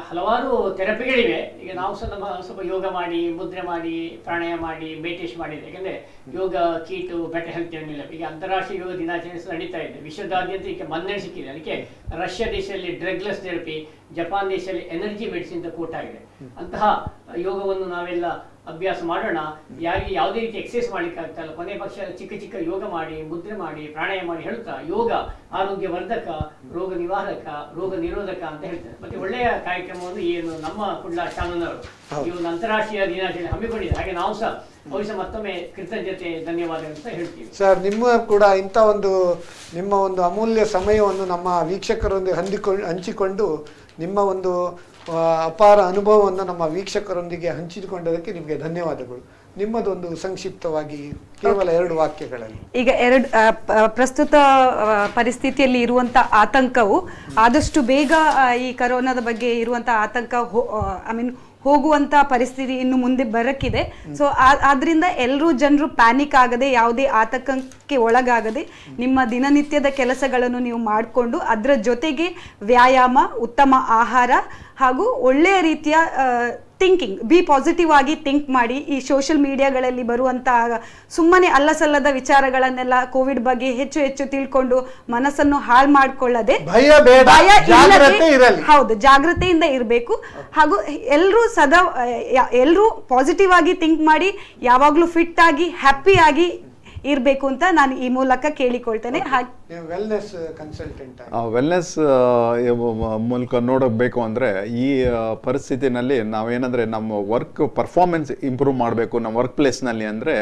ಹಲವಾರು ಥೆರಪಿಗಳಿವೆ. ಈಗ ನಾವು ಸಹ ಸ್ವಲ್ಪ ಯೋಗ ಮಾಡಿ, ಮುದ್ರೆ ಮಾಡಿ, ಪ್ರಾಣಾಯಾಮ ಮಾಡಿ, ಮೆಡಿಟೇಷನ್ ಮಾಡಿದೆ. ಯಾಕಂದರೆ ಯೋಗ ಕೀಟು ಬೆಟರ್ ಹೆಲ್ತ್ ಏನಿಲ್ಲ. ಈಗ ಅಂತಾರಾಷ್ಟ್ರೀಯ ಯೋಗ ದಿನಾಚರಣೆ ನಡೀತಾ ಇದೆ. ವಿಶ್ವದಾದ್ಯಂತ ಈಗ ಮನ್ನಣೆ ಸಿಕ್ಕಿದೆ. ಅದಕ್ಕೆ ರಷ್ಯಾ ದೇಶದಲ್ಲಿ ಡ್ರಗ್ಲೆಸ್ ಥೆರಪಿ, ಜಪಾನ್ ದೇಶದಲ್ಲಿ ಎನರ್ಜಿ ಮೆಡಿಸಿನ್ ಅಂತ ಕೋಟ್ ಆಗಿದೆ. ಅಂತಹ ಯೋಗವನ್ನು ನಾವೆಲ್ಲ ಅಭ್ಯಾಸ ಮಾಡೋಣ. ಯಾರಿಗೆ ಯಾವುದೇ ರೀತಿ ಎಕ್ಸಸೈಸ್ ಮಾಡ್ಲಿಕ್ಕೆ ಆಗ್ತಲ್ಲ, ಕೊನೆ ಪಕ್ಷ ಚಿಕ್ಕ ಯೋಗ ಮಾಡಿ, ಮುದ್ರೆ ಮಾಡಿ, ಪ್ರಾಣಾಯಾಮ ಮಾಡಿ ಹೇಳುತ್ತಾ ಯೋಗ ಆರೋಗ್ಯವರ್ಧಕ, ರೋಗ ನಿವಾರಕ, ರೋಗ ನಿರೋಧಕ ಅಂತ ಹೇಳ್ತಾರೆ. ಮತ್ತೆ ಒಳ್ಳೆಯ ಕಾರ್ಯಕ್ರಮವನ್ನು ಏನು ನಮ್ಮ ಕುಡ್ಲ ಚಾನಲ್ನವರು ಈ ಒಂದು ಅಂತಾರಾಷ್ಟ್ರೀಯ ದಿನಾಚರಣೆ ಹಮ್ಮಿಕೊಂಡಿದೆ. ಹಾಗೆ ನಾವು ಸಹ ಭವಿಷ್ಯ ಮತ್ತೊಮ್ಮೆ ಕೃತಜ್ಞತೆ, ಧನ್ಯವಾದ ಅಂತ ಹೇಳ್ತೀವಿ. ಸರ್, ನಿಮ್ಮ ಕೂಡ ಇಂಥ ನಿಮ್ಮ ಒಂದು ಅಮೂಲ್ಯ ಸಮಯವನ್ನು ನಮ್ಮ ವೀಕ್ಷಕರೊಂದಿಗೆ ಹಂಚಿಕೊಂಡು ನಿಮ್ಮ ಒಂದು ಅಪಾರ ಅನುಭವವನ್ನು ನಮ್ಮ ವೀಕ್ಷಕರೊಂದಿಗೆ ಹಂಚಿಕೊಂಡದಕ್ಕೆ ನಿಮಗೆ ಧನ್ಯವಾದಗಳು. ನಿಮ್ಮದೊಂದು ಸಂಕ್ಷಿಪ್ತವಾಗಿ ಕೇವಲ 2 ವಾಕ್ಯಗಳಲ್ಲಿ. ಈಗ ಪ್ರಸ್ತುತ ಪರಿಸ್ಥಿತಿಯಲ್ಲಿ ಇರುವಂತ ಆತಂಕವು ಆದಷ್ಟು ಬೇಗ ಈ ಕರೋನಾದ ಬಗ್ಗೆ ಇರುವಂತ ಆತಂಕ ಹೋಗುವಂತ ಪರಿಸ್ಥಿತಿ ಇನ್ನು ಮುಂದೆ ಬರಕ್ಕಿದೆ. ಸೊ ಆದ್ರಿಂದ ಎಲ್ಲರೂ ಜನರು ಪ್ಯಾನಿಕ್ ಆಗದೆ, ಯಾವುದೇ ಆತಂಕಕ್ಕೆ ಒಳಗಾಗದೆ ನಿಮ್ಮ ದಿನನಿತ್ಯದ ಕೆಲಸಗಳನ್ನು ನೀವು ಮಾಡಿಕೊಂಡು ಅದರ ಜೊತೆಗೆ ವ್ಯಾಯಾಮ, ಉತ್ತಮ ಆಹಾರ ಹಾಗೂ ಒಳ್ಳೆಯ ರೀತಿಯ ಥಿಂಕಿಂಗ್, ಬಿ ಪಾಸಿಟಿವ್ ಆಗಿ ಥಿಂಕ್ ಮಾಡಿ. ಈ ಸೋಷಿಯಲ್ ಮೀಡಿಯಾಗಳಲ್ಲಿ ಬರುವಂತ ಸುಮ್ಮನೆ ಅಲ್ಲಸಲ್ಲದ ವಿಚಾರಗಳನ್ನೆಲ್ಲ ಕೋವಿಡ್ ಬಗ್ಗೆ ಹೆಚ್ಚು ತಿಳ್ಕೊಂಡು ಮನಸ್ಸನ್ನು ಹಾಳು ಮಾಡ್ಕೊಳ್ಳದೆ ಹೌದು ಜಾಗ್ರತೆಯಿಂದ ಇರಬೇಕು. ಹಾಗೂ ಎಲ್ಲರೂ ಪಾಸಿಟಿವ್ ಆಗಿ ಥಿಂಕ್ ಮಾಡಿ ಯಾವಾಗ್ಲೂ ಫಿಟ್ ಆಗಿ ಹ್ಯಾಪಿ ಆಗಿ ಇರಬೇಕು ಅಂತ ನಾನು ಈ ಮೂಲಕ ಕೇಳಿಕೊಳ್ತೇನೆ. ವೆಲ್ನೆಸ್ ಮೂಲಕ ನೋಡಬೇಕು ಅಂದರೆ ಈ ಪರಿಸ್ಥಿತಿನಲ್ಲಿ ನಾವೇನಂದರೆ ನಮ್ಮ ವರ್ಕ್ ಪರ್ಫಾರ್ಮೆನ್ಸ್ ಇಂಪ್ರೂವ್ ಮಾಡಬೇಕು ನಮ್ಮ ವರ್ಕ್ ಪ್ಲೇಸ್ನಲ್ಲಿ ಅಂದರೆ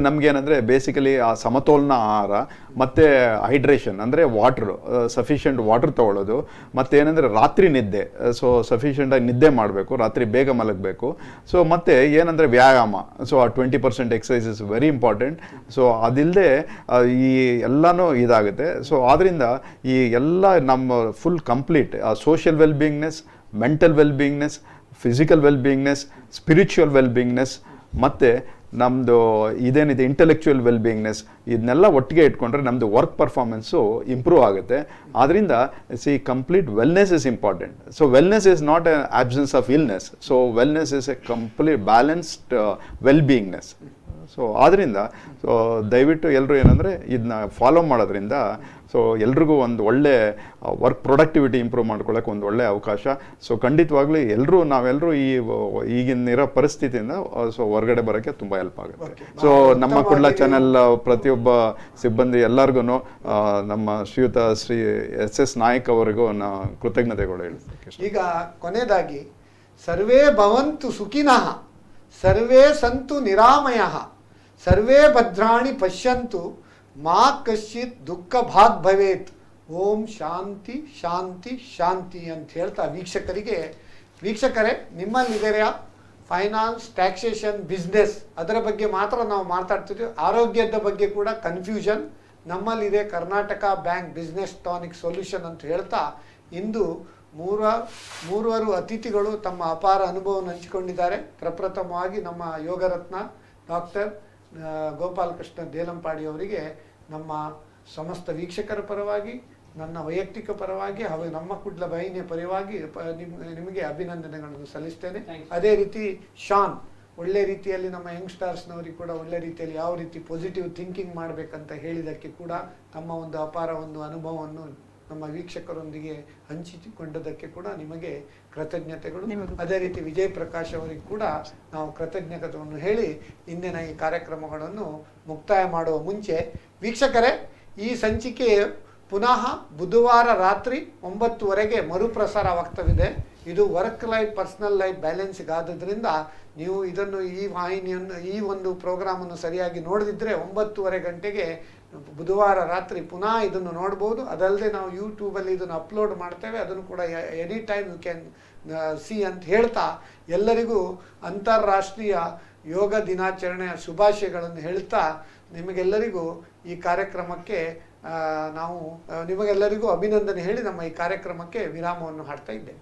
ನಮಗೇನಂದರೆ ಬೇಸಿಕಲಿ ಆ ಸಮತೋಲನ ಆಹಾರ ಮತ್ತು ಹೈಡ್ರೇಷನ್ ಅಂದರೆ ವಾಟ್ರು, ಸಫಿಷಿಯೆಂಟ್ ವಾಟ್ರ್ ತೊಗೊಳ್ಳೋದು, ಮತ್ತು ಏನಂದರೆ ರಾತ್ರಿ ನಿದ್ದೆ. ಸೊ ಸಫಿಷಿಯೆಂಟಾಗಿ ನಿದ್ದೆ ಮಾಡಬೇಕು, ರಾತ್ರಿ ಬೇಗ ಮಲಗಬೇಕು. ಸೊ ಮತ್ತು ಏನಂದರೆ ವ್ಯಾಯಾಮ. So 20% exercise is very important. So ಅದಿಲ್ಲದೆ ಈ ಎಲ್ಲನೂ ಇದಾಗುತ್ತೆ. ಸೊ ಆದ್ದರಿಂದ ಈ ಎಲ್ಲ ನಮ್ಮ full complete social wellbeingness, mental wellbeingness, physical wellbeingness, spiritual wellbeingness ಮತ್ತು ನಮ್ಮದು ಇದೇನಿದೆ ಇಂಟೆಲೆಕ್ಚುಯಲ್ ವೆಲ್ಬೀಯಿಂಗ್ನೆಸ್, ಇದನ್ನೆಲ್ಲ ಒಟ್ಟಿಗೆ ಇಟ್ಕೊಂಡ್ರೆ ನಮ್ಮದು ವರ್ಕ್ ಪರ್ಫಾರ್ಮೆನ್ಸು ಇಂಪ್ರೂವ್ ಆಗುತ್ತೆ. ಆದ್ದರಿಂದ complete wellness is important. So wellness is not a absence of illness. So wellness is a complete balanced wellbeingness. So ಆದ್ದರಿಂದ ದಯವಿಟ್ಟು ಎಲ್ಲರೂ ಏನಂದರೆ ಇದನ್ನ ಫಾಲೋ ಮಾಡೋದ್ರಿಂದ ಸೊ ಎಲ್ರಿಗೂ ಒಂದು ಒಳ್ಳೆ ವರ್ಕ್ ಪ್ರೊಡಕ್ಟಿವಿಟಿ ಇಂಪ್ರೂವ್ ಮಾಡ್ಕೊಳ್ಳೋಕೆ ಒಂದು ಒಳ್ಳೆಯ ಅವಕಾಶ. ಸೊ ಖಂಡಿತವಾಗ್ಲೂ ನಾವೆಲ್ಲರೂ ಈಗಿನ ಪರಿಸ್ಥಿತಿಯಿಂದ ಸೊ ಹೊರಗಡೆ ಬರೋಕ್ಕೆ ತುಂಬ ಹೆಲ್ಪ್ ಆಗುತ್ತೆ. ಸೊ ನಮ್ಮ ಕುಡ್ಲ ಚಾನೆಲ್ ಪ್ರತಿಯೊಬ್ಬ ಸಿಬ್ಬಂದಿ ಎಲ್ಲರಿಗೂ ನಮ್ಮ ಶ್ರೀಯುತ ಶ್ರೀ SS ನಾಯಕ್ ಅವರಿಗೂ ಕೃತಜ್ಞತೆಗಳು ಹೇಳ್ತೀನಿ. ಈಗ ಕೊನೆಯದಾಗಿ ಸರ್ವೇ ಭವಂತು ಸುಖಿನಃ, ಸರ್ವೇ ಸಂತು ನಿರಾಮಯಃ, ಸರ್ವೇ ಭದ್ರಾಣಿ ಪಶ್ಯಂತು, ಮಾ ಕಶ್ಚಿತ್ ದುಃಖ ಭಾಗ್ ಭವೇತ್, ಓಂ ಶಾಂತಿ ಶಾಂತಿ ಶಾಂತಿ ಅಂತ ಹೇಳ್ತಾ ವೀಕ್ಷಕರೇ ನಿಮ್ಮಲ್ಲಿದೆಯಾ ಫೈನಾನ್ಸ್, ಟ್ಯಾಕ್ಸೇಷನ್, ಬಿಸ್ನೆಸ್ ಅದರ ಬಗ್ಗೆ ಮಾತ್ರ ನಾವು ಮಾತಾಡ್ತಿದ್ವಿ. ಆರೋಗ್ಯದ ಬಗ್ಗೆ ಕೂಡ ಕನ್ಫ್ಯೂಷನ್. ನಮ್ಮಲ್ಲಿದೆ Karnataka bank business tonic solution ಅಂತ ಹೇಳ್ತಾ ಇಂದು ಮೂವರು ಅತಿಥಿಗಳು ತಮ್ಮ ಅಪಾರ ಅನುಭವವನ್ನು ಹಂಚಿಕೊಂಡಿದ್ದಾರೆ. ಪ್ರಪ್ರಥಮವಾಗಿ ನಮ್ಮ ಯೋಗರತ್ನ ಡಾಕ್ಟರ್ ಗೋಪಾಲಕೃಷ್ಣ ದೇಲಂಪಾಡಿ ಅವರಿಗೆ ನಮ್ಮ ಸಮಸ್ತ ವೀಕ್ಷಕರ ಪರವಾಗಿ, ನನ್ನ ವೈಯಕ್ತಿಕ ಪರವಾಗಿ ಹಾಗೂ ನಮ್ಮ ಕುಡ್ಲ ವಾಹಿನಿಯ ಪರವಾಗಿ ನಿಮಗೆ ಅಭಿನಂದನೆಗಳನ್ನು ಸಲ್ಲಿಸ್ತೇನೆ. ಅದೇ ರೀತಿ ಶಾನ್ ಒಳ್ಳೆ ರೀತಿಯಲ್ಲಿ ನಮ್ಮ ಯಂಗ್ಸ್ಟರ್ಸ್ನವರಿಗೆ ಕೂಡ ಒಳ್ಳೆ ರೀತಿಯಲ್ಲಿ ಯಾವ ರೀತಿ ಪಾಸಿಟಿವ್ ಥಿಂಕಿಂಗ್ ಮಾಡಬೇಕಂತ ಹೇಳಿದ್ದಕ್ಕೆ ಕೂಡ ತಮ್ಮ ಒಂದು ಅಪಾರ ಒಂದು ಅನುಭವವನ್ನು ನಮ್ಮ ವೀಕ್ಷಕರೊಂದಿಗೆ ಹಂಚಿಕೊಂಡದಕ್ಕೆ ಕೂಡ ನಿಮಗೆ ಕೃತಜ್ಞತೆಗಳು. ಅದೇ ರೀತಿ ವಿಜಯ್ ಪ್ರಕಾಶ್ ಅವರಿಗೆ ಕೂಡ ನಾವು ಕೃತಜ್ಞತೆಯನ್ನು ಹೇಳಿ ಇಂದಿನ ಈ ಕಾರ್ಯಕ್ರಮಗಳನ್ನು ಮುಕ್ತಾಯ ಮಾಡುವ ಮುಂಚೆ ವೀಕ್ಷಕರೇ, ಈ ಸಂಚಿಕೆ ಪುನಃ ಬುಧವಾರ ರಾತ್ರಿ 9:00 ಮರುಪ್ರಸಾರವಾಗ್ತವಿದೆ. ಇದು ವರ್ಕ್ ಲೈಫ್ ಪರ್ಸನಲ್ ಲೈಫ್ ಬ್ಯಾಲೆನ್ಸ್ಗಾದ್ದರಿಂದ ನೀವು ಇದನ್ನು ಈ ವಾಹಿನಿಯನ್ನು ಈ ಒಂದು ಪ್ರೋಗ್ರಾಮನ್ನು ಸರಿಯಾಗಿ ನೋಡದಿದ್ದರೆ 9:30 ಗಂಟೆಗೆ ಬುಧವಾರ ರಾತ್ರಿ ಪುನಃ ಇದನ್ನು ನೋಡ್ಬೋದು. ಅದಲ್ಲದೆ ನಾವು ಯೂಟ್ಯೂಬಲ್ಲಿ ಇದನ್ನು ಅಪ್ಲೋಡ್ ಮಾಡ್ತೇವೆ, ಅದನ್ನು ಕೂಡ any time you can see ಅಂತ ಹೇಳ್ತಾ ಎಲ್ಲರಿಗೂ ಅಂತಾರಾಷ್ಟ್ರೀಯ ಯೋಗ ದಿನಾಚರಣೆಯ ಶುಭಾಶಯಗಳನ್ನು ಹೇಳ್ತಾ ನಿಮಗೆಲ್ಲರಿಗೂ ಈ ಕಾರ್ಯಕ್ರಮಕ್ಕೆ ನಿಮಗೆಲ್ಲರಿಗೂ ಅಭಿನಂದನೆ ಹೇಳಿ ನಮ್ಮ ಈ ಕಾರ್ಯಕ್ರಮಕ್ಕೆ ವಿರಾಮವನ್ನು ಹಾಡ್ತಾ ಇದ್ದೇವೆ.